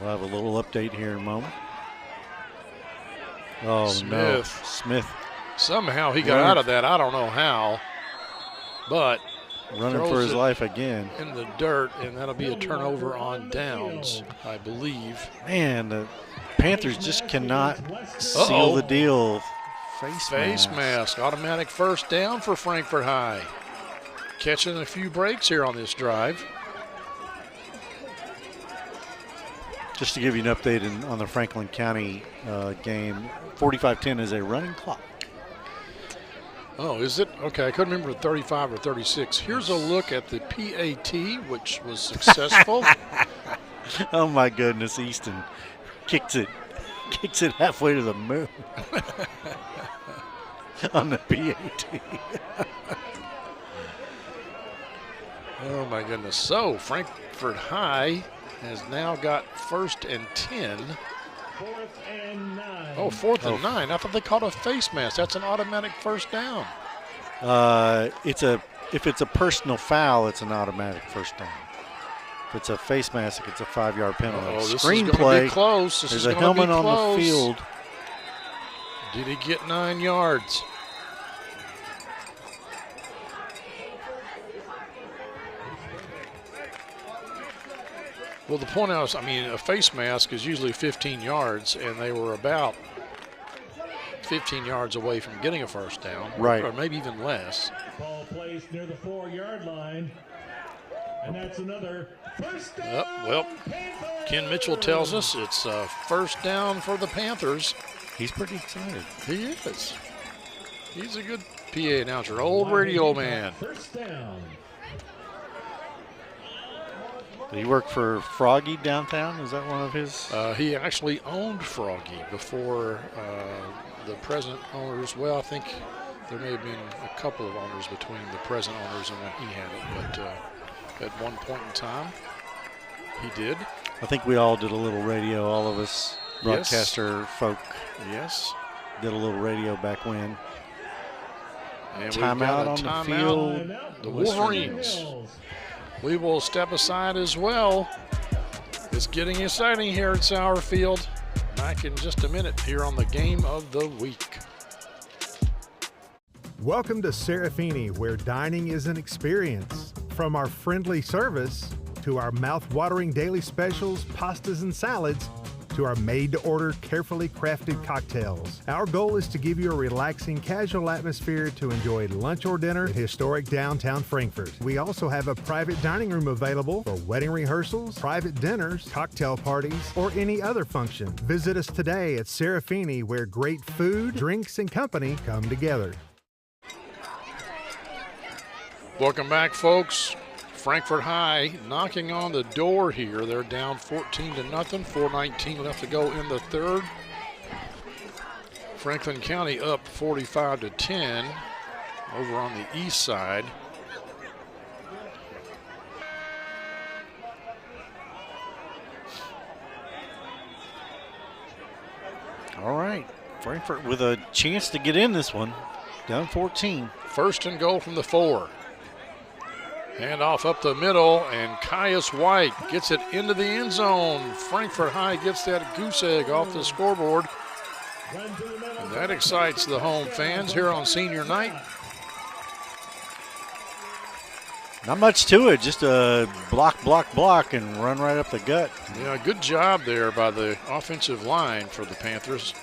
S8: We'll have a little update here in a moment. Oh, no. Smith.
S2: Somehow he got out of that. I don't know how, but
S8: running for his life again.
S2: In the dirt, and that'll be a turnover on downs, I believe.
S8: Man, the Panthers just cannot seal the deal.
S2: Face mask. Automatic first down for Frankfort High. Catching a few breaks here on this drive.
S8: Just to give you an update on the Franklin County game, 45-10 is a running clock.
S2: Oh, is it? Okay, I couldn't remember 35 or 36. Here's a look at the PAT, which was successful.
S8: Oh my goodness, Easton kicks it halfway to the moon on the PAT.
S2: Oh my goodness. So Frankfort High has now got 1st and 10.
S1: 4th and 9.
S2: Oh, 4th and 9. I thought they called a face mask. That's an automatic first down.
S8: If it's a personal foul, it's an automatic first down. If it's a face mask, it's a 5-yard penalty.
S2: Oh, this
S8: Screenplay.
S2: is going to be close.
S8: There's a helmet on the field.
S2: Did he get 9 yards? Well, the point is, a face mask is usually 15 yards, and they were about 15 yards away from getting a first down.
S8: Right.
S2: Or maybe even less.
S1: Ball placed near the 4-yard line. And that's another first down.
S2: Well, Ken Mitchell tells us it's first down for the Panthers.
S8: He's pretty excited.
S2: He is. He's a good PA announcer, old radio man.
S1: First down.
S8: Did he work for Froggy downtown? Is that one of his?
S2: He actually owned Froggy before the present owners. Well, I think there may have been a couple of owners between the present owners and when he had it, but at one point in time, he did.
S8: I think we all did a little radio, all of us broadcaster folk.
S2: Yes.
S8: Did a little radio back when.
S2: And
S8: timeout on the field.
S2: The Wolverines. We will step aside as well. It's getting exciting here at Sauer Field. Back in just a minute here on the Game of the Week.
S7: Welcome to Serafini, where dining is an experience. From our friendly service to our mouth-watering daily specials, pastas and salads, to our made-to-order, carefully crafted cocktails. Our goal is to give you a relaxing, casual atmosphere to enjoy lunch or dinner in historic downtown Frankfort. We also have a private dining room available for wedding rehearsals, private dinners, cocktail parties, or any other function. Visit us today at Serafini, where great food, drinks, and company come together.
S2: Welcome back, folks. Frankfort High knocking on the door here. They're down 14-0, 4:19 left to go in the third. Franklin County up 45-10 over on the east side.
S8: All right. Frankfort with a chance to get in this one. Down 14.
S2: 1st and goal from the 4. Hand off up the middle, and Caius White gets it into the end zone. Frankfort High gets that goose egg off the scoreboard. And that excites the home fans here on senior night.
S8: Not much to it, just a block, and run right up the gut.
S2: Yeah, good job there by the offensive line for the Panthers.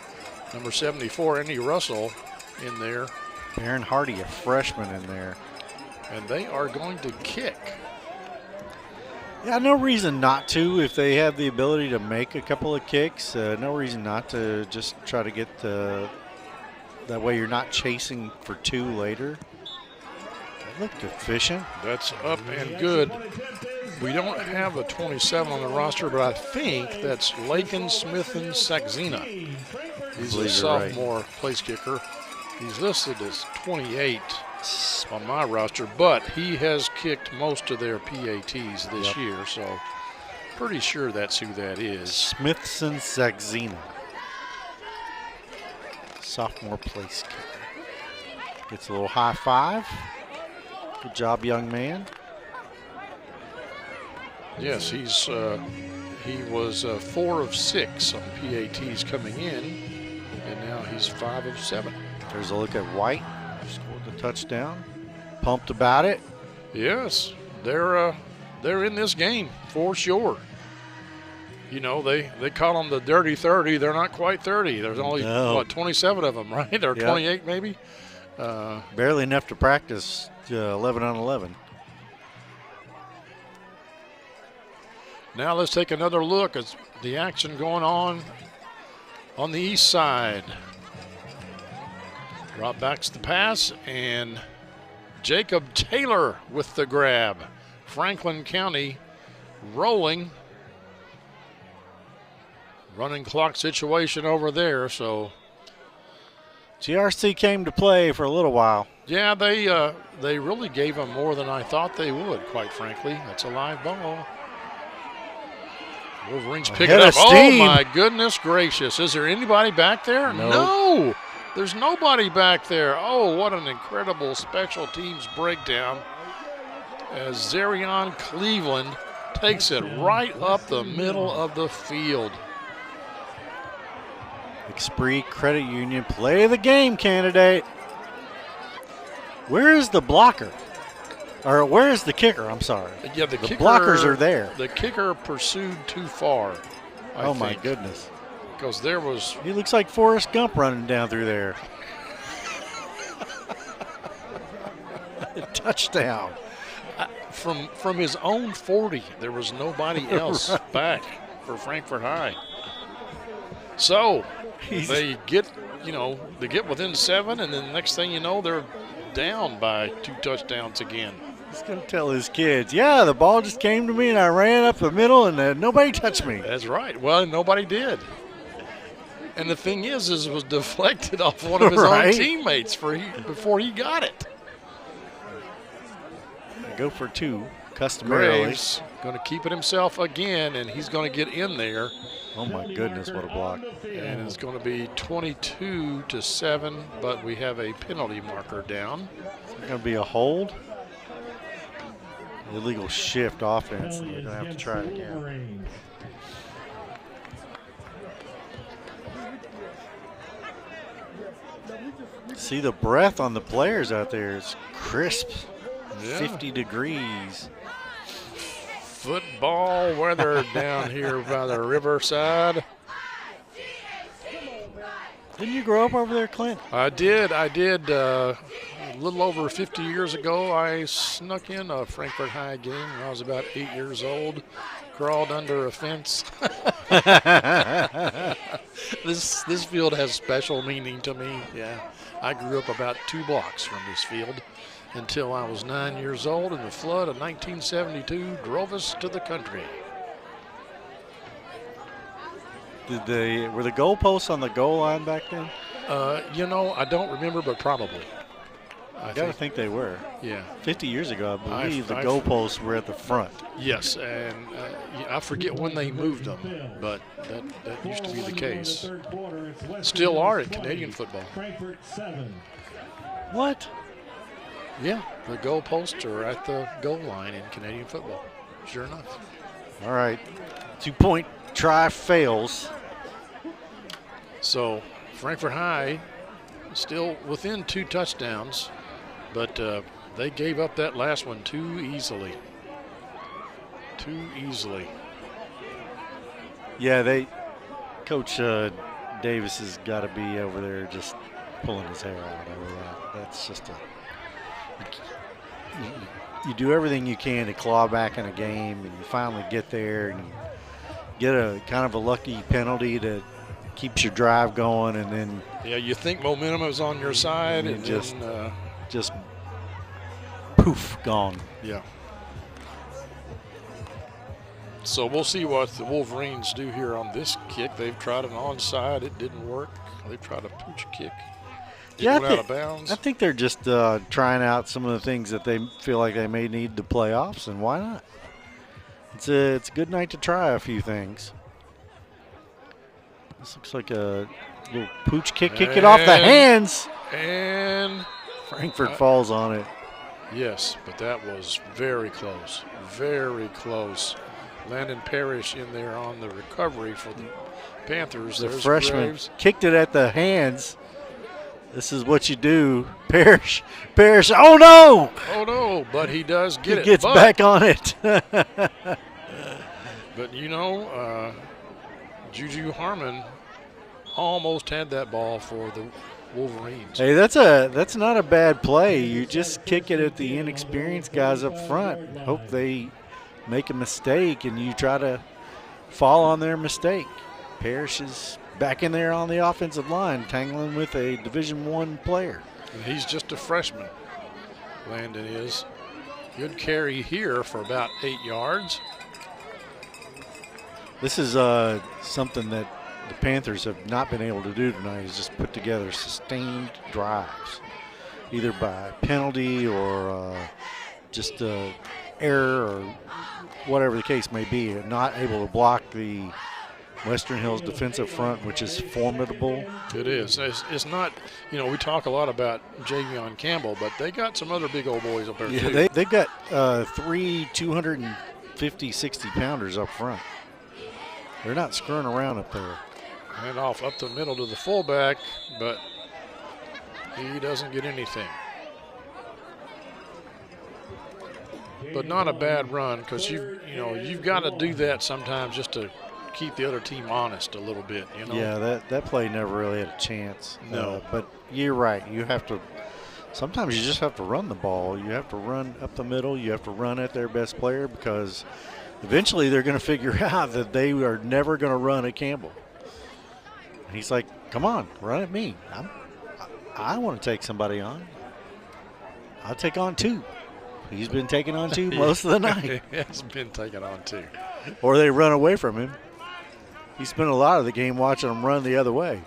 S2: Number 74, Andy Russell, in there.
S8: Aaron Hardy, a freshman in there.
S2: And they are going to kick.
S8: Yeah, no reason not to if they have the ability to make a couple of kicks. No reason not to just try to get that way you're not chasing for 2 later. That looked efficient.
S2: That's up and good. We don't have a 27 on the roster, but I think that's Lakin Smithen Saxena. He's a sophomore place kicker. He's listed as 28 on my roster, but he has kicked most of their PATs this year, so pretty sure that's who that is.
S8: Smithson Saxena, sophomore place kicker. Gets a little high five. Good job, young man.
S2: Yes, he was 4 of 6 on PATs coming in, and now he's 5 of 7.
S8: There's a look at White. Scored the touchdown. Pumped about it.
S2: Yes, they're in this game for sure. You know, they call them the dirty 30. They're not quite 30. There's only, 27 of them, right? Or 28 maybe?
S8: Barely enough to practice 11 on 11.
S2: Now let's take another look at the action going on the east side. Drop backs the pass, and Jacob Taylor with the grab. Franklin County rolling. Running clock situation over there, so.
S8: GRC came to play for a little while.
S2: Yeah, they really gave them more than I thought they would, quite frankly. That's a live ball. Wolverines pick it up. Oh, my goodness gracious. Is there anybody back there? No. There's nobody back there. Oh, what an incredible special teams breakdown as Zarion Cleveland takes it right up the middle of the field.
S8: Expree Credit Union play of the game candidate. Where is the blocker? Or where is the kicker? I'm sorry.
S2: Yeah, the kicker,
S8: blockers are there.
S2: The kicker pursued too far. I think,
S8: my goodness.
S2: Because there was.
S8: He looks like Forrest Gump running down through there. Touchdown.
S2: From his own 40, there was nobody else back for Frankfort High. So they get within 7, and then the next thing you know, they're down by 2 touchdowns again.
S8: He's going to tell his kids, yeah, the ball just came to me and I ran up the middle and nobody touched me.
S2: That's right. Well, nobody did. And the thing is it was deflected off one of his own teammates before he got it.
S8: They go for 2, customarily.
S2: Graves going to keep it himself again, and he's going to get in there.
S8: Oh, my goodness, what a block.
S2: And it's going to be 22-7, but we have a penalty marker down.
S8: Is it going to be a hold? Illegal shift offense. They're going to have to try it again. See the breath on the players out there. It's crisp. 50 degrees.
S2: Football weather down here by the riverside.
S8: Didn't you grow up over there, Clint?
S2: I did. A little over 50 years ago, I snuck in a Frankfort High game when I was about 8 years old. Crawled under a fence. This field has special meaning to me. Yeah, I grew up about 2 blocks from this field until I was 9 years old, and the flood of 1972 drove us to the country.
S8: Were the goalposts on the goal line back then?
S2: I don't remember, but probably.
S8: I got to think they were.
S2: Yeah.
S8: 50 years ago, I believe the
S2: I've-
S8: goalposts were at the front.
S2: Yes, and I forget when they moved them, but that used to be the case. Still are in Canadian football.
S1: Frankfort 7.
S8: What?
S2: Yeah, the goalposts are at the goal line in Canadian football. Sure enough.
S8: All right. 2-point try fails.
S2: So Frankfort High still within 2 touchdowns, but they gave up that last one too easily. Too easily.
S8: Yeah, Coach Davis has got to be over there just pulling his hair out over that. That's just you do everything you can to claw back in a game, and you finally get there and you get a kind of a lucky penalty that keeps your drive going, and then
S2: you think momentum is on your side, and
S8: just poof, gone.
S2: Yeah. So we'll see what the Wolverines do here on this kick. They've tried an onside, it didn't work. They tried a pooch kick. It went out of bounds.
S8: I think they're just trying out some of the things that they feel like they may need to playoffs, and why not? It's a good night to try a few things. This looks like a little pooch kick. Kick it off the hands.
S2: And
S8: Frankfort falls on it.
S2: Yes, but that was very close. Very close. Landon Parrish in there on the recovery for the Panthers.
S8: The
S2: There's
S8: freshman
S2: Graves.
S8: kicked it at the hands. This is what you do. Parrish. Oh, no.
S2: Oh, no, but he does get it.
S8: He gets back on it.
S2: But, Juju Harmon almost had that ball for the Wolverines.
S8: Hey, that's not a bad play. You just kick it at the inexperienced guys up front. Hope they make a mistake, and you try to fall on their mistake. Parrish is back in there on the offensive line, tangling with a Division I player.
S2: And he's just a freshman. Landon is. Good carry here for about 8 yards.
S8: This is something that the Panthers have not been able to do tonight, is just put together sustained drives, either by penalty or just error or whatever the case may be. Not able to block the Western Hills defensive front, which is formidable.
S2: It is. It's not, we talk a lot about Javion Campbell, but they got some other big old boys up there, too.
S8: Yeah, they've got 3 250, 60-pounders up front. They're not screwing around up there.
S2: And off up the middle to the fullback, but he doesn't get anything. But not a bad run, because you've got to do that sometimes just to keep the other team honest a little bit.
S8: Yeah, that play never really had a chance.
S2: No.
S8: But you're right. You have to. Sometimes you just have to run the ball. You have to run up the middle. You have to run at their best player, because eventually they're going to figure out that they are never going to run at Campbell. And he's like, come on, run at me. I want to take somebody on. I'll take on 2. He's been taken on 2 most of the night.
S2: He has been taken on 2.
S8: Or they run away from him. He spent a lot of the game watching them run the other way.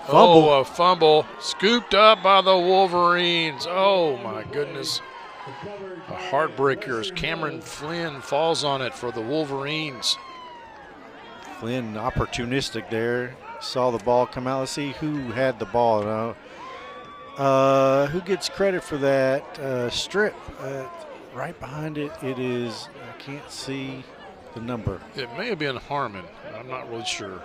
S2: Fumble. Oh, a fumble. Scooped up by the Wolverines. Oh, my goodness. A heartbreaker as Cameron Flynn falls on it for the Wolverines.
S8: Flynn opportunistic there. Saw the ball come out. Let's see who had the ball now. Who gets credit for that strip? Right behind it, it is, I can't see the number.
S2: It may have been Harmon. I'm not really sure.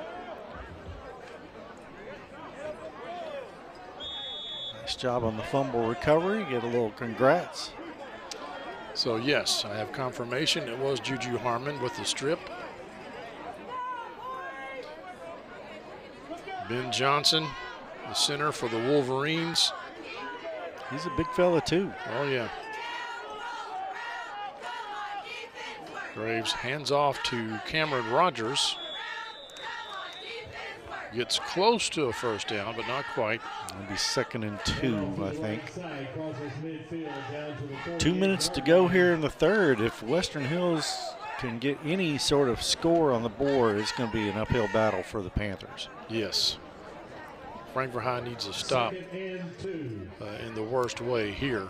S8: Nice job on the fumble recovery. Get a little congrats.
S2: So, yes, I have confirmation. It was Juju Harmon with the strip. Ben Johnson, the center for the Wolverines.
S8: He's a big fella, too.
S2: Oh, yeah. Graves hands off to Cameron Rogers. Gets close to a first down, but not quite.
S8: It'll be 2nd and 2, I think. 2 minutes to go here in the third. If Western Hills can get any sort of score on the board, it's going to be an uphill battle for the Panthers.
S2: Yes. Frankfort High needs a stop in the worst way here.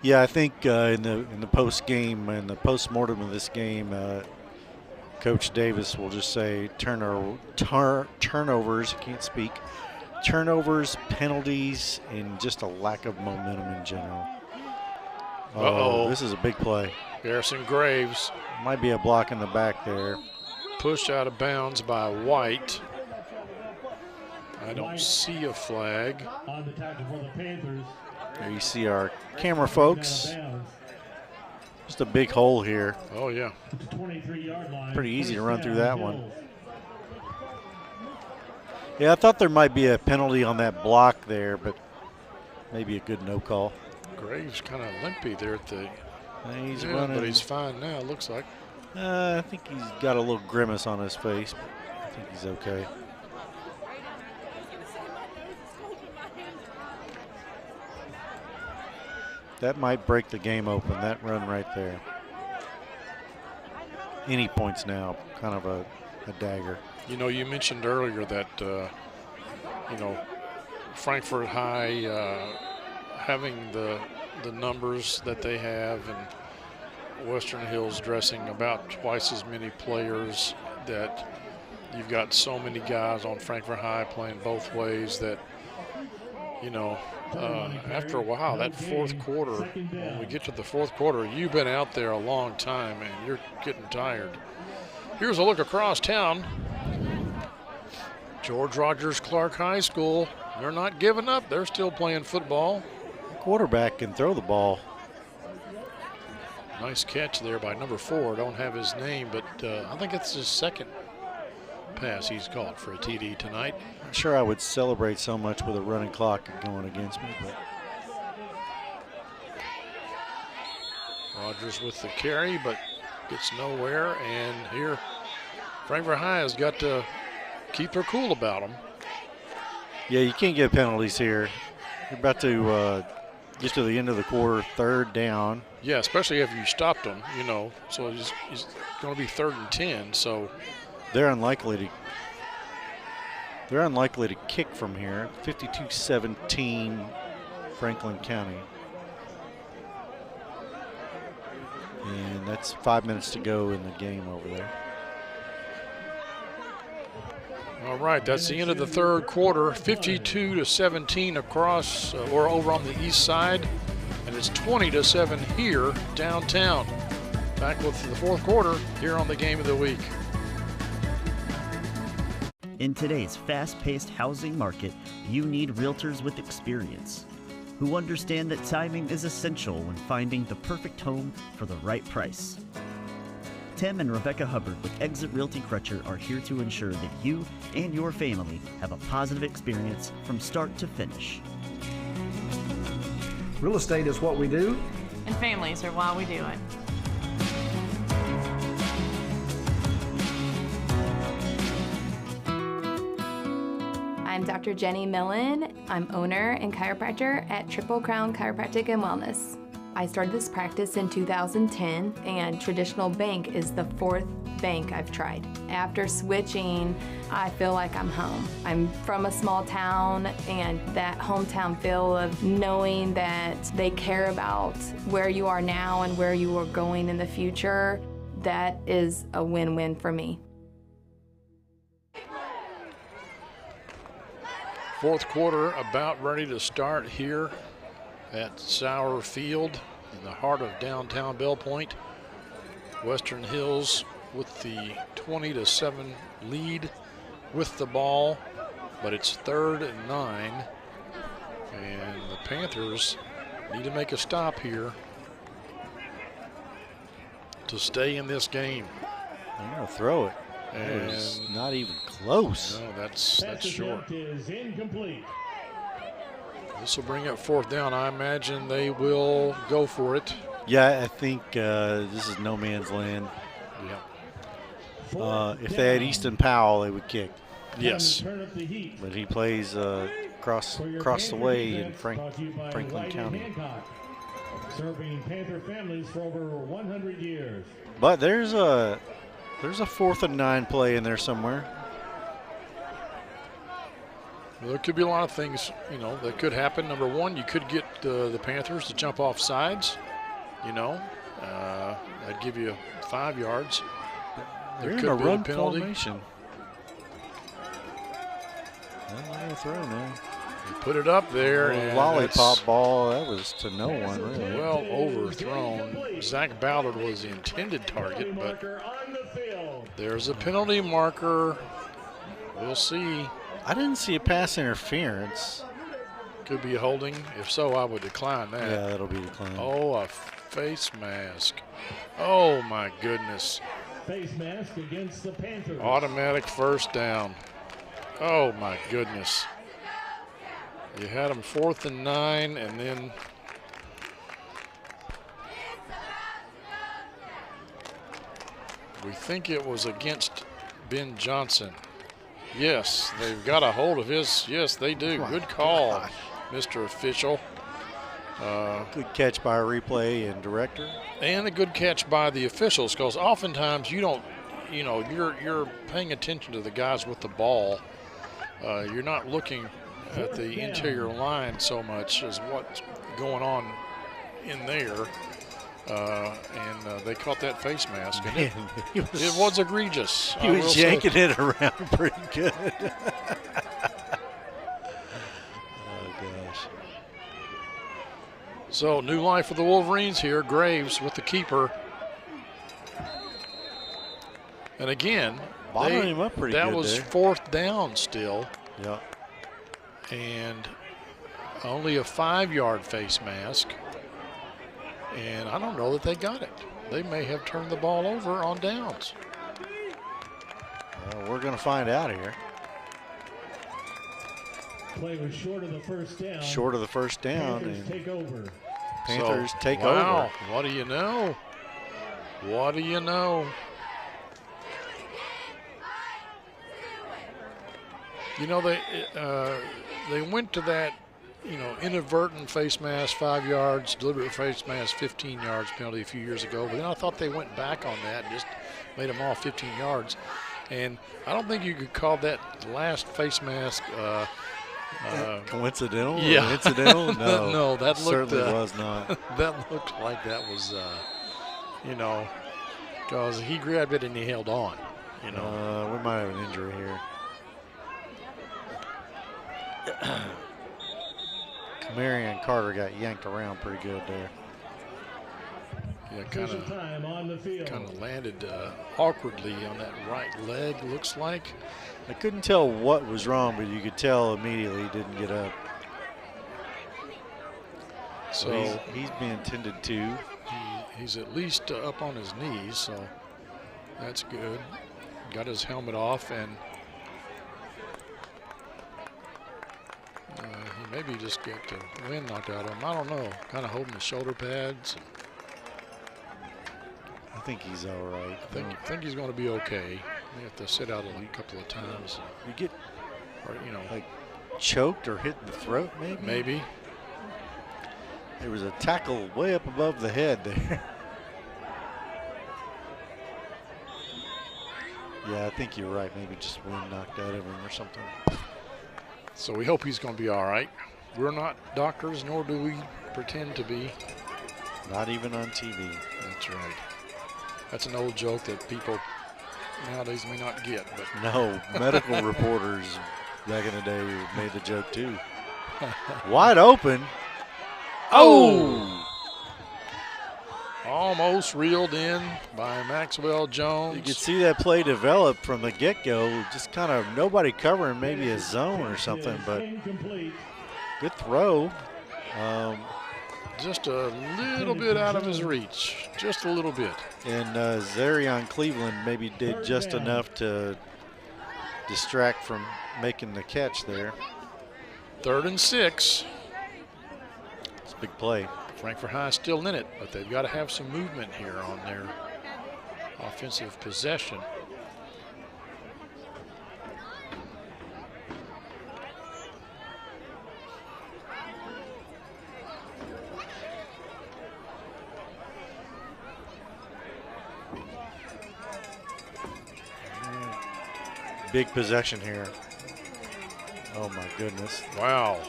S8: Yeah, I think in the post game and the post-mortem of this game, Coach Davis will just say turnovers. I can't speak. Turnovers, penalties, and just a lack of momentum in general.
S2: Uh-oh.
S8: This is a big play.
S2: Garrison Graves.
S8: Might be a block in the back there.
S2: Pushed out of bounds by White. I don't see a flag.
S1: On the tackle for the Panthers.
S8: There you see our camera folks. Just a big hole here.
S2: Oh, yeah.
S8: Pretty easy to run through that one. Yeah, I thought there might be a penalty on that block there, but maybe a good no call.
S2: Graves kind of limpy there at the.
S8: He's running.
S2: But he's fine now, it looks like.
S8: I think he's got a little grimace on his face, but I think he's okay. That might break the game open, that run right there. Any points now, kind of a dagger.
S2: You know, you mentioned earlier that, you know, Frankfort High having the numbers that they have, and Western Hills dressing about twice as many players, that you've got so many guys on Frankfort High playing both ways that, you know, after a while, that fourth quarter, when we get to the fourth quarter, you've been out there a long time and you're getting tired. Here's a look across town. George Rogers Clark High School, they're not giving up. They're still playing football.
S8: The quarterback can throw the ball.
S2: Nice catch there by number 4. Don't have his name, but I think it's his second pass he's caught for a TD tonight.
S8: Not sure I would celebrate so much with a running clock going against me, but
S2: Rogers with the carry, but gets nowhere. And here, Frankfort High has got to keep their cool about them.
S8: Yeah, you can't get penalties here. You're about to get to the end of the quarter, 3rd down.
S2: Yeah, especially if you stopped them, you know. So it's going to be 3rd and 10. So
S8: they're unlikely to kick from here. 52-17 Franklin County. And that's 5 minutes to go in the game over there.
S2: All right, that's the end of the 3rd quarter. 52-17 across or over on the east side. And it's 20-7 here downtown. Back with the 4th quarter here on the Game of the Week.
S6: In today's fast-paced housing market, you need realtors with experience who understand that timing is essential when finding the perfect home for the right price. Tim and Rebecca Hubbard with Exit Realty Crutcher are here to ensure that you and your family have a positive experience from start to finish.
S10: Real estate is what we do,
S11: And families are why we do it.
S18: I'm Dr. Jenny Millen. I'm owner and chiropractor at Triple Crown Chiropractic and Wellness. I started this practice in 2010, and Traditional Bank is the 4th bank I've tried. After switching, I feel like I'm home. I'm from a small town, and that hometown feel of knowing that they care about where you are now and where you are going in the future, that is a win-win for me.
S2: 4th quarter about ready to start here at Sauer Field in the heart of downtown Bell Point. Western Hills with the 20-7 lead with the ball, but it's 3rd and 9, and the Panthers need to make a stop here to stay in this game.
S8: They're going to throw it.
S2: And
S8: it's not even close.
S2: No, that's short.
S1: Is incomplete.
S2: This will bring up 4th down. I imagine they will go for it.
S8: Yeah, I think this is no man's land.
S2: Yeah.
S8: If they had Easton Powell, they would kick.
S2: Yes.
S8: But he plays across the way in Franklin County.
S1: Serving Panther families for over 100 years.
S8: But there's a 4th and 9 play in there somewhere.
S2: There could be a lot of things, that could happen. Number one, you could get the Panthers to jump off sides. I'd give you 5 yards.
S8: They're in a run formation. They're going to throw now.
S2: You put it up there.
S8: And lollipop ball, that was to no one, really.
S2: Well overthrown. Zach Ballard was the intended target, but there's a penalty marker. We'll see.
S8: I didn't see a pass interference.
S2: Could be a holding. If so, I would decline that.
S8: Yeah, that'll be declined.
S2: Oh, a face mask. Oh, my goodness.
S1: Face mask against the Panthers.
S2: Automatic first down. Oh, my goodness. You had them 4th and 9, and then we think it was against Ben Johnson. Yes, they've got a hold of his. Yes, they do. Good call, Mr. Official.
S8: Good catch by a replay and director.
S2: And a good catch by the officials, because oftentimes you don't, you're paying attention to the guys with the ball. You're not looking at the interior line so much as what's going on in there. And they caught that face mask. And it was egregious.
S8: He was yanking it around pretty good. Oh, gosh.
S2: So, new life for the Wolverines here. Graves with the keeper. And again,
S8: bothering him up pretty good.
S2: That was
S8: there.
S2: 4th down still.
S8: Yeah.
S2: And only a 5-yard face mask. And I don't know that they got it. They may have turned the ball over on downs.
S8: We're going to find out here.
S1: Play was short of the first down.
S8: Short of the first down.
S1: Panthers take over.
S8: Panthers take over.
S2: Wow, what do you know? What do you know? They went to that, inadvertent face mask 5 yards, deliberate face mask 15 yards penalty a few years ago. But then I thought they went back on that and just made them all 15 yards. And I don't think you could call that last face mask
S8: coincidental?
S2: Yeah.
S8: Or incidental? No.
S2: No, that
S8: certainly was not.
S2: That looked like that was, because he grabbed it and he held on.
S8: We might have an injury here. Marion Carter got yanked around pretty good there.
S2: Yeah, kind of landed awkwardly on that right leg, looks like.
S8: I couldn't tell what was wrong, but you could tell immediately he didn't get up. So he's being tended to.
S2: He's at least up on his knees, so that's good. Got his helmet off, and he maybe just got the wind knocked out of him. I don't know. Kind of holding the shoulder pads.
S8: I think he's all right.
S2: I think he's going to be okay. They have to sit out a couple of times.
S8: You get, like choked or hit in the throat, maybe?
S2: Maybe.
S8: There was a tackle way up above the head there. Yeah, I think you're right. Maybe just wind knocked out of him or something.
S2: So we hope he's going to be all right. We're not doctors, nor do we pretend to be.
S8: Not even on TV.
S2: That's right. That's an old joke that people nowadays may not get. But
S8: no, medical reporters back in the day made the joke too. Wide open. Oh!
S2: Almost reeled in by Maxwell Jones.
S8: You could see that play develop from the get-go. Just kind of nobody covering, maybe a zone or something, but good throw.
S2: Just a little bit out of his reach, just a little bit.
S8: And Zarion Cleveland maybe did just enough to distract from making the catch there.
S2: 3rd and 6.
S8: It's a big play.
S2: Frankfort High still in it, but they've got to have some movement here on their offensive possession.
S8: Big possession here. Oh, my goodness.
S2: Wow.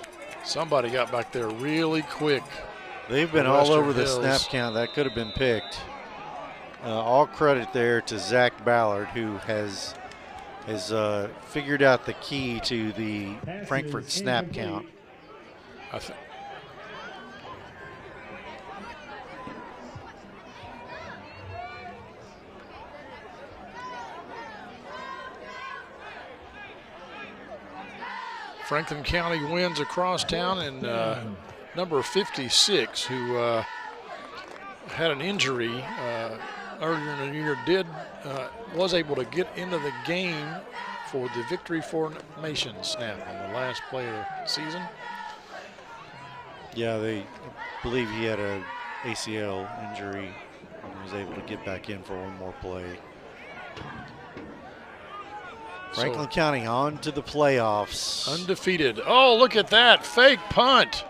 S2: Somebody got back there really quick.
S8: They've been all over the snap count. That could have been picked. All credit there to Zach Ballard, who has figured out the key to the Frankfort snap count.
S2: Franklin County wins across town, and number 56, who had an injury earlier in the year, was able to get into the game for the Victory Formation snap on the last play of the season.
S8: Yeah, they believe he had a ACL injury and was able to get back in for one more play. Franklin County on to the playoffs.
S2: Undefeated. Oh, look at that. Fake punt.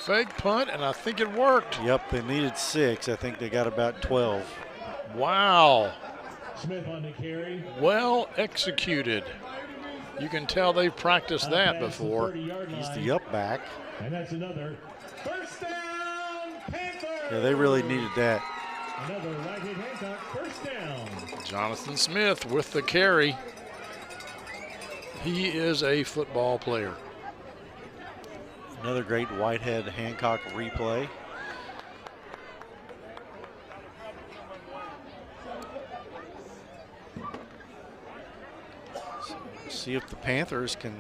S2: Fake punt, and I think it worked.
S8: Yep, they needed 6. I think they got about 12.
S2: Wow.
S1: Smith on the carry.
S2: Well executed. You can tell they've practiced that before.
S8: He's the up back.
S1: And that's another first down, Panthers.
S8: Yeah, they really needed that.
S1: Another right-hand Hancock first down.
S2: Jonathan Smith with the carry. He is a football player.
S8: Another great Whitehead Hancock replay. So see if the Panthers can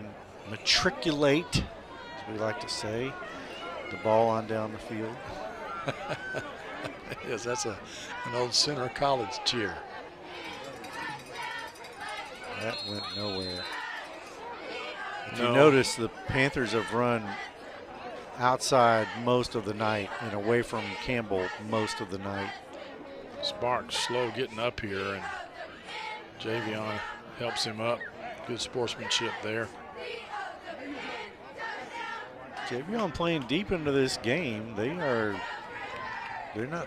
S8: matriculate, as we like to say, the ball on down the field.
S2: Yes, that's an old Center College cheer.
S8: That went nowhere. If you notice, the Panthers have run outside most of the night and away from Campbell most of the night.
S2: Sparks slow getting up here, and Javion helps him up. Good sportsmanship there.
S8: Javion playing deep into this game. They're not.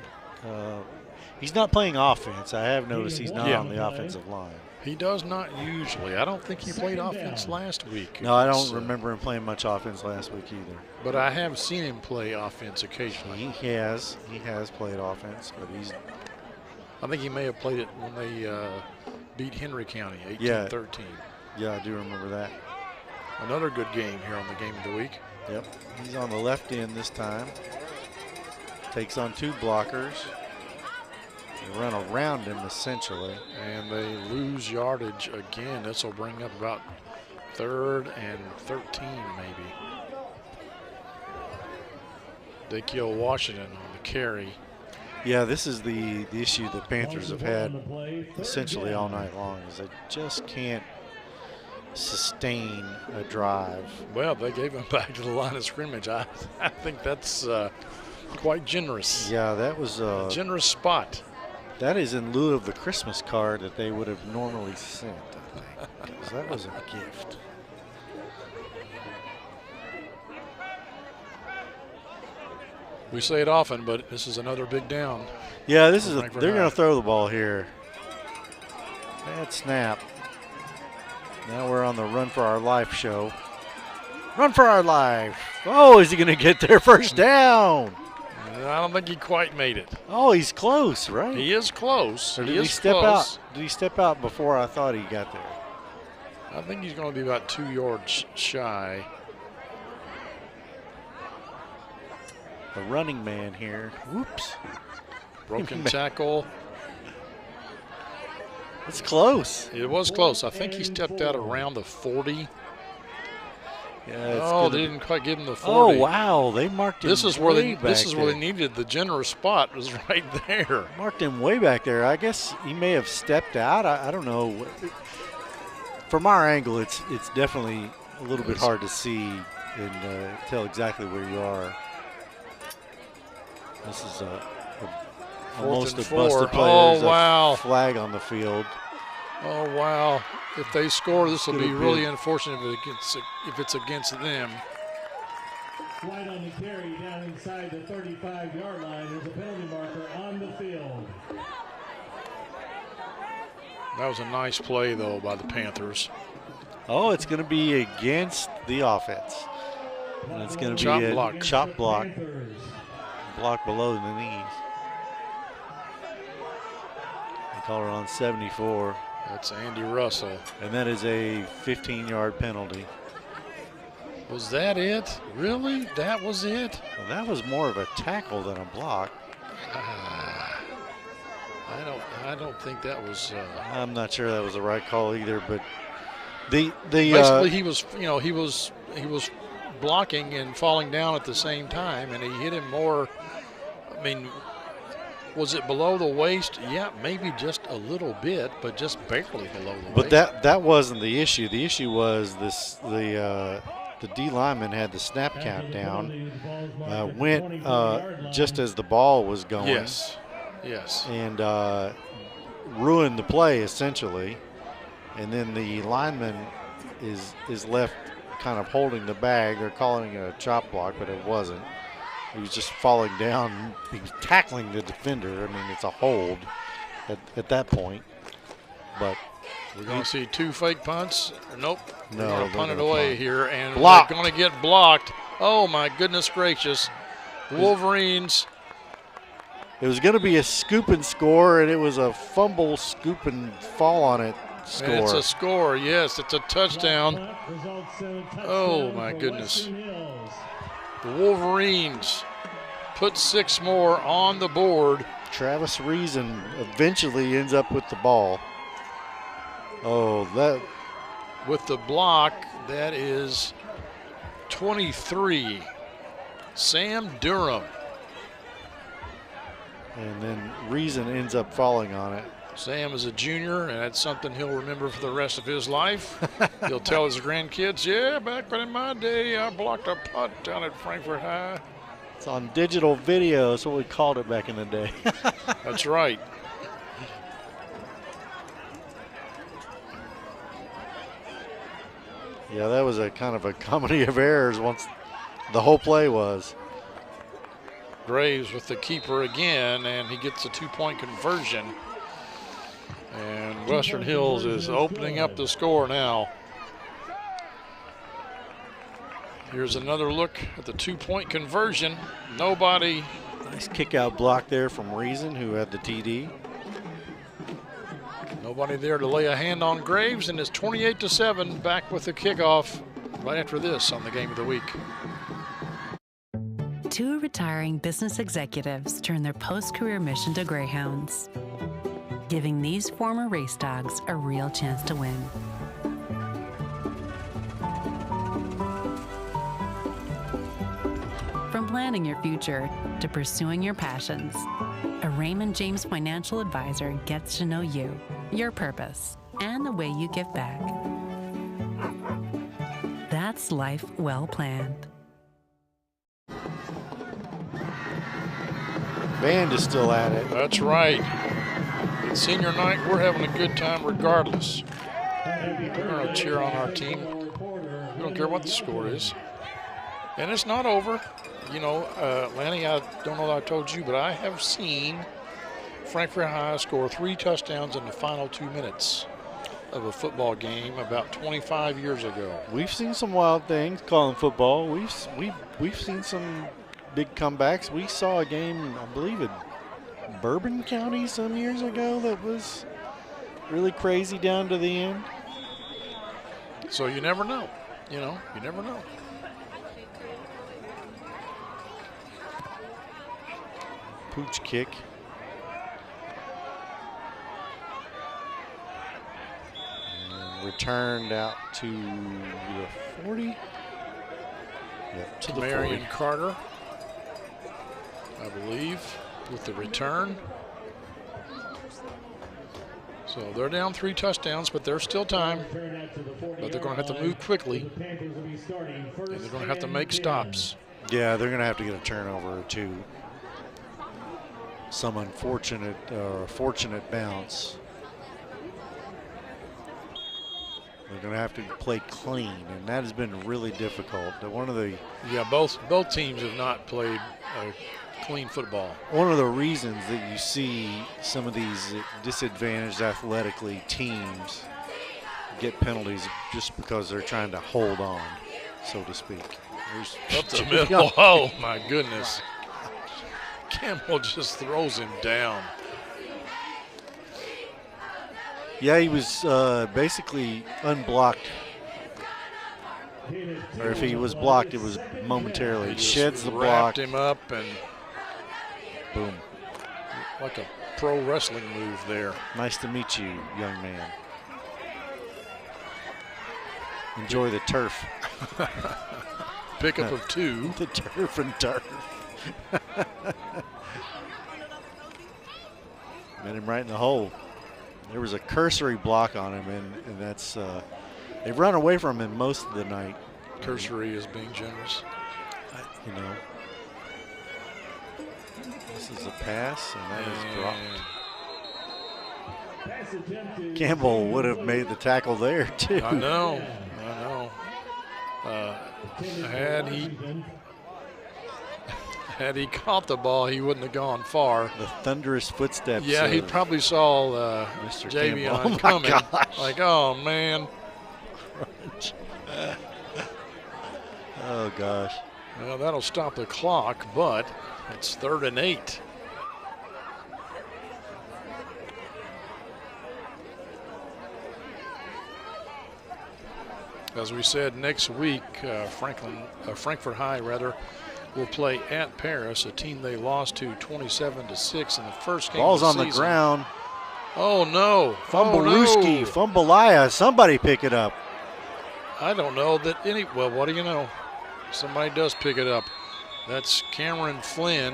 S8: He's not playing offense. I have noticed he's not on the offensive line.
S2: He does not usually. I don't think he played offense last week.
S8: No, I don't remember him playing much offense last week either.
S2: But I have seen him play offense occasionally.
S8: He has played offense, but
S2: I think he may have played it when they beat Henry County 18-13.
S8: Yeah, I do remember that.
S2: Another good game here on the Game of the Week.
S8: Yep, he's on the left end this time. Takes on 2 blockers. They run around him essentially.
S2: And they lose yardage again. This will bring up about 3rd and 13 maybe. They kill Washington on the carry.
S8: Yeah, this is the issue that Panthers have had essentially all night long, is they just can't sustain a drive.
S2: Well, they gave him back to the line of scrimmage. I think that's quite generous.
S8: Yeah, that was
S2: a generous spot.
S8: That is in lieu of the Christmas card that they would have normally sent, I think, because that was a gift.
S2: We say it often, but this is another big down.
S8: Yeah, this is they're going to throw the ball here. Bad snap. Now we're on the Run for Our Life show. Run for Our Life. Oh, is he going to get there? First down.
S2: I don't think he quite made it.
S8: Oh, he's close, right?
S2: He is close.
S8: Or did he step out? Did he step out before I thought he got there?
S2: I think he's going to be about 2 yards shy.
S8: The running man here. Whoops.
S2: Broken tackle.
S8: It's close.
S2: It was close. I think he stepped out around the 40.
S8: Yeah,
S2: they didn't quite give him the 40.
S8: Oh, wow. They marked him
S2: This is where
S8: they
S2: needed the generous spot, was right there.
S8: Marked him way back there. I guess he may have stepped out. I don't know. From our angle, it's definitely a little bit hard to see and tell exactly where you are. This is almost a busted play.
S2: Oh, wow.
S8: Flag on the field.
S2: Oh, wow. If they score, this will be really unfortunate if it's against them.
S1: White on the carry down inside the 35-yard line. There's a penalty marker on the field.
S2: That was a nice play, though, by the Panthers.
S8: Oh, it's going to be against the offense. And it's going to be a chop block. Block below the knees. They call it on 74.
S2: That's Andy Russell.
S8: And that is a 15-yard penalty.
S2: Was that it? Really? That was it?
S8: Well, that was more of a tackle than a block.
S2: I don't think that was.
S8: I'm not sure that was the right call either. But
S2: basically he was, he was blocking and falling down at the same time, and he hit him more. I mean, was it below the waist? Yeah, maybe just a little bit, but just barely below the waist.
S8: But that wasn't the issue. The issue was the D lineman had the snap count down, went just as the ball was going.
S2: Yes.
S8: And ruined the play essentially. And then the lineman is left kind of holding the bag. They're calling it a chop block, but it wasn't. He was just falling down. He was tackling the defender. I mean, it's a hold at that point. But
S2: we're going to see two fake punts. Nope.
S8: No,
S2: they're going to punt it away here, and
S8: blocked.
S2: They're going to get blocked. Oh, my goodness gracious. The Wolverines.
S8: It was going to be a scoop and score, and it was a fumble, scoop and fall on it score.
S2: And it's a score, yes. It's a touchdown. Oh, my goodness. The Wolverines put 6 more on the board.
S8: Travis Reason eventually ends up with the ball. Oh, that.
S2: With the block, that is 23. Sam Durham.
S8: And then Reason ends up falling on it.
S2: Sam is a junior, and that's something he'll remember for the rest of his life. He'll tell his grandkids, yeah, back in my day, I blocked a punt down at Frankfort High.
S8: It's on digital video. That's what we called it back in the day.
S2: That's right.
S8: Yeah, that was a kind of a comedy of errors once the whole play was.
S2: Graves with the keeper again, and he gets a 2-point conversion. And Western Hills is opening up the score now. Here's another look at the 2-point conversion. Nobody.
S8: Nice kick out block there from Reason, who had the TD.
S2: Nobody there to lay a hand on Graves, and it's 28-7 back with the kickoff right after this on the Game of the Week.
S12: 2 retiring business executives turn their post-career mission to Greyhounds, giving these former race dogs a real chance to win. From planning your future to pursuing your passions, a Raymond James financial advisor gets to know you, your purpose, and the way you give back. That's life well planned.
S8: Band is still at it.
S2: That's right. It's senior night. We're having a good time regardless. We're going to cheer on our team. We don't care what the score is. And it's not over. You know, Lanny, I don't know that I told you, but I have seen Frankfort High score 3 touchdowns in the final 2 minutes of a football game about 25 years ago.
S8: We've seen some wild things calling football. We've seen some big comebacks. We saw a game, I believe, in Bourbon County some years ago that was really crazy down to the end.
S2: So you never know. You know, you never know.
S8: Pooch kick. And returned out to the 40. Yep, to the 40.
S2: Marion Carter, I believe, with the return. So they're down 3 touchdowns, but there's still time. But they're going to have to move quickly, and they're going to have to make stops.
S8: Yeah, they're going to have to get a turnover or 2. Some unfortunate or fortunate bounce. They're going to have to play clean, and that has been really difficult. One of the
S2: both teams have not played clean football.
S8: One of the reasons that you see some of these disadvantaged athletically teams get penalties just because they're trying to hold on, so to speak.
S2: Up the middle. Oh, my goodness. Campbell just throws him down.
S8: Yeah, he was basically unblocked. Or if he was blocked, it was momentarily. It sheds the block.
S2: Wrapped him up and
S8: boom.
S2: Like a pro wrestling move there.
S8: Nice to meet you, young man. Enjoy the turf.
S2: Pickup of 2.
S8: The turf and turf. Met him right in the hole. There was a cursory block on him, and that's they've run away from him most of the night.
S2: Cursory is being generous.
S8: You know. This is a pass, and that is dropped. Campbell would have made the tackle there, too.
S2: I know. Had he caught the ball, he wouldn't have gone far.
S8: The thunderous footsteps.
S2: Yeah, he probably saw
S8: Mr.
S2: Javion coming.
S8: Gosh.
S2: Like, oh, man.
S8: Oh, gosh.
S2: Well, that'll stop the clock, but it's 3rd and 8. As we said, next week, Frankfort High will play at Paris, a team they lost to 27-6 in the first game.
S8: Ball's
S2: of the
S8: on
S2: season.
S8: the ground.
S2: Oh no!
S8: Fumblerooski, Fumbalaya, somebody pick it up.
S2: I don't know that any. Well, what do you know? Somebody does pick it up. That's Cameron Flynn.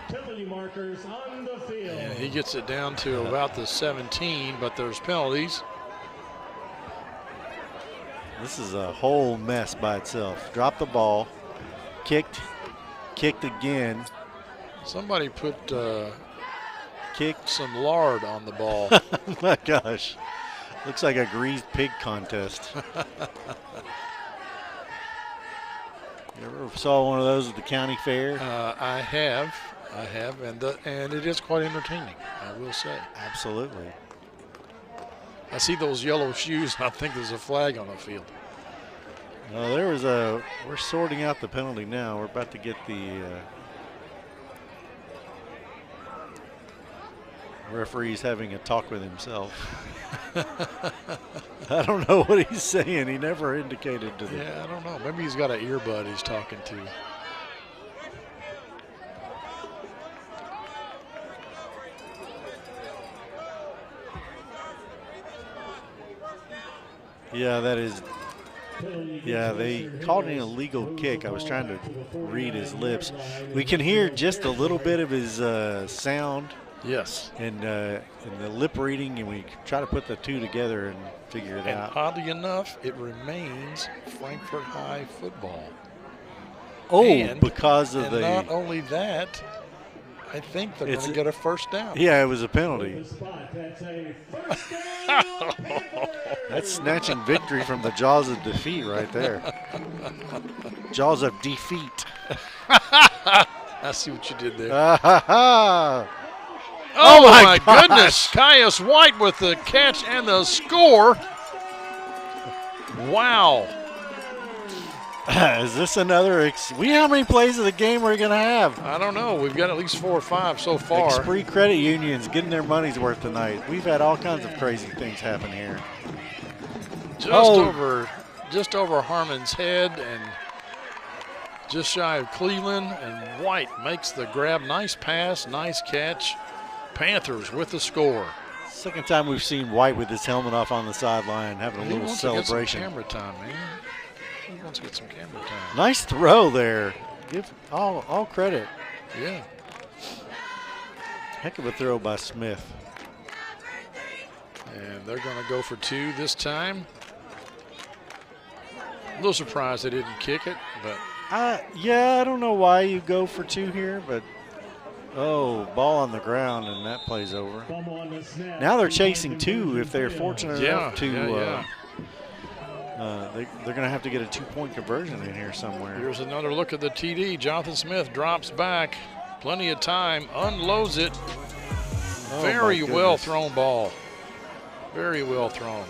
S1: Penalty markers on the field.
S2: And he gets it down to about the 17, but there's penalties.
S8: This is a whole mess by itself. Dropped the ball, kicked again.
S2: Somebody kicked some lard on the ball.
S8: Oh my gosh. Looks like a greased pig contest. You ever saw one of those at the county fair?
S2: I have, and it is quite entertaining, I will say.
S8: Absolutely.
S2: I see those yellow shoes, and I think there's a flag on the field.
S8: We're sorting out the penalty now. We're about to get the referee's having a talk with himself. I don't know what he's saying. He never indicated to them.
S2: Yeah, I don't know. Maybe he's got an earbud he's talking to.
S8: Yeah, that is. Yeah, they called an illegal kick. I was trying to read his lips. We can hear just a little bit of his sound.
S2: Yes.
S8: And the lip reading, and we try to put the two together and figure it out.
S2: Oddly enough, it remains Frankfort High football.
S8: Oh,
S2: and
S8: because of the.
S2: Not only that, I think they're going to get a first down.
S8: Yeah, it was a penalty. That's snatching victory from the jaws of defeat right there. Jaws of defeat.
S2: I see what you did there.
S8: Oh
S2: my goodness. Caius White with the catch and the score. Wow.
S8: Is this another? How many plays of the game are we going to have?
S2: I don't know. We've got at least 4 or 5 so far.
S8: Esprit Credit Union's getting their money's worth tonight. We've had all kinds of crazy things happen here.
S2: Just over Harmon's head and just shy of Cleveland, and White makes the grab. Nice pass, nice catch. Panthers with the score.
S8: Second time we've seen White with his helmet off on the sideline having a little celebration.
S2: He wants to get some camera time, man. He wants to get some camera time.
S8: Nice throw there. Give all credit.
S2: Yeah.
S8: Heck of a throw by Smith.
S2: And they're going to go for 2 this time. A little surprised they didn't kick it, but.
S8: Yeah, I don't know why you go for 2 here, but. Oh, ball on the ground, and that plays over. Now they're chasing 2 if they're fortunate enough to. They're going to have to get a 2-point conversion in here somewhere.
S2: Here's another look at the TD. Jonathan Smith drops back. Plenty of time. Unloads it. Very well thrown ball. Very well thrown.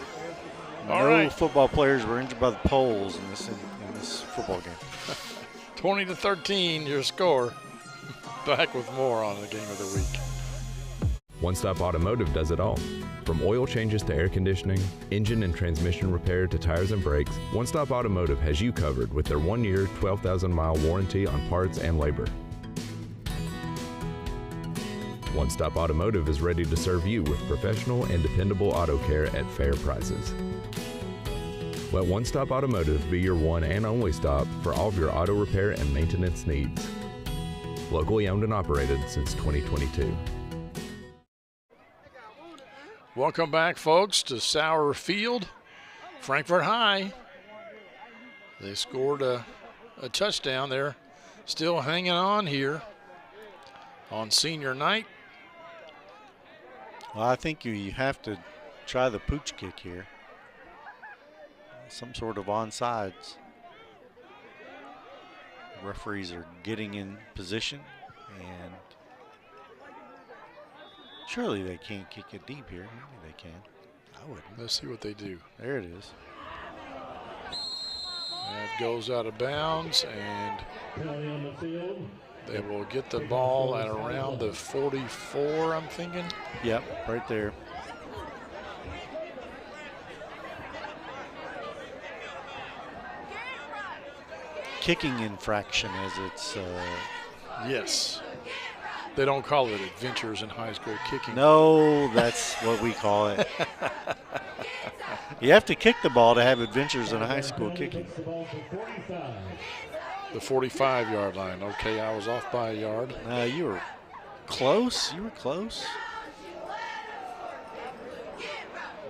S8: No football players were injured by the poles in this football game.
S2: 20-13, your score. Back with more on the Game of the Week.
S14: One Stop Automotive does it all. From oil changes to air conditioning, engine and transmission repair to tires and brakes, One Stop Automotive has you covered with their 1-year, 12,000-mile warranty on parts and labor. One Stop Automotive is ready to serve you with professional and dependable auto care at fair prices. Let One Stop Automotive be your one and only stop for all of your auto repair and maintenance needs. Locally owned and operated since 2022.
S2: Welcome back, folks, to Sauer Field. Frankfort High. They scored a touchdown. They're still hanging on here on senior night.
S8: Well, I think you have to try the pooch kick here. Some sort of onside. Referees are getting in position, and surely they can't kick it deep here. Maybe they can. I wouldn't.
S2: Let's see what they do.
S8: There it is.
S2: That goes out of bounds, and they will get the ball at around the 44, I'm thinking.
S8: Yep, right there. Kicking infraction as it's
S2: yes. They don't call it adventures in high school kicking.
S8: No, that's what we call it. You have to kick the ball to have adventures in high school kicking.
S2: The 45-yard line. Okay, I was off by a yard.
S8: You were close. You were close.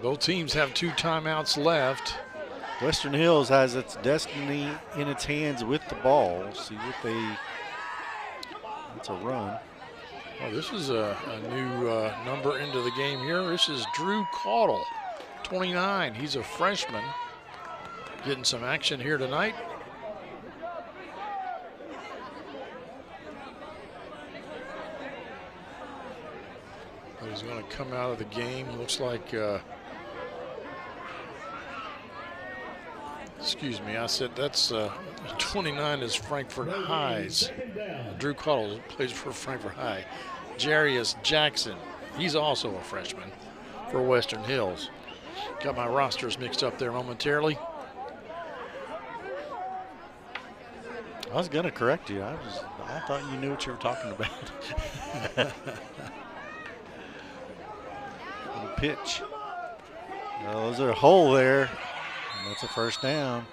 S2: Both teams have 2 timeouts left.
S8: Western Hills has its destiny in its hands with the ball. See what they. It's a run.
S2: Well, this is a new number into the game here. This is Drew Caudle, 29. He's a freshman. Getting some action here tonight. He's going to come out of the game. Looks like. Excuse me, I said that's 29 is Frankfort High's. Drew Caudle plays for Frankfort High. Jarius Jackson, he's also a freshman for Western Hills. Got my rosters mixed up there momentarily.
S8: I was going to correct you. I thought you knew what you were talking about. Little pitch. Well, there's a hole there. And that's a first down.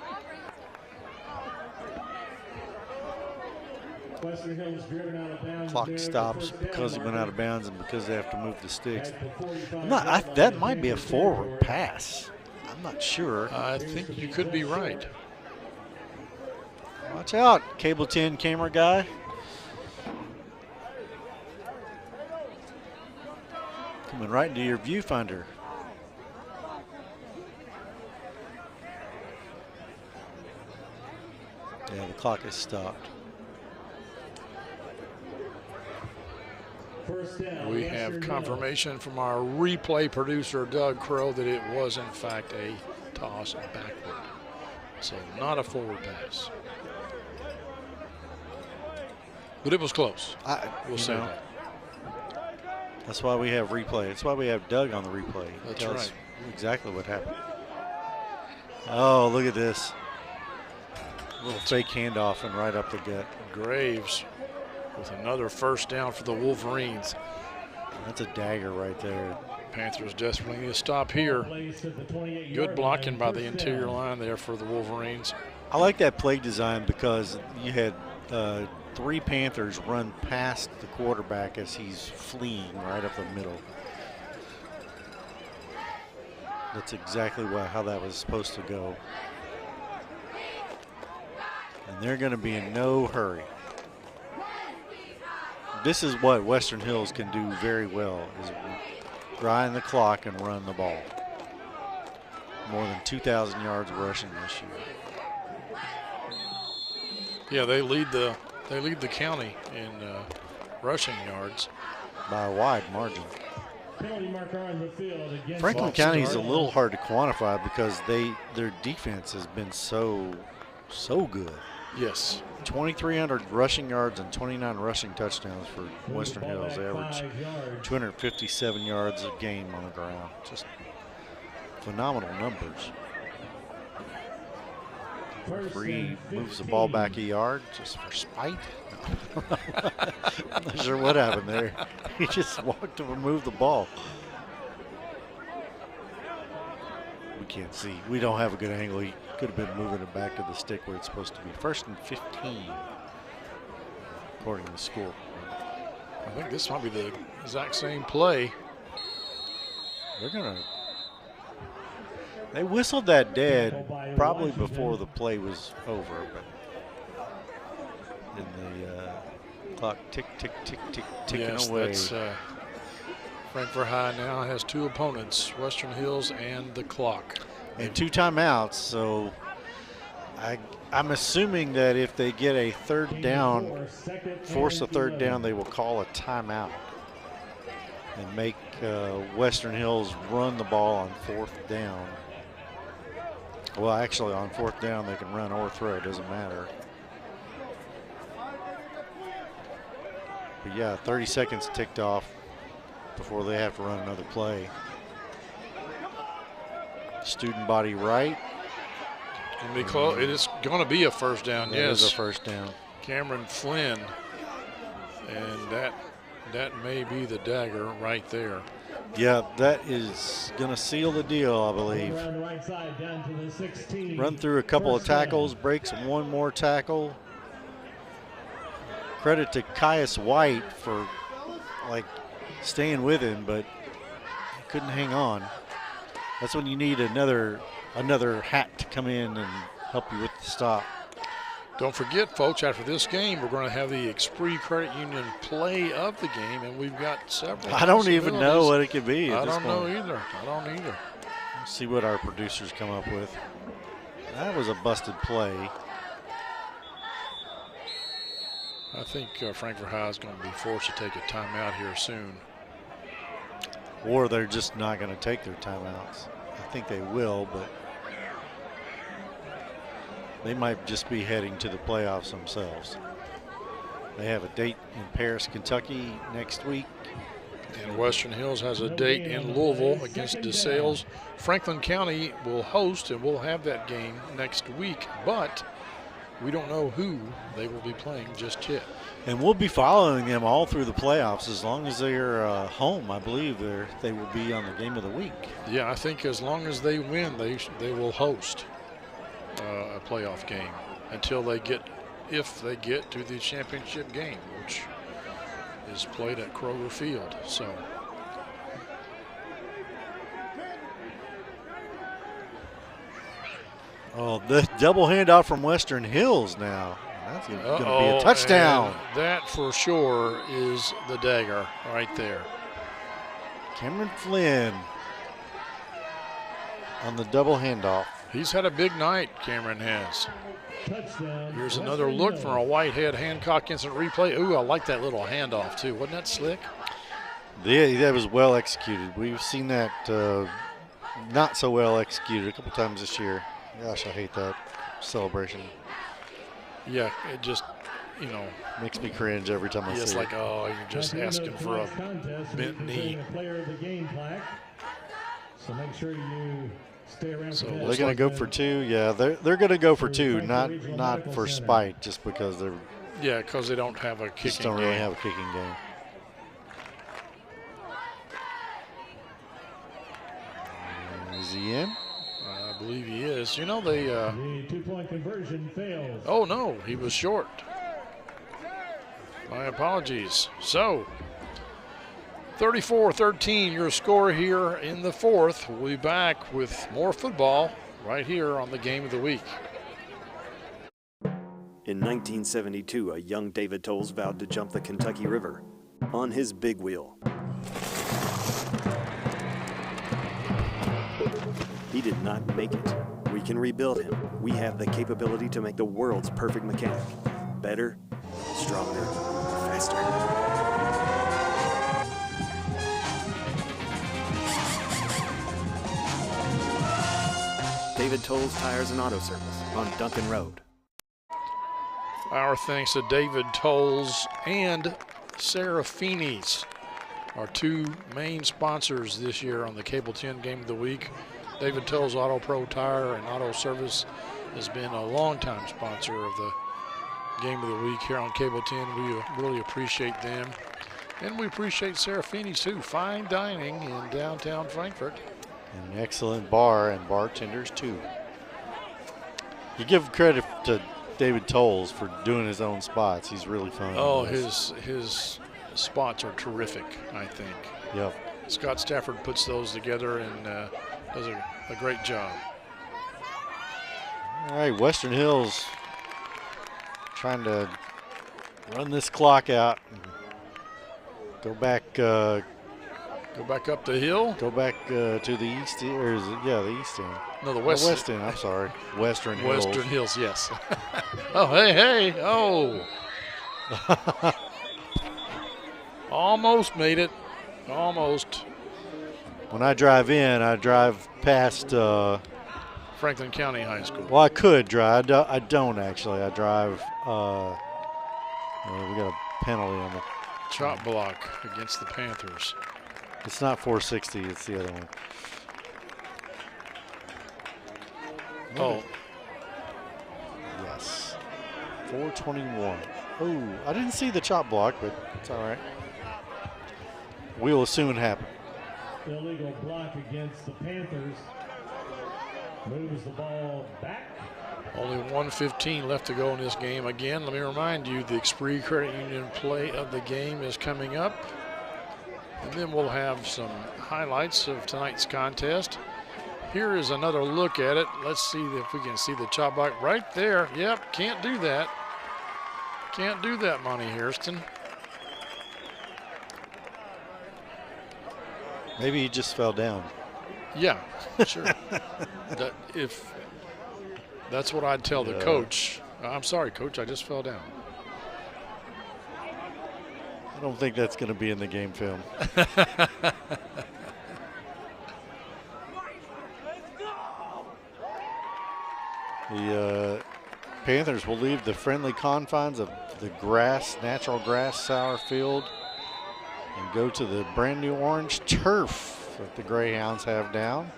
S8: Clock stops because he went out of bounds and because they have to move the sticks. That might be a forward pass. I'm not sure.
S2: I think you could be right.
S8: Watch out, Cable 10 camera guy. Coming right into your viewfinder. Yeah, the clock has stopped.
S2: We have confirmation from our replay producer, Doug Crow, that it was, in fact, a toss backward. So not a forward pass. But it was close. We'll say that.
S8: That's why we have replay. That's why we have Doug on the replay.
S2: That's right.
S8: Exactly what happened. Oh, look at this. A little fake handoff and right up the gut.
S2: Graves with another first down for the Wolverines.
S8: That's a dagger right there.
S2: Panthers desperately need to stop here. Good blocking by the interior line there for the Wolverines.
S8: I like that play design because you had 3 Panthers run past the quarterback as he's fleeing right up the middle. That's exactly how that was supposed to go. And they're going to be in no hurry. This is what Western Hills can do very well, is grind the clock and run the ball. More than 2,000 yards rushing this year.
S2: Yeah, they lead the county in rushing yards
S8: by a wide margin.
S1: penalty marker on the field against
S8: Franklin County is a little hard to quantify because their defense has been so good.
S2: Yes.
S8: 2,300 rushing yards and 29 rushing touchdowns for Western Hills. They average 257 yards a game on the ground. Just phenomenal numbers. Referee moves the ball back a yard just for spite. I'm not sure what happened there. He just walked to remove the ball. We can't see. We don't have a good angle. He could have been moving it back to the stick where it's supposed to be. 1st and 15, according to the score.
S2: I think this might be the exact same play.
S8: They whistled that dead probably before the play was over, but then the clock ticking away.
S2: That's, Frankfort High now has 2 opponents, Western Hills and the clock.
S8: And 2 timeouts, so I'm assuming that if they get a 3rd down, force a 3rd down, they will call a timeout and make Western Hills run the ball on 4th down. Well, actually, on 4th down, they can run or throw. It doesn't matter. But yeah, 30 seconds ticked off before they have to run another play. Student body right.
S2: It is going to be a 1st down.
S8: That is a 1st down.
S2: Cameron Flynn, and that may be the dagger right there.
S8: Yeah, that is going to seal the deal, I believe. Run through a couple of tackles, breaks 1 more tackle. Credit to Caius White for staying with him, but he couldn't hang on. That's when you need another hat to come in and help you with the stop.
S2: Don't forget, folks, after this game, we're going to have the Esprit Credit Union play of the game, and we've got several.
S8: I don't even know what it could be at this point.
S2: I don't know either.
S8: Let's see what our producers come up with. That was a busted play.
S2: I think Frankfort High is going to be forced to take a timeout here soon.
S8: Or they're just not going to take their timeouts. I think they will, but they might just be heading to the playoffs themselves. They have a date in Paris, Kentucky next week.
S2: And Western Hills has a date in Louisville against DeSales. Franklin County will host, and we'll have that game next week, but we don't know who they will be playing just yet.
S8: And we'll be following them all through the playoffs as long as they're home. I believe they will be on the game of the week.
S2: Yeah, I think as long as they win, they will host a playoff game until if they get to the championship game, which is played at Kroger Field. So.
S8: Oh, the double handoff from Western Hills now. That's going to be a touchdown.
S2: That for sure is the dagger right there.
S8: Cameron Flynn on the double handoff.
S2: He's had a big night, Cameron has.
S1: Touchdown.
S2: Here's another look from a Whitehead Hancock instant replay. Ooh, I like that little handoff too. Wasn't that slick?
S8: Yeah, that was well executed. We've seen that not so well executed a couple times this year. Gosh, I hate that celebration.
S2: Yeah, it just,
S8: makes me cringe every time I see it.
S2: It's like, oh, you're just asking for a bent knee.
S1: So make sure you stay around.
S8: So they're going to go for 2. Yeah, they're going to go for 2, not for spite, just because they're.
S2: Yeah, because they don't have a kicking.
S8: Just don't really have a kicking game. Is he in?
S2: I believe he is. They.
S1: The 2-point conversion fails.
S2: Oh no, he was short. My apologies. So, 34-13, your score here in the 4th. We'll be back with more football right here on the Game of the Week.
S5: In 1972, a young David Tolles vowed to jump the Kentucky River on his big wheel. He did not make it. We can rebuild him. We have the capability to make the world's perfect mechanic. Better, stronger, faster. David Tolles Tires and Auto Service on Duncan Road.
S2: Our thanks to David Tolles and Serafini's, our two main sponsors this year on the Cable 10 Game of the Week. David Tolles Auto Pro Tire and Auto Service has been a longtime sponsor of the Game of the Week here on Cable 10. We really appreciate them. And we appreciate Serafini's too. Fine dining in downtown Frankfort.
S8: And an excellent bar and bartenders too. You give credit to David Tolles for doing his own spots. He's really fun.
S2: Oh, his spots are terrific, I think.
S8: Yep.
S2: Scott Stafford puts those together and does a great job.
S8: All right, Western Hills trying to run this clock out. Go back
S2: up the hill.
S8: Go back to the east, or is it, yeah, the east end.
S2: No, the west.
S8: West end. I'm sorry, Western Hills.
S2: Western Hills, yes. Oh, hey, oh! Almost made it. Almost.
S8: When I drive in, I drive past
S2: Franklin County High School.
S8: Well, I could drive. I don't actually. I drive. We got a penalty on the
S2: chop block against the Panthers.
S8: It's not 460. It's the other one.
S2: Oh.
S8: Yes. 421. Oh, I didn't see the chop block, but it's all right. We will soon happen.
S1: Illegal block against the Panthers. Moves the ball back.
S2: Only 1:15 left to go in this game. Again, let me remind you, the Esprit Credit Union play of the game is coming up. And then we'll have some highlights of tonight's contest. Here is another look at it. Let's see if we can see the chop block right there. Yep, can't do that. Can't do that, Monty Hairston.
S8: Maybe he just fell down.
S2: Yeah, sure. If that's what I'd tell the coach. I'm sorry, coach, I just fell down.
S8: I don't think that's going to be in the game film. The Panthers will leave the friendly confines of the natural grass sour field, and go to the brand new orange turf that the Greyhounds have down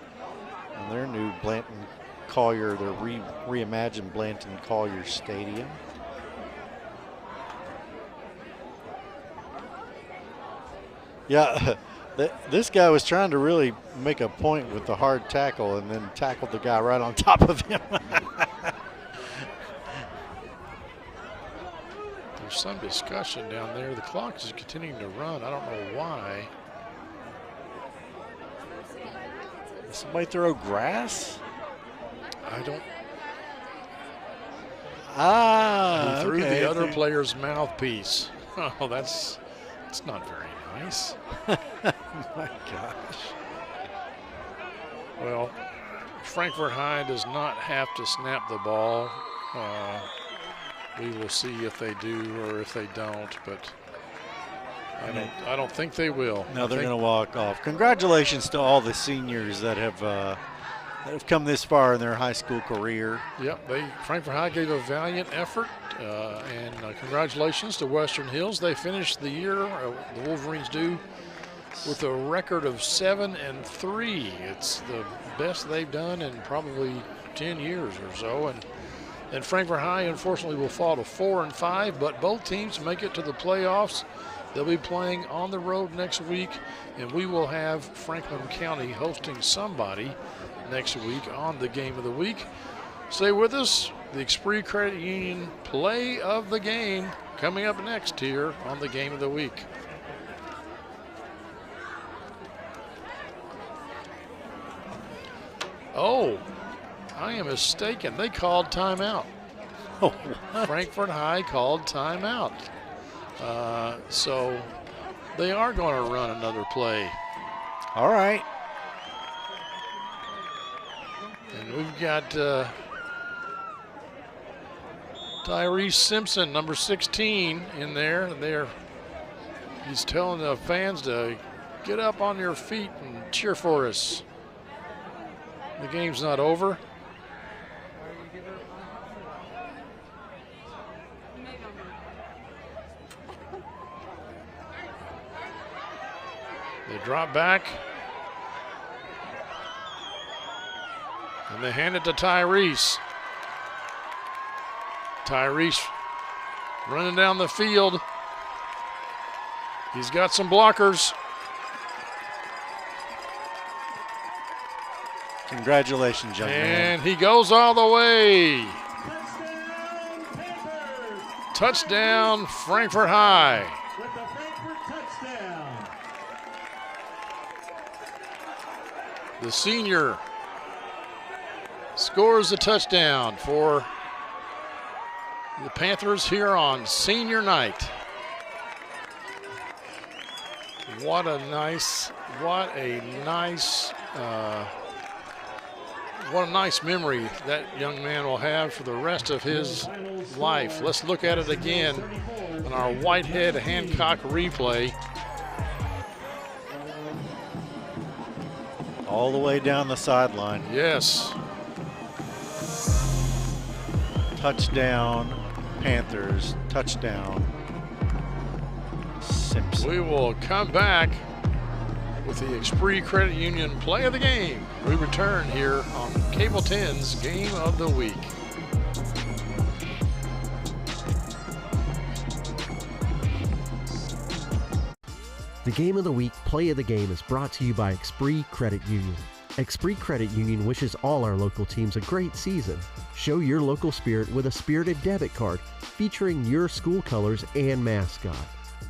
S8: in their new Blanton Collier, their reimagined Blanton Collier Stadium. Yeah, this guy was trying to really make a point with the hard tackle and then tackled the guy right on top of him.
S2: There's some discussion down there. The clock is continuing to run. I don't know why.
S8: Did somebody throw grass?
S2: I don't.
S8: He
S2: threw the other player's mouthpiece. Oh, that's not very nice.
S8: My gosh.
S2: Well, Frankfort High does not have to snap the ball. We will see if they do or if they don't, but I don't think they will.
S8: No, they're going to walk off. Congratulations to all the seniors that have come this far in their high school career.
S2: Yep, Frankfort High gave a valiant effort, and congratulations to Western Hills. They finished the year, the Wolverines do, with a record of 7-3. It's the best they've done in probably 10 years or so. And Frankfort High, unfortunately, will fall to 4-5, but both teams make it to the playoffs. They'll be playing on the road next week, and we will have Franklin County hosting somebody next week on the Game of the Week. Stay with us. The Esprit Credit Union play of the game coming up next here on the Game of the Week. Oh, I am mistaken. They called timeout.
S8: Oh,
S2: Frankfort High called timeout. So they are going to run another play.
S8: All right.
S2: And we've got Tyrese Simpson, number 16, in there. He's telling the fans to get up on your feet and cheer for us. The game's not over. They drop back. And they hand it to Tyrese. Tyrese running down the field. He's got some blockers.
S8: Congratulations, young man.
S2: And he goes all the way. Touchdown, Frankfort High.
S1: With the Frankfort touchdown.
S2: The senior scores the touchdown for the Panthers here on senior night. What a nice memory that young man will have for the rest of his life. Let's look at it again on our Whitehead Hancock replay.
S8: All the way down the sideline.
S2: Yes.
S8: Touchdown, Panthers. Touchdown, Simpson.
S2: We will come back with the Esprit Credit Union play of the game. We return here on Cable 10's Game of the Week.
S13: The Game of the Week play of the game is brought to you by Esprit Credit Union. Esprit Credit Union wishes all our local teams a great season. Show your local spirit with a spirited debit card featuring your school colors and mascot.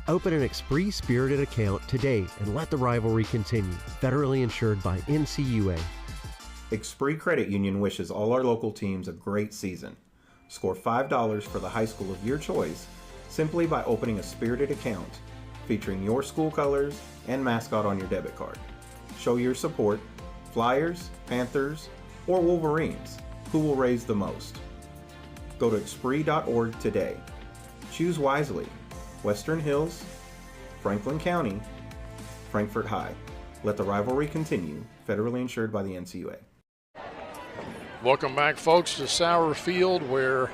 S13: Open an Esprit Spirited account today and let the rivalry continue. Federally insured by NCUA.
S19: Esprit Credit Union wishes all our local teams a great season. Score $5 for the high school of your choice simply by opening a Spirited account featuring your school colors and mascot on your debit card. Show your support. Flyers, Panthers, or Wolverines. Who will raise the most? Go to Esprit.org today. Choose wisely. Western Hills, Franklin County, Frankfort High. Let the rivalry continue. Federally insured by the NCUA.
S2: Welcome back, folks, to Sauer Field, where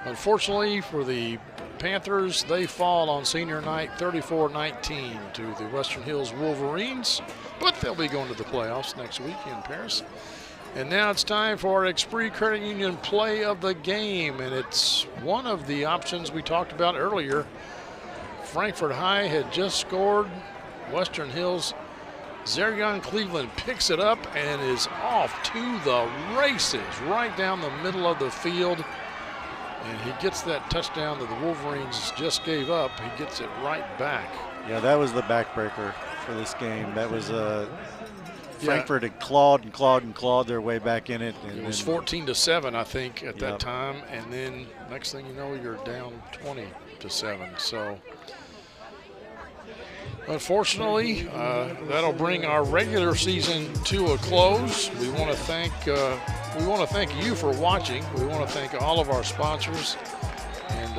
S2: unfortunately for the Panthers, they fall on senior night 34-19 to the Western Hills Wolverines, but they'll be going to the playoffs next week in Paris. And now it's time for our Esprit Credit Union play of the game, and it's one of the options we talked about earlier. Frankfort High had just scored. Western Hills, Zarion Cleveland picks it up and is off to the races right down the middle of the field. And he gets that touchdown that the Wolverines just gave up. He gets it right back.
S8: Yeah, that was the backbreaker for this game. That was Frankfort had clawed and clawed and clawed their way back in it. And
S2: it was 14-7, I think, at that time. And then next thing you know, you're down 20-7. So unfortunately, that'll bring our regular season to a close. We want to thank you for watching. We want to thank all of our sponsors, and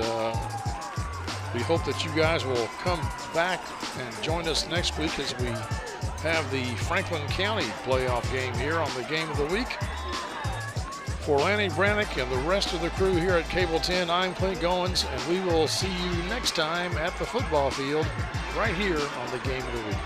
S2: we hope that you guys will come back and join us next week as we have the Franklin County playoff game here on the Game of the Week. For Lanny Brannick and the rest of the crew here at Cable 10, I'm Clint Goins, and we will see you next time at the football field right here on the Game of the Week.